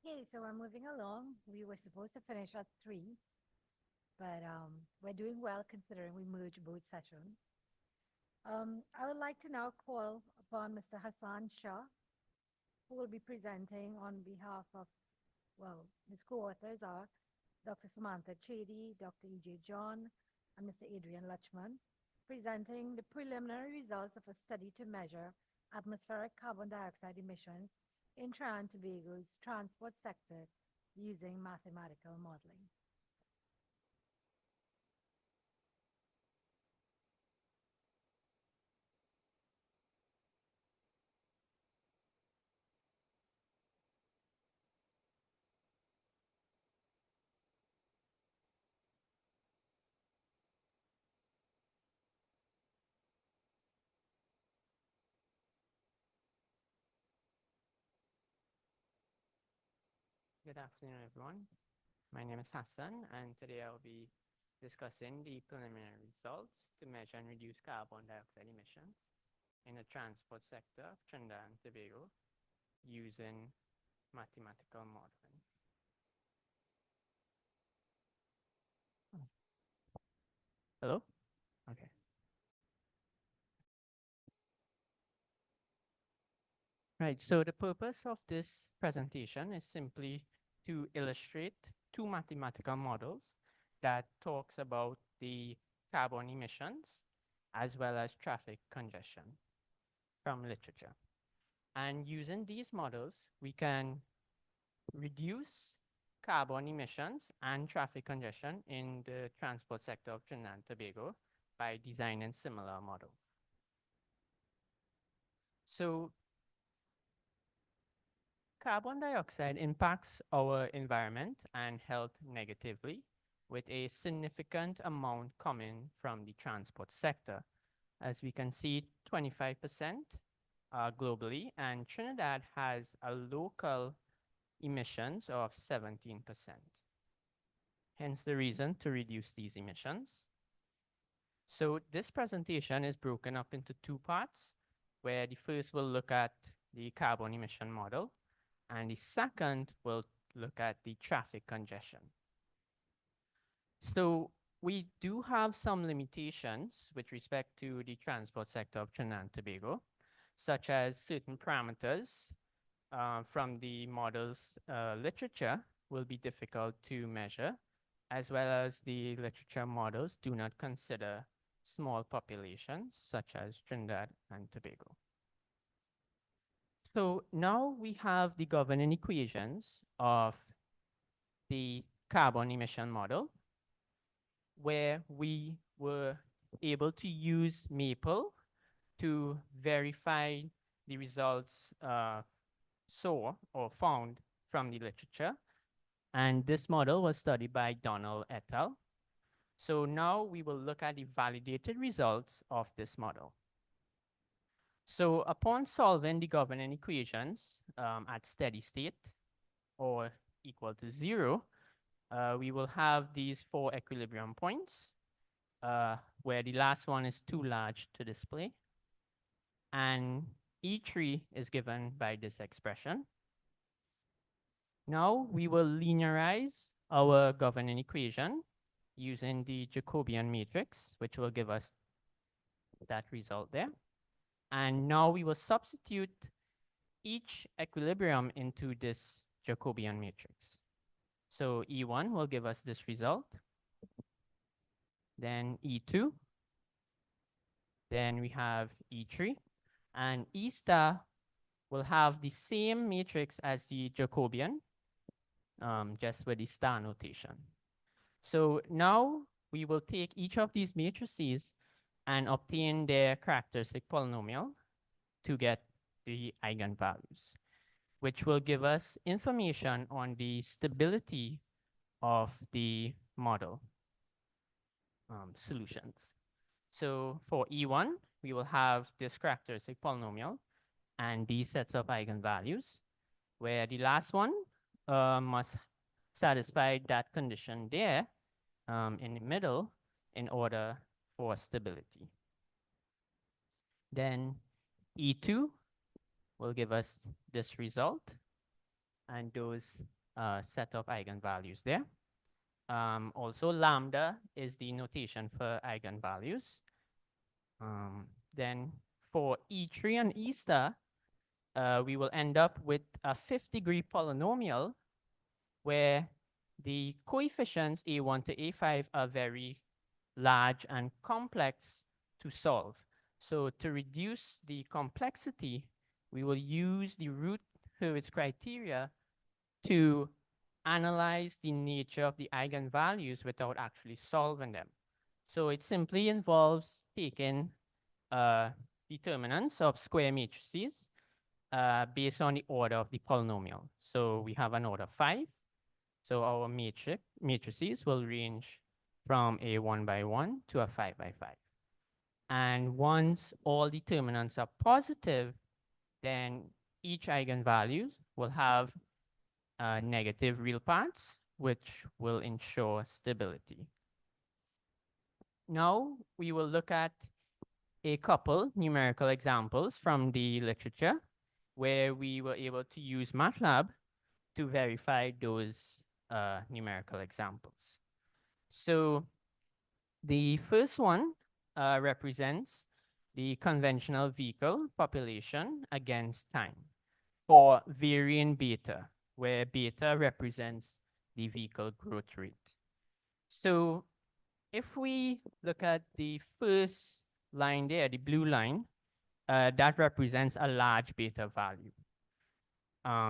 Okay, so we're moving along. We were supposed to finish at 3, but we're doing well considering we merged both sessions. I would like to now call upon Mr. Hassan Shah, who will be presenting on behalf of, well, his co-authors are Dr. Samantha Chady, Dr. E.J. John, and Mr. Adrian Lutchman, presenting the preliminary results of a study to measure atmospheric carbon dioxide emissions in Trinidad and Tobago's transport sector using mathematical modeling. Good afternoon, everyone. My name is Hassan, and today I'll be discussing the preliminary results to measure and reduce carbon dioxide emissions in the transport sector of Trinidad and Tobago using mathematical modeling. Hello? Okay. Right, so the purpose of this presentation is simply to illustrate two mathematical models that talks about the carbon emissions as well as traffic congestion from literature. And using these models, we can reduce carbon emissions and traffic congestion in the transport sector of Trinidad and Tobago by designing similar models. So carbon dioxide impacts our environment and health negatively, with a significant amount coming from the transport sector. As we can see, 25% globally, and Trinidad has a local emissions of 17%. hence the reason to reduce these emissions. So this presentation is broken up into two parts, where the first will look at the carbon emission model, and the second will look at the traffic congestion. So we do have some limitations with respect to the transport sector of Trinidad and Tobago, such as certain parameters from the model's literature will be difficult to measure, as well as the literature models do not consider small populations such as Trinidad and Tobago. So now we have the governing equations of the carbon emission model, where we were able to use MAPLE to verify the results saw or found from the literature. And this model was studied by Donald et al. So now we will look at the validated results of this model. So upon solving the governing equations at steady state or equal to 0, we will have these 4 equilibrium points where the last one is too large to display. And E3 is given by this expression. Now we will linearize our governing equation using the Jacobian matrix, which will give us that result there. And now we will substitute each equilibrium into this Jacobian matrix. So E1 will give us this result, then E2, then we have E3, and E star will have the same matrix as the Jacobian, just with the star notation. So now we will take each of these matrices and obtain their characteristic polynomial to get the eigenvalues, which will give us information on the stability of the model solutions. So for E1, we will have this characteristic polynomial and these sets of eigenvalues, where the last one must satisfy that condition there in the middle in order for stability. Then E2 will give us this result and those set of eigenvalues there. Also, lambda is the notation for eigenvalues. Then for E3 and E star, we will end up with a 5th-degree polynomial where the coefficients A1 to A5 are very large and complex to solve. So to reduce the complexity, we will use the root-Hurwitz criteria to analyze the nature of the eigenvalues without actually solving them. So it simply involves taking determinants of square matrices based on the order of the polynomial. So we have an order 5. So our matrices will range from a 1 by 1 to a 5 by 5. And once all determinants are positive, then each eigenvalue will have negative real parts, which will ensure stability. Now we will look at a couple numerical examples from the literature where we were able to use MATLAB to verify those numerical examples. So the first one represents the conventional vehicle population against time for varying beta, where beta represents the vehicle growth rate. So if we look at the first line there, the blue line, that represents a large beta value.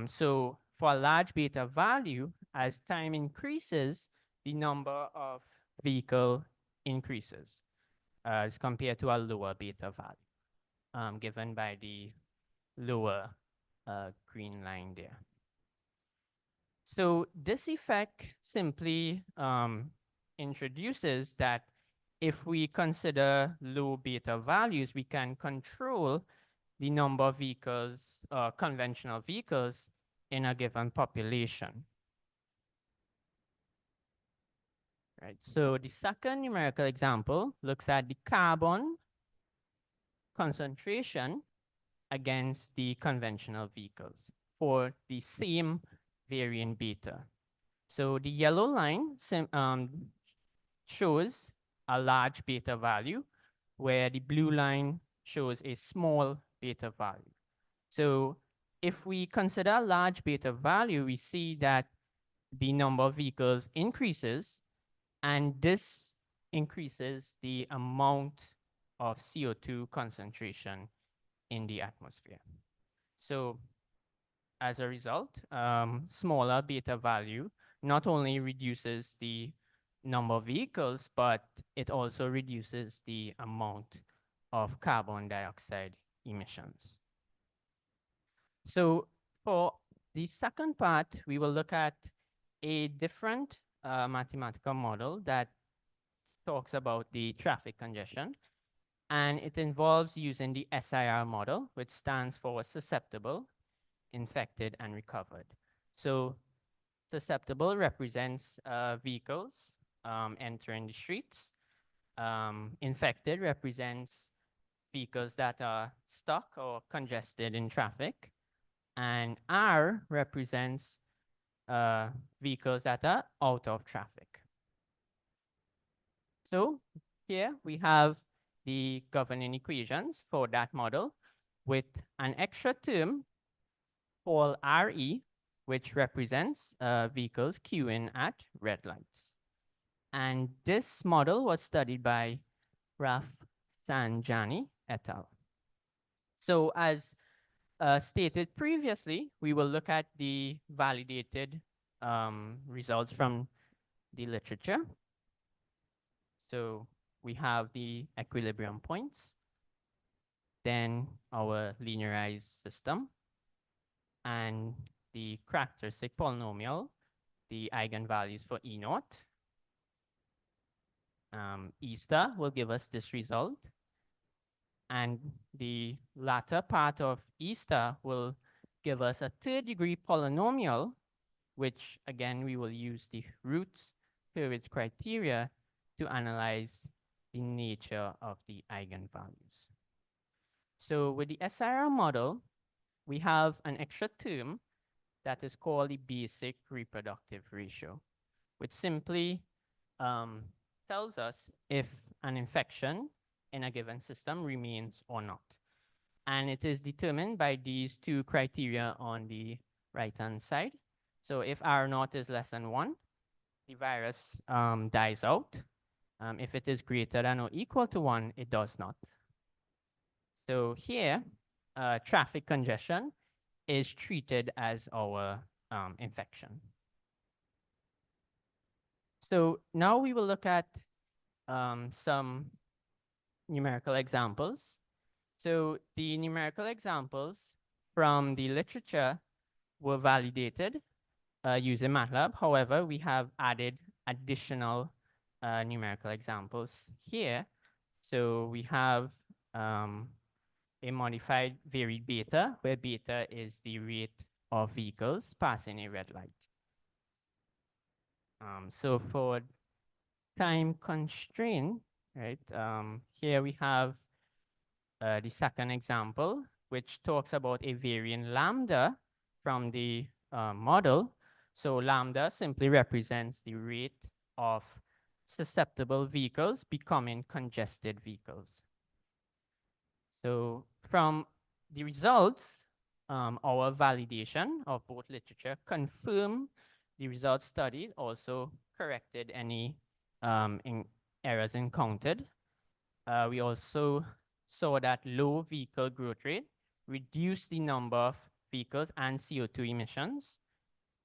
So for a large beta value, as time increases, the number of vehicle increases as compared to a lower beta value, given by the lower green line there. So this effect simply introduces that if we consider low beta values, we can control the number of vehicles, conventional vehicles in a given population. Right. So the second numerical example looks at the carbon concentration against the conventional vehicles for the same variant beta. So the yellow line shows a large beta value, where the blue line shows a small beta value. So if we consider a large beta value, we see that the number of vehicles increases, and this increases the amount of CO2 concentration in the atmosphere. So as a result, smaller beta value not only reduces the number of vehicles, but it also reduces the amount of carbon dioxide emissions. So for the second part, we will look at a different mathematical model that talks about the traffic congestion, and it involves using the SIR model, which stands for susceptible, infected, and recovered. So susceptible represents vehicles entering the streets. Infected represents vehicles that are stuck or congested in traffic. And R represents vehicles that are out of traffic. So here we have the governing equations for that model with an extra term called RE, which represents vehicles queuing at red lights. And this model was studied by Rafsanjani et al. So as stated previously, we will look at the validated results from the literature. So we have the equilibrium points, then our linearized system, and the characteristic polynomial, the eigenvalues for E naught. E star will give us this result. And the latter part of E star will give us a third degree polynomial, which again, we will use the roots Hurwitz criteria to analyze the nature of the eigenvalues. So with the SIR model, we have an extra term that is called the basic reproductive ratio, which simply tells us if an infection in a given system remains or not. And it is determined by these two criteria on the right-hand side. So if R naught is less than 1, the virus dies out. If it is greater than or equal to 1, it does not. So here, traffic congestion is treated as our infection. So now we will look at some numerical examples. So the numerical examples from the literature were validated using MATLAB. However, we have added additional numerical examples here. So we have a modified varied beta, where beta is the rate of vehicles passing a red light. So for time constraint, right, here we have the second example, which talks about a variant lambda from the model. So lambda simply represents the rate of susceptible vehicles becoming congested vehicles. So from the results, our validation of both literature confirmed the results studied, also corrected any errors encountered. We also saw that low vehicle growth rate reduced the number of vehicles and CO2 emissions.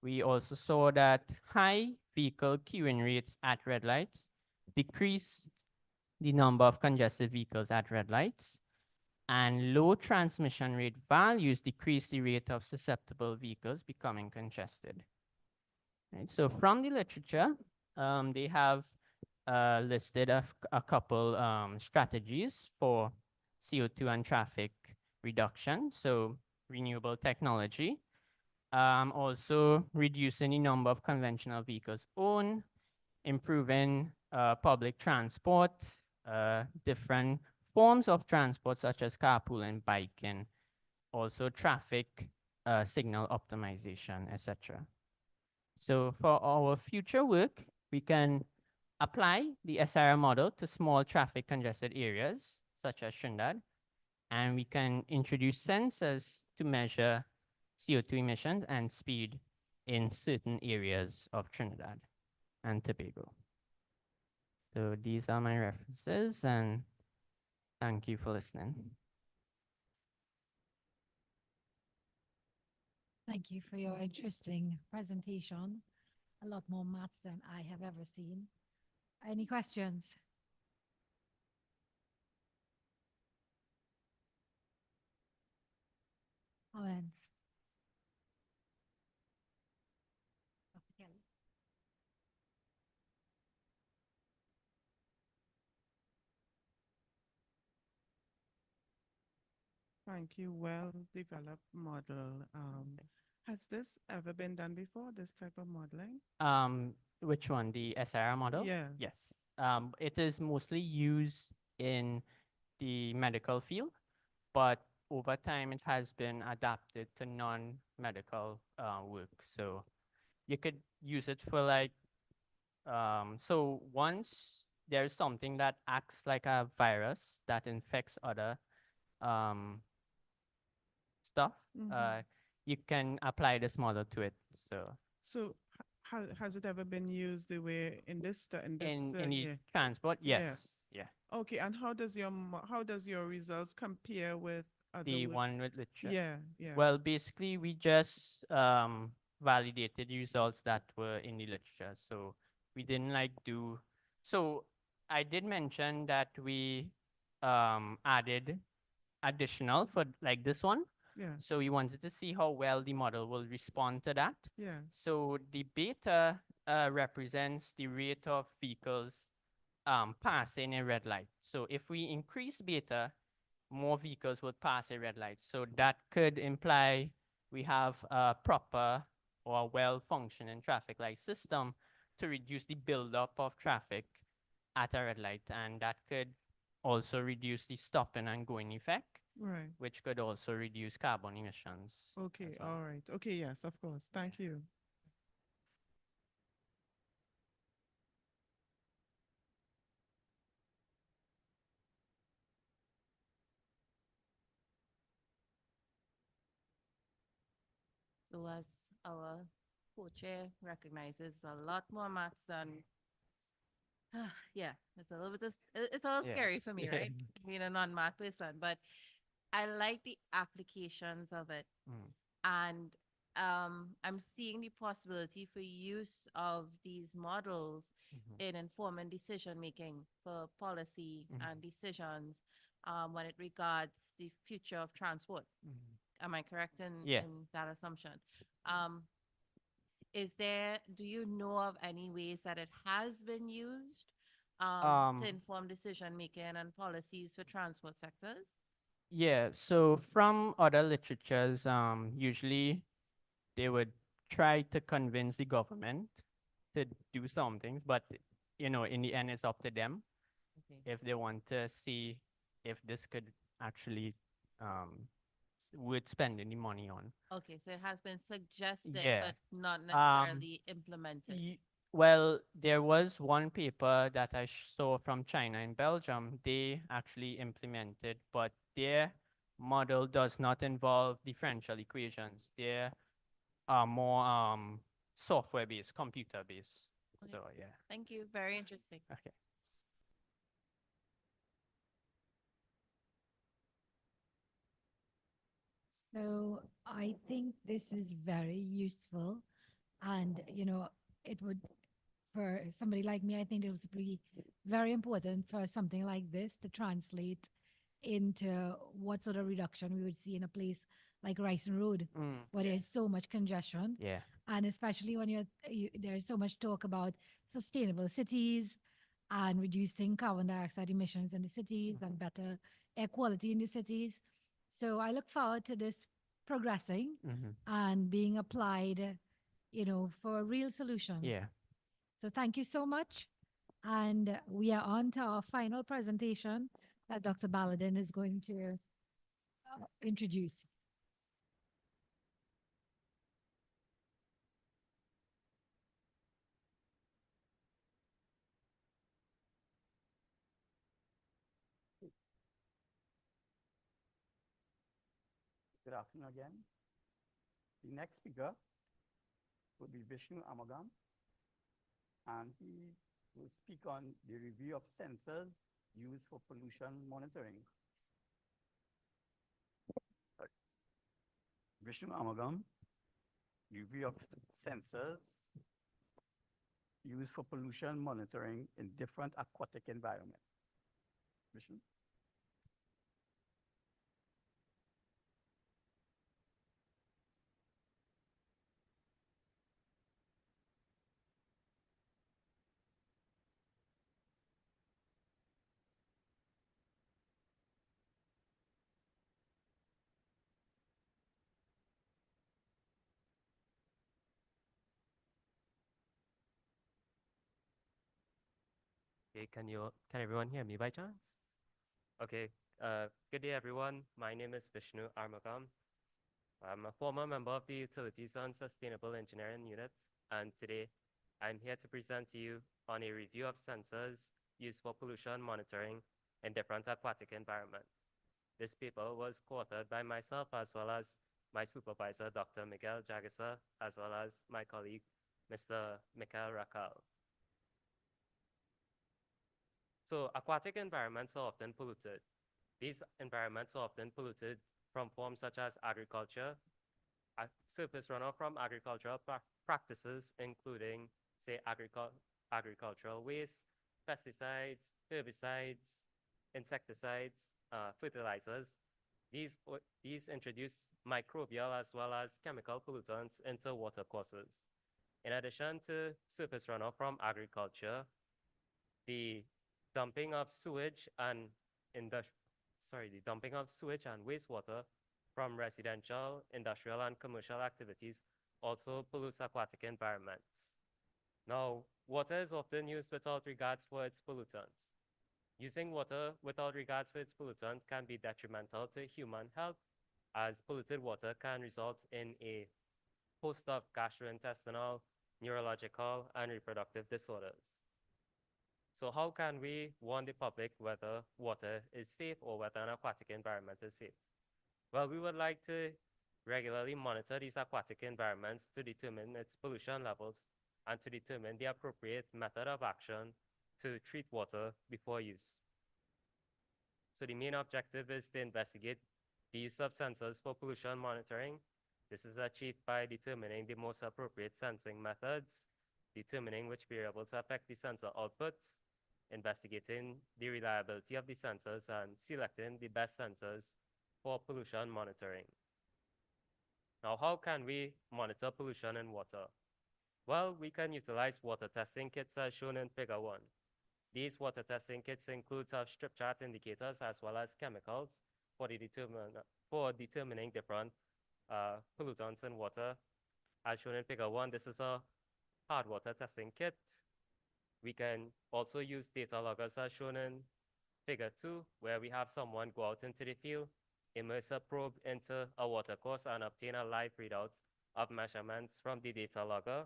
We also saw that high vehicle queuing rates at red lights decrease the number of congested vehicles at red lights, and low transmission rate values decrease the rate of susceptible vehicles becoming congested. Right? So from the literature, they have listed a couple strategies for CO2 and traffic reduction. So renewable technology, also reducing the number of conventional vehicles owned, improving public transport, different forms of transport such as carpooling, biking, also traffic signal optimization, etc. So for our future work, we can apply the SRM model to small traffic congested areas such as Trinidad, and we can introduce sensors to measure CO2 emissions and speed in certain areas of Trinidad and Tobago. So these are my references, and thank you for listening. Thank you for your interesting presentation. A lot more maths than I have ever seen. Any questions? Comments? Dr. Kelly? Thank you. Well-developed model. Has this ever been done before, this type of modeling? Which one? The SIR model? Yeah. Yes. It is mostly used in the medical field, but over time it has been adapted to non-medical work. So you could use it for like, so once there's something that acts like a virus that infects other um, stuff, you can apply this model to it. So Has it ever been used the way in this in the yeah. transport, yes. Yes. Yeah. Okay, and how does your results compare with other The work? one with literature. Yeah, yeah. Well, basically, we just validated results that were in the literature. So we didn't like do. So I did mention that we added additional for like this one. Yeah. So we wanted to see how well the model will respond to that. Yeah. So the beta represents the rate of vehicles passing a red light. So if we increase beta, more vehicles would pass a red light. So that could imply we have a proper or well-functioning traffic light system to reduce the buildup of traffic at a red light. And that could also reduce the stopping and going effect, Right. which could also reduce carbon emissions. Okay, as well. all right. Okay, yes, of course. Thank you. So as our co-chair recognizes, a lot more maths than, yeah, it's a little bit, it's a little Yeah. scary for me, right? Being a non-math person, but I like the applications of it. Mm. And I'm seeing the possibility for use of these models in informing decision making for policy and decisions when it regards the future of transport. Am I correct in, Yeah. in that assumption? Do you know of any ways that it has been used to inform decision making and policies for transport sectors? Yeah, so from other literatures, usually they would try to convince the government to do some things, but in the end, it's up to them if they want to see if this could actually worth spending the money on. Okay, so it has been suggested, Yeah. but not necessarily implemented. Well, there was one paper that I saw from China and Belgium. They actually implemented, but their model does not involve differential equations. They are more software-based, computer-based. Okay. So yeah. Thank you. Very interesting. Okay. So I think this is very useful. And, it would, for somebody like me, I think it would be very important for something like this to translate into what sort of reduction we would see in a place like Ryson Road, where there's so much congestion. Yeah. And especially when there's so much talk about sustainable cities and reducing carbon dioxide emissions in the cities and better air quality in the cities. So I look forward to this progressing and being applied, for real solutions. Yeah. So thank you so much. And we are on to our final presentation that Dr. Baladin is going to introduce. Good afternoon again. The next speaker will be Vishnu Amagam, and he will speak on the review of sensors used for pollution monitoring. Vishnu Amagam, review of sensors used for pollution monitoring in different aquatic environments. Vishnu? Okay, can everyone hear me by chance? Okay, good day everyone. My name is Vishnu Armagam. I'm a former member of the Utilities and Sustainable Engineering Unit, and today I'm here to present to you on a review of sensors used for pollution monitoring in different aquatic environments. This paper was co-authored by myself as well as my supervisor, Dr. Miguel Jagasa, as well as my colleague, Mr. Mikael Rakal. So aquatic environments are often polluted. These environments are often polluted from forms such as agriculture, surface runoff from agricultural practices, including, say, agricultural waste, pesticides, herbicides, insecticides, fertilizers. These introduce microbial as well as chemical pollutants into water courses. In addition to surface runoff from agriculture, the dumping of sewage and the dumping of sewage and wastewater from residential, industrial, and commercial activities also pollutes aquatic environments. Now, water is often used without regards for its pollutants. Using water without regards for its pollutants can be detrimental to human health, as polluted water can result in a host of gastrointestinal, neurological, and reproductive disorders. So how can we warn the public whether water is safe or whether an aquatic environment is safe? Well, we would like to regularly monitor these aquatic environments to determine its pollution levels and to determine the appropriate method of action to treat water before use. So the main objective is to investigate the use of sensors for pollution monitoring. This is achieved by determining the most appropriate sensing methods, determining which variables affect the sensor outputs, investigating the reliability of the sensors, and selecting the best sensors for pollution monitoring. Now, how can we monitor pollution in water? Well, we can utilize water testing kits as shown in Figure 1. These water testing kits include strip chart indicators as well as chemicals for determining different pollutants in water. As shown in Figure 1, this is a hard water testing kit. We can also use data loggers as shown in Figure 2, where we have someone go out into the field, immerse a probe into a water course, and obtain a live readout of measurements from the data logger.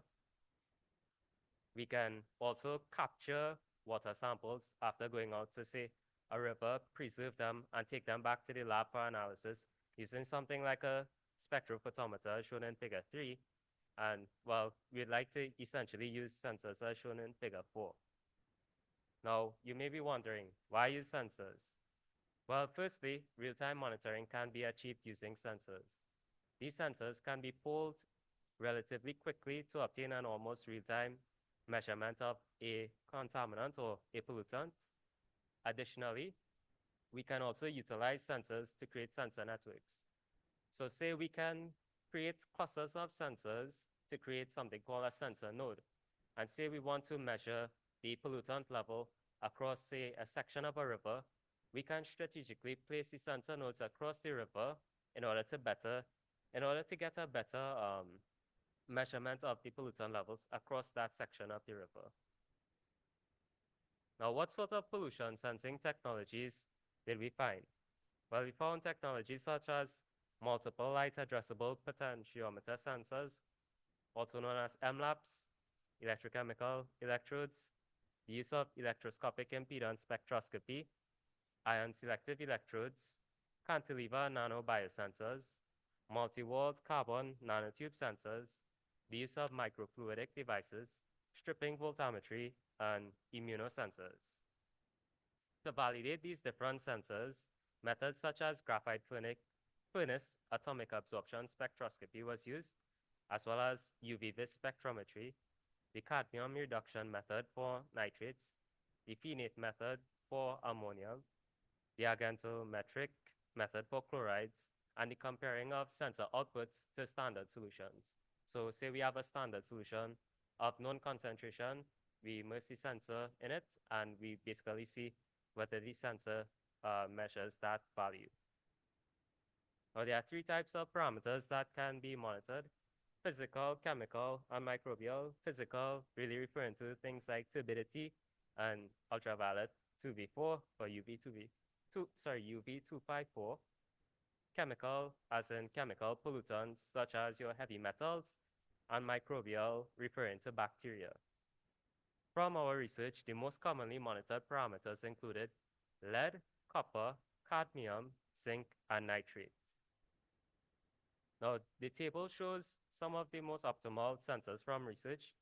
We can also capture water samples after going out to, say, a river, preserve them, and take them back to the lab for analysis using something like a spectrophotometer shown in Figure 3. And, well, we'd like to essentially use sensors as shown in Figure 4. Now, you may be wondering, why use sensors? Well, firstly, real-time monitoring can be achieved using sensors. These sensors can be pulled relatively quickly to obtain an almost real-time measurement of a contaminant or a pollutant. Additionally, we can also utilize sensors to create sensor networks. So say we can create clusters of sensors to create something called a sensor node. And say we want to measure the pollutant level across, say, a section of a river, we can strategically place the sensor nodes across the river in order to get a better measurement of the pollutant levels across that section of the river. Now, what sort of pollution sensing technologies did we find? Well, we found technologies such as multiple light addressable potentiometer sensors, also known as MLAPs, electrochemical electrodes, the use of electroscopic impedance spectroscopy, ion selective electrodes, cantilever nanobiosensors, multi-walled carbon nanotube sensors, the use of microfluidic devices, stripping voltammetry, and immunosensors. To validate these different sensors, methods such as graphite furnace atomic absorption spectroscopy was used, as well as UV-vis spectrometry, the cadmium reduction method for nitrates, the phenate method for ammonia, the argentometric method for chlorides, and the comparing of sensor outputs to standard solutions. So say we have a standard solution of known concentration, we immerse the sensor in it, and we basically see whether the sensor measures that value. Now, there are three types of parameters that can be monitored: physical, chemical, and microbial. Physical really referring to things like turbidity and ultraviolet 2V4 or UV254. Chemical, as in chemical pollutants such as your heavy metals, and microbial referring to bacteria. From our research, the most commonly monitored parameters included lead, copper, cadmium, zinc, and nitrate. Now, the table shows some of the most optimal sensors from research.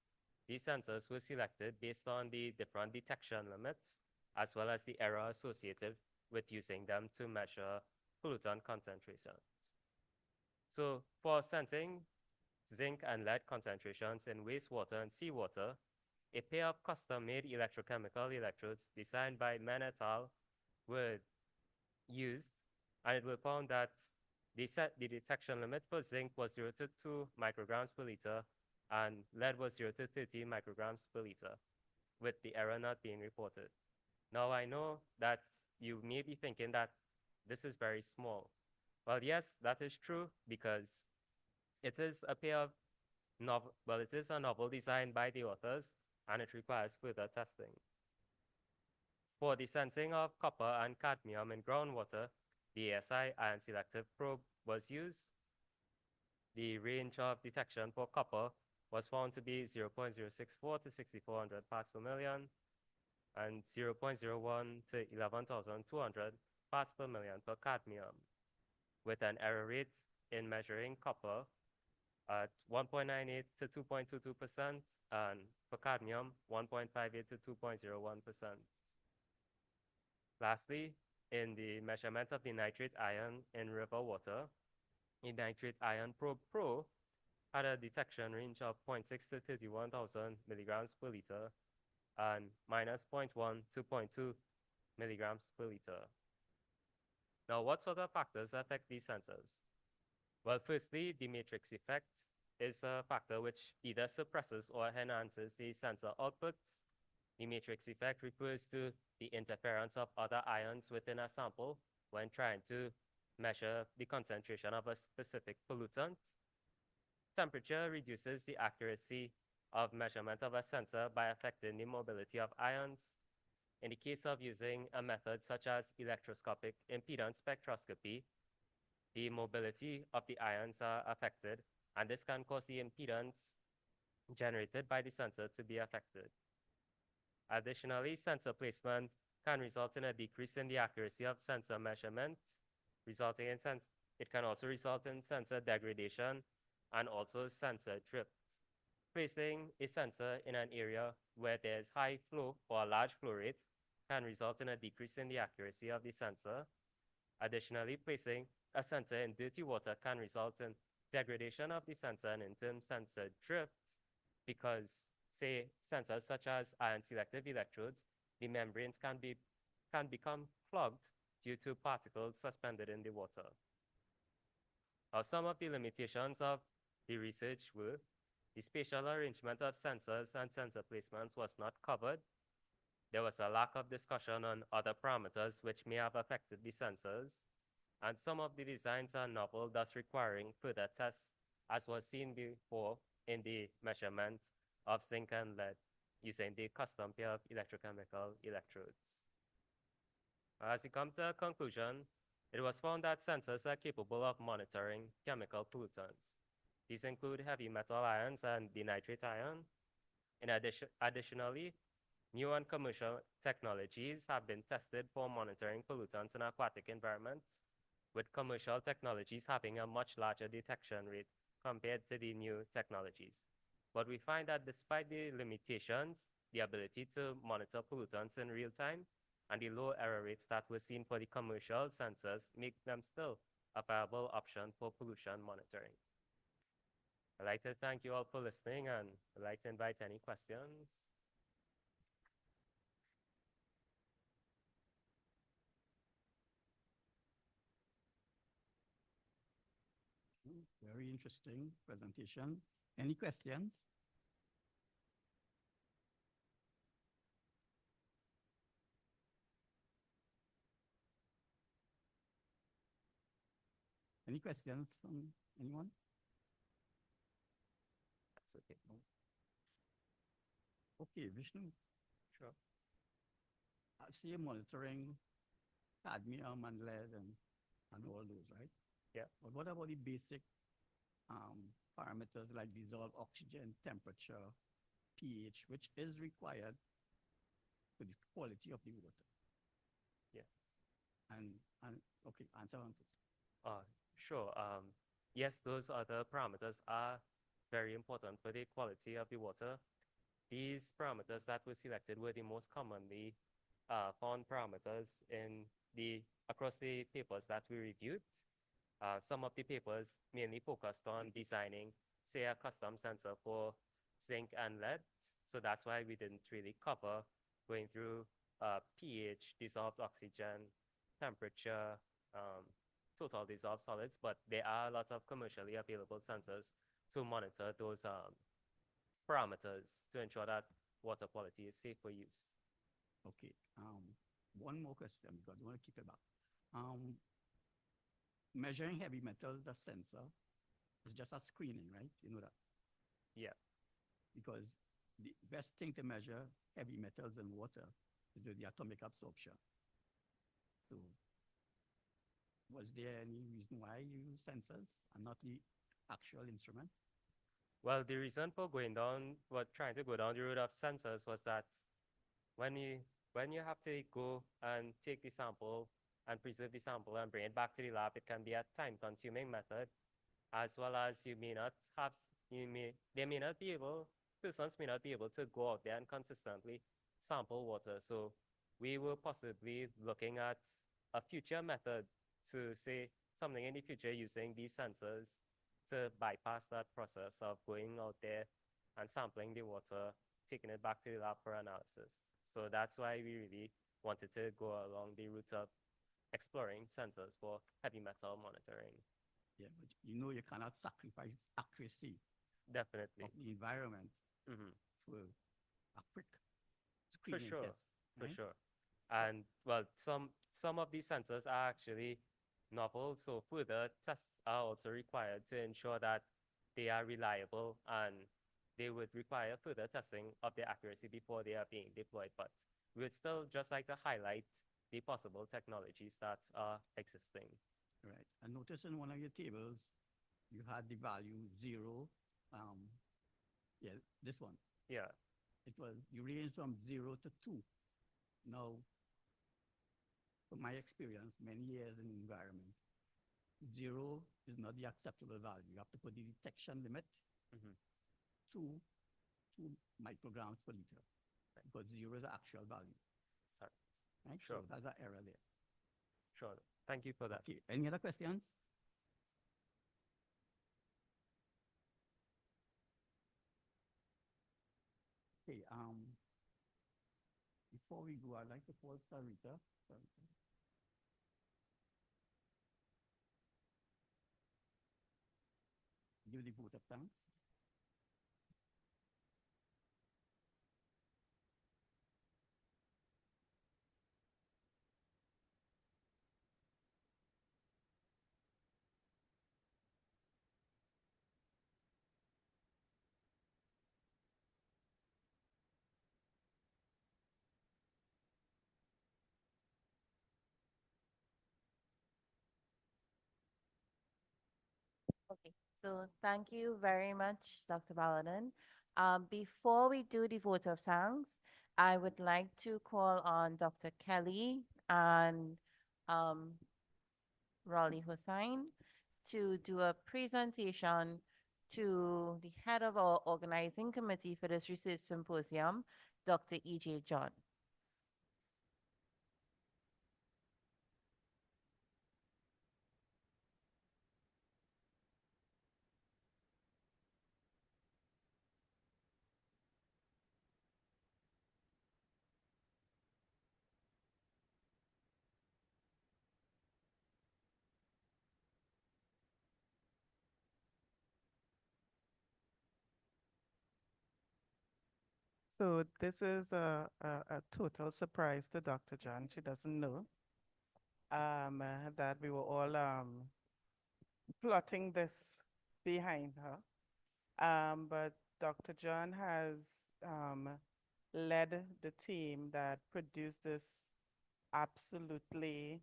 These sensors were selected based on the different detection limits, as well as the error associated with using them to measure pollutant concentrations. So for sensing zinc and lead concentrations in wastewater and seawater, a pair of custom-made electrochemical electrodes designed by Men et al. Were used, and it was found that the detection limit for zinc was 0 to 2 micrograms per liter, and lead was 0 to 30 micrograms per liter, with the error not being reported. Now, I know that you may be thinking that this is very small. Well, yes, that is true, because it is a pair of it is a novel design by the authors, and it requires further testing. For the sensing of copper and cadmium in groundwater, the ASI ion selective probe was used. The range of detection for copper was found to be 0.064 to 6,400 parts per million, and 0.01 to 11,200 parts per million for cadmium, with an error rate in measuring copper at 1.98 to 2.22%, and for cadmium, 1.58 to 2.01%. Lastly, in the measurement of the nitrate ion in river water, the nitrate ion probe Pro had a detection range of 0.6 to 31,000 milligrams per liter and minus 0.1 to 0.2 milligrams per liter. Now, what sort of factors affect these sensors? Well, firstly, the matrix effect is a factor which either suppresses or enhances the sensor outputs. The matrix effect refers to the interference of other ions within a sample when trying to measure the concentration of a specific pollutant. Temperature reduces the accuracy of measurement of a sensor by affecting the mobility of ions. In the case of using a method such as electroscopic impedance spectroscopy, the mobility of the ions are affected, and this can cause the impedance generated by the sensor to be affected. Additionally, sensor placement can result in a decrease in the accuracy of sensor measurement, resulting in it can also result in sensor degradation and also sensor drift. Placing a sensor in an area where there's high flow or a large flow rate can result in a decrease in the accuracy of the sensor. Additionally, placing a sensor in dirty water can result in degradation of the sensor and in turn sensor drift, because say sensors such as ion selective electrodes, the membranes can become clogged due to particles suspended in the water. Now, some of the limitations of the research were the spatial arrangement of sensors and sensor placement was not covered. There was a lack of discussion on other parameters which may have affected the sensors, and some of the designs are novel, thus requiring further tests, as was seen before in the measurement of zinc and lead using the custom pair of electrochemical electrodes. As we come to a conclusion, it was found that sensors are capable of monitoring chemical pollutants. These include heavy metal ions and the nitrate ion. Additionally, new and commercial technologies have been tested for monitoring pollutants in aquatic environments, with commercial technologies having a much larger detection rate compared to the new technologies. But we find that despite the limitations, the ability to monitor pollutants in real time and the low error rates that were seen for the commercial sensors make them still a viable option for pollution monitoring. I'd like to thank you all for listening, and I'd like to invite any questions. Very interesting presentation. Any questions? Any questions from anyone? That's okay. No. Okay, Vishnu. Sure. I see you monitoring cadmium and lead and all those, right? Yeah. But what about the basic parameters like dissolved oxygen, temperature, pH, which is required for the quality of the water? Yes. And okay, answer on this. Sure. Yes, those other parameters are very important for the quality of the water. These parameters that were selected were the most commonly found parameters across the papers that we reviewed. Some of the papers mainly focused on designing, say, a custom sensor for zinc and lead. So that's why we didn't really cover going through pH, dissolved oxygen, temperature, total dissolved solids, but there are lots of commercially available sensors to monitor those parameters to ensure that water quality is safe for use. Okay. One more question because I want to keep it back. Measuring heavy metal, the sensor is just a screening, right? You know that? Yeah. Because the best thing to measure heavy metals in water is the atomic absorption. So was there any reason why you use sensors and not the actual instrument? Well, the reason for trying to go down the road of sensors was that when you have to go and take the sample and preserve the sample and bring it back to the lab, it can be a time-consuming method, as well as persons may not be able to go out there and consistently sample water. So we were possibly looking at a future method to say something in the future using these sensors to bypass that process of going out there and sampling the water, taking it back to the lab for analysis. So that's why we really wanted to go along the route of exploring sensors for heavy metal monitoring. Yeah, but you cannot sacrifice accuracy Definitely. of the environment for a quick screening test. For right? sure. And well, some of these sensors are actually novel, so further tests are also required to ensure that they are reliable, and they would require further testing of their accuracy before they are being deployed. But we would still just like to highlight the possible technologies that are existing. Right. I noticed in one of your tables, you had the value 0. Yeah, this one. Yeah. You ranged from 0 to 2. Now, from my experience, many years in the environment, 0 is not the acceptable value. You have to put the detection limit to 2 micrograms per liter, because 0 is the actual value. Sorry. Right? Sure. So there's an error there. Sure. Thank you for that. Okay. Any other questions? Okay. Before we go, I'd like to call Sarita. Give the vote of thanks. So thank you very much, Dr. Baladin. Before we do the vote of thanks, I would like to call on Dr. Kelly and um, Raleigh Hussain to do a presentation to the head of our organizing committee for this research symposium, Dr. E.J. John. So this is a total surprise to Dr. John. She doesn't know that we were all plotting this behind her. But Dr. John has led the team that produced this absolutely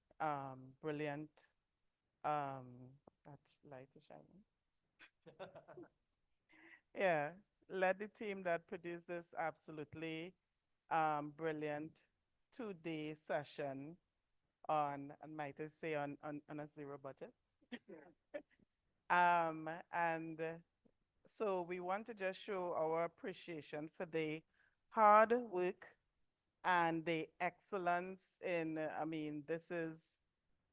brilliant, that light is shining. Yeah, led the team that produced this absolutely brilliant 2-day session on, and might I say, on a zero budget. And so we want to just show our appreciation for the hard work and the excellence in, I mean, this is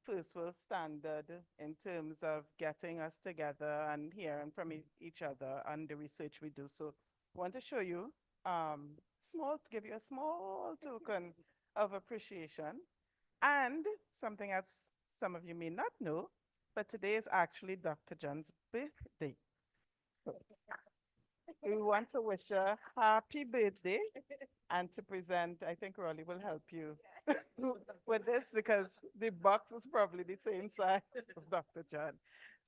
first world standard in terms of getting us together and hearing from each other and the research we do. So I want to show you, give you a small token of appreciation. And something else some of you may not know, but today is actually Dr. John's birthday. So we want to wish her happy birthday and to present, I think Rolly will help you with this because the box is probably the same size as Dr. John.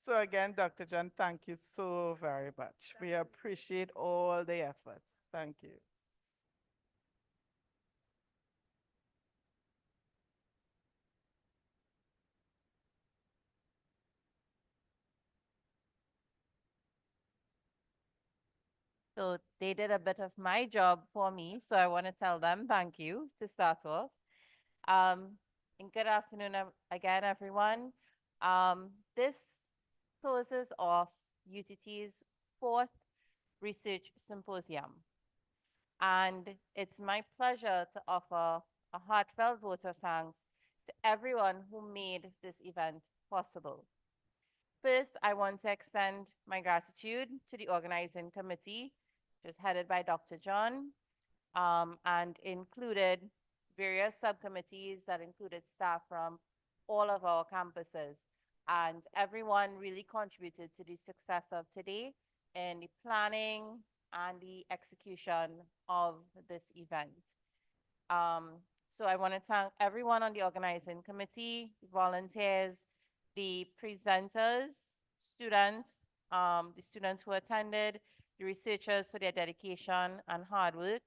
So again, Dr. John, thank you so very much. We appreciate all the efforts. Thank you. So they did a bit of my job for me, so I want to tell them thank you to start off. And good afternoon again, everyone. This closes off UTT's fourth research symposium. And it's my pleasure to offer a heartfelt vote of thanks to everyone who made this event possible. First, I want to extend my gratitude to the organizing committee, which is headed by Dr. John, and included various subcommittees that included staff from all of our campuses. And everyone really contributed to the success of today in the planning and the execution of this event. So I want to thank everyone on the organizing committee, volunteers, the presenters, students, the students who attended, the researchers for their dedication and hard work,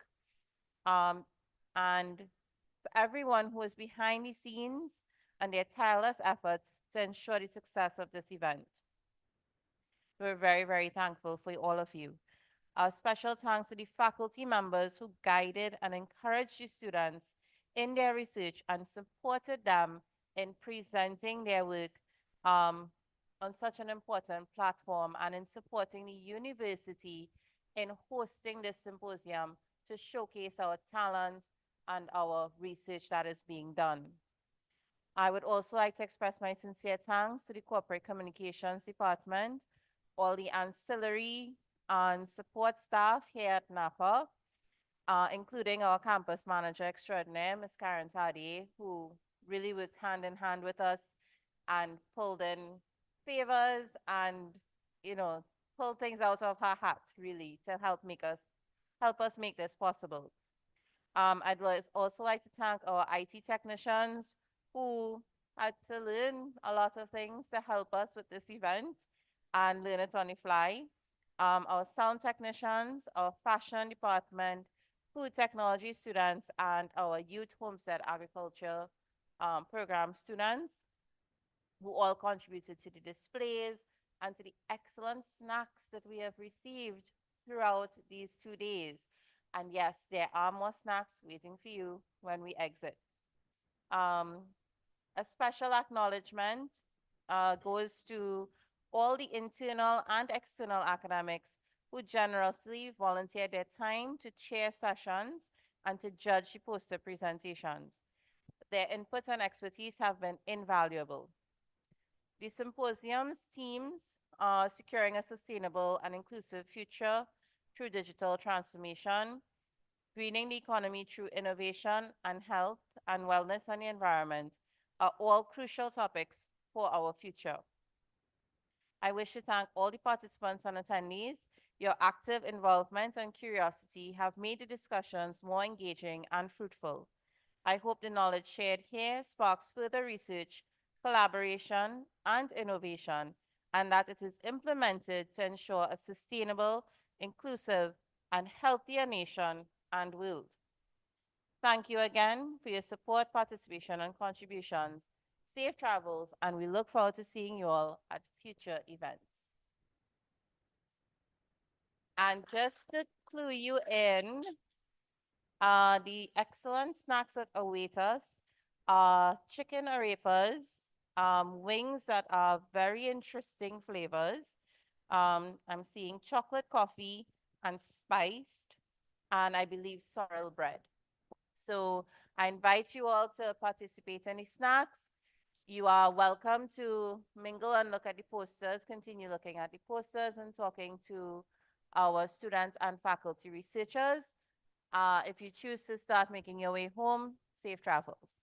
and for everyone who is behind the scenes and their tireless efforts to ensure the success of this event. We're very, very thankful for all of you. A special thanks to the faculty members who guided and encouraged the students in their research and supported them in presenting their work on such an important platform and in supporting the university in hosting this symposium to showcase our talent and our research that is being done. I would also like to express my sincere thanks to the Corporate Communications Department, all the ancillary and support staff here at NAPA, including our campus manager extraordinaire, Ms. Karen Tardy, who really worked hand in hand with us and pulled in favors and, pulled things out of her hat, really, to help us make this possible. I'd also like to thank our IT technicians who had to learn a lot of things to help us with this event and learn it on the fly. Our sound technicians, our fashion department, food technology students, and our youth homestead agriculture program students who all contributed to the displays, and to the excellent snacks that we have received throughout these 2 days. And yes, there are more snacks waiting for you when we exit. A special acknowledgement goes to all the internal and external academics who generously volunteered their time to chair sessions and to judge the poster presentations. Their input and expertise have been invaluable. The symposium's themes are securing a sustainable and inclusive future through digital transformation, greening the economy through innovation, and health and wellness and the environment are all crucial topics for our future. I wish to thank all the participants and attendees. Your active involvement and curiosity have made the discussions more engaging and fruitful. I hope the knowledge shared here sparks further research, collaboration, and innovation, and that it is implemented to ensure a sustainable, inclusive, and healthier nation and world. Thank you again for your support, participation, and contributions. Safe travels, and we look forward to seeing you all at future events. And just to clue you in, the excellent snacks that await us are chicken arepas, wings that are very interesting flavors. I'm seeing chocolate coffee and spiced, and I believe sorrel bread. So I invite you all to participate in the snacks. You are welcome to mingle and look at the posters, continue looking at the posters and talking to our students and faculty researchers. If you choose to start making your way home, safe travels.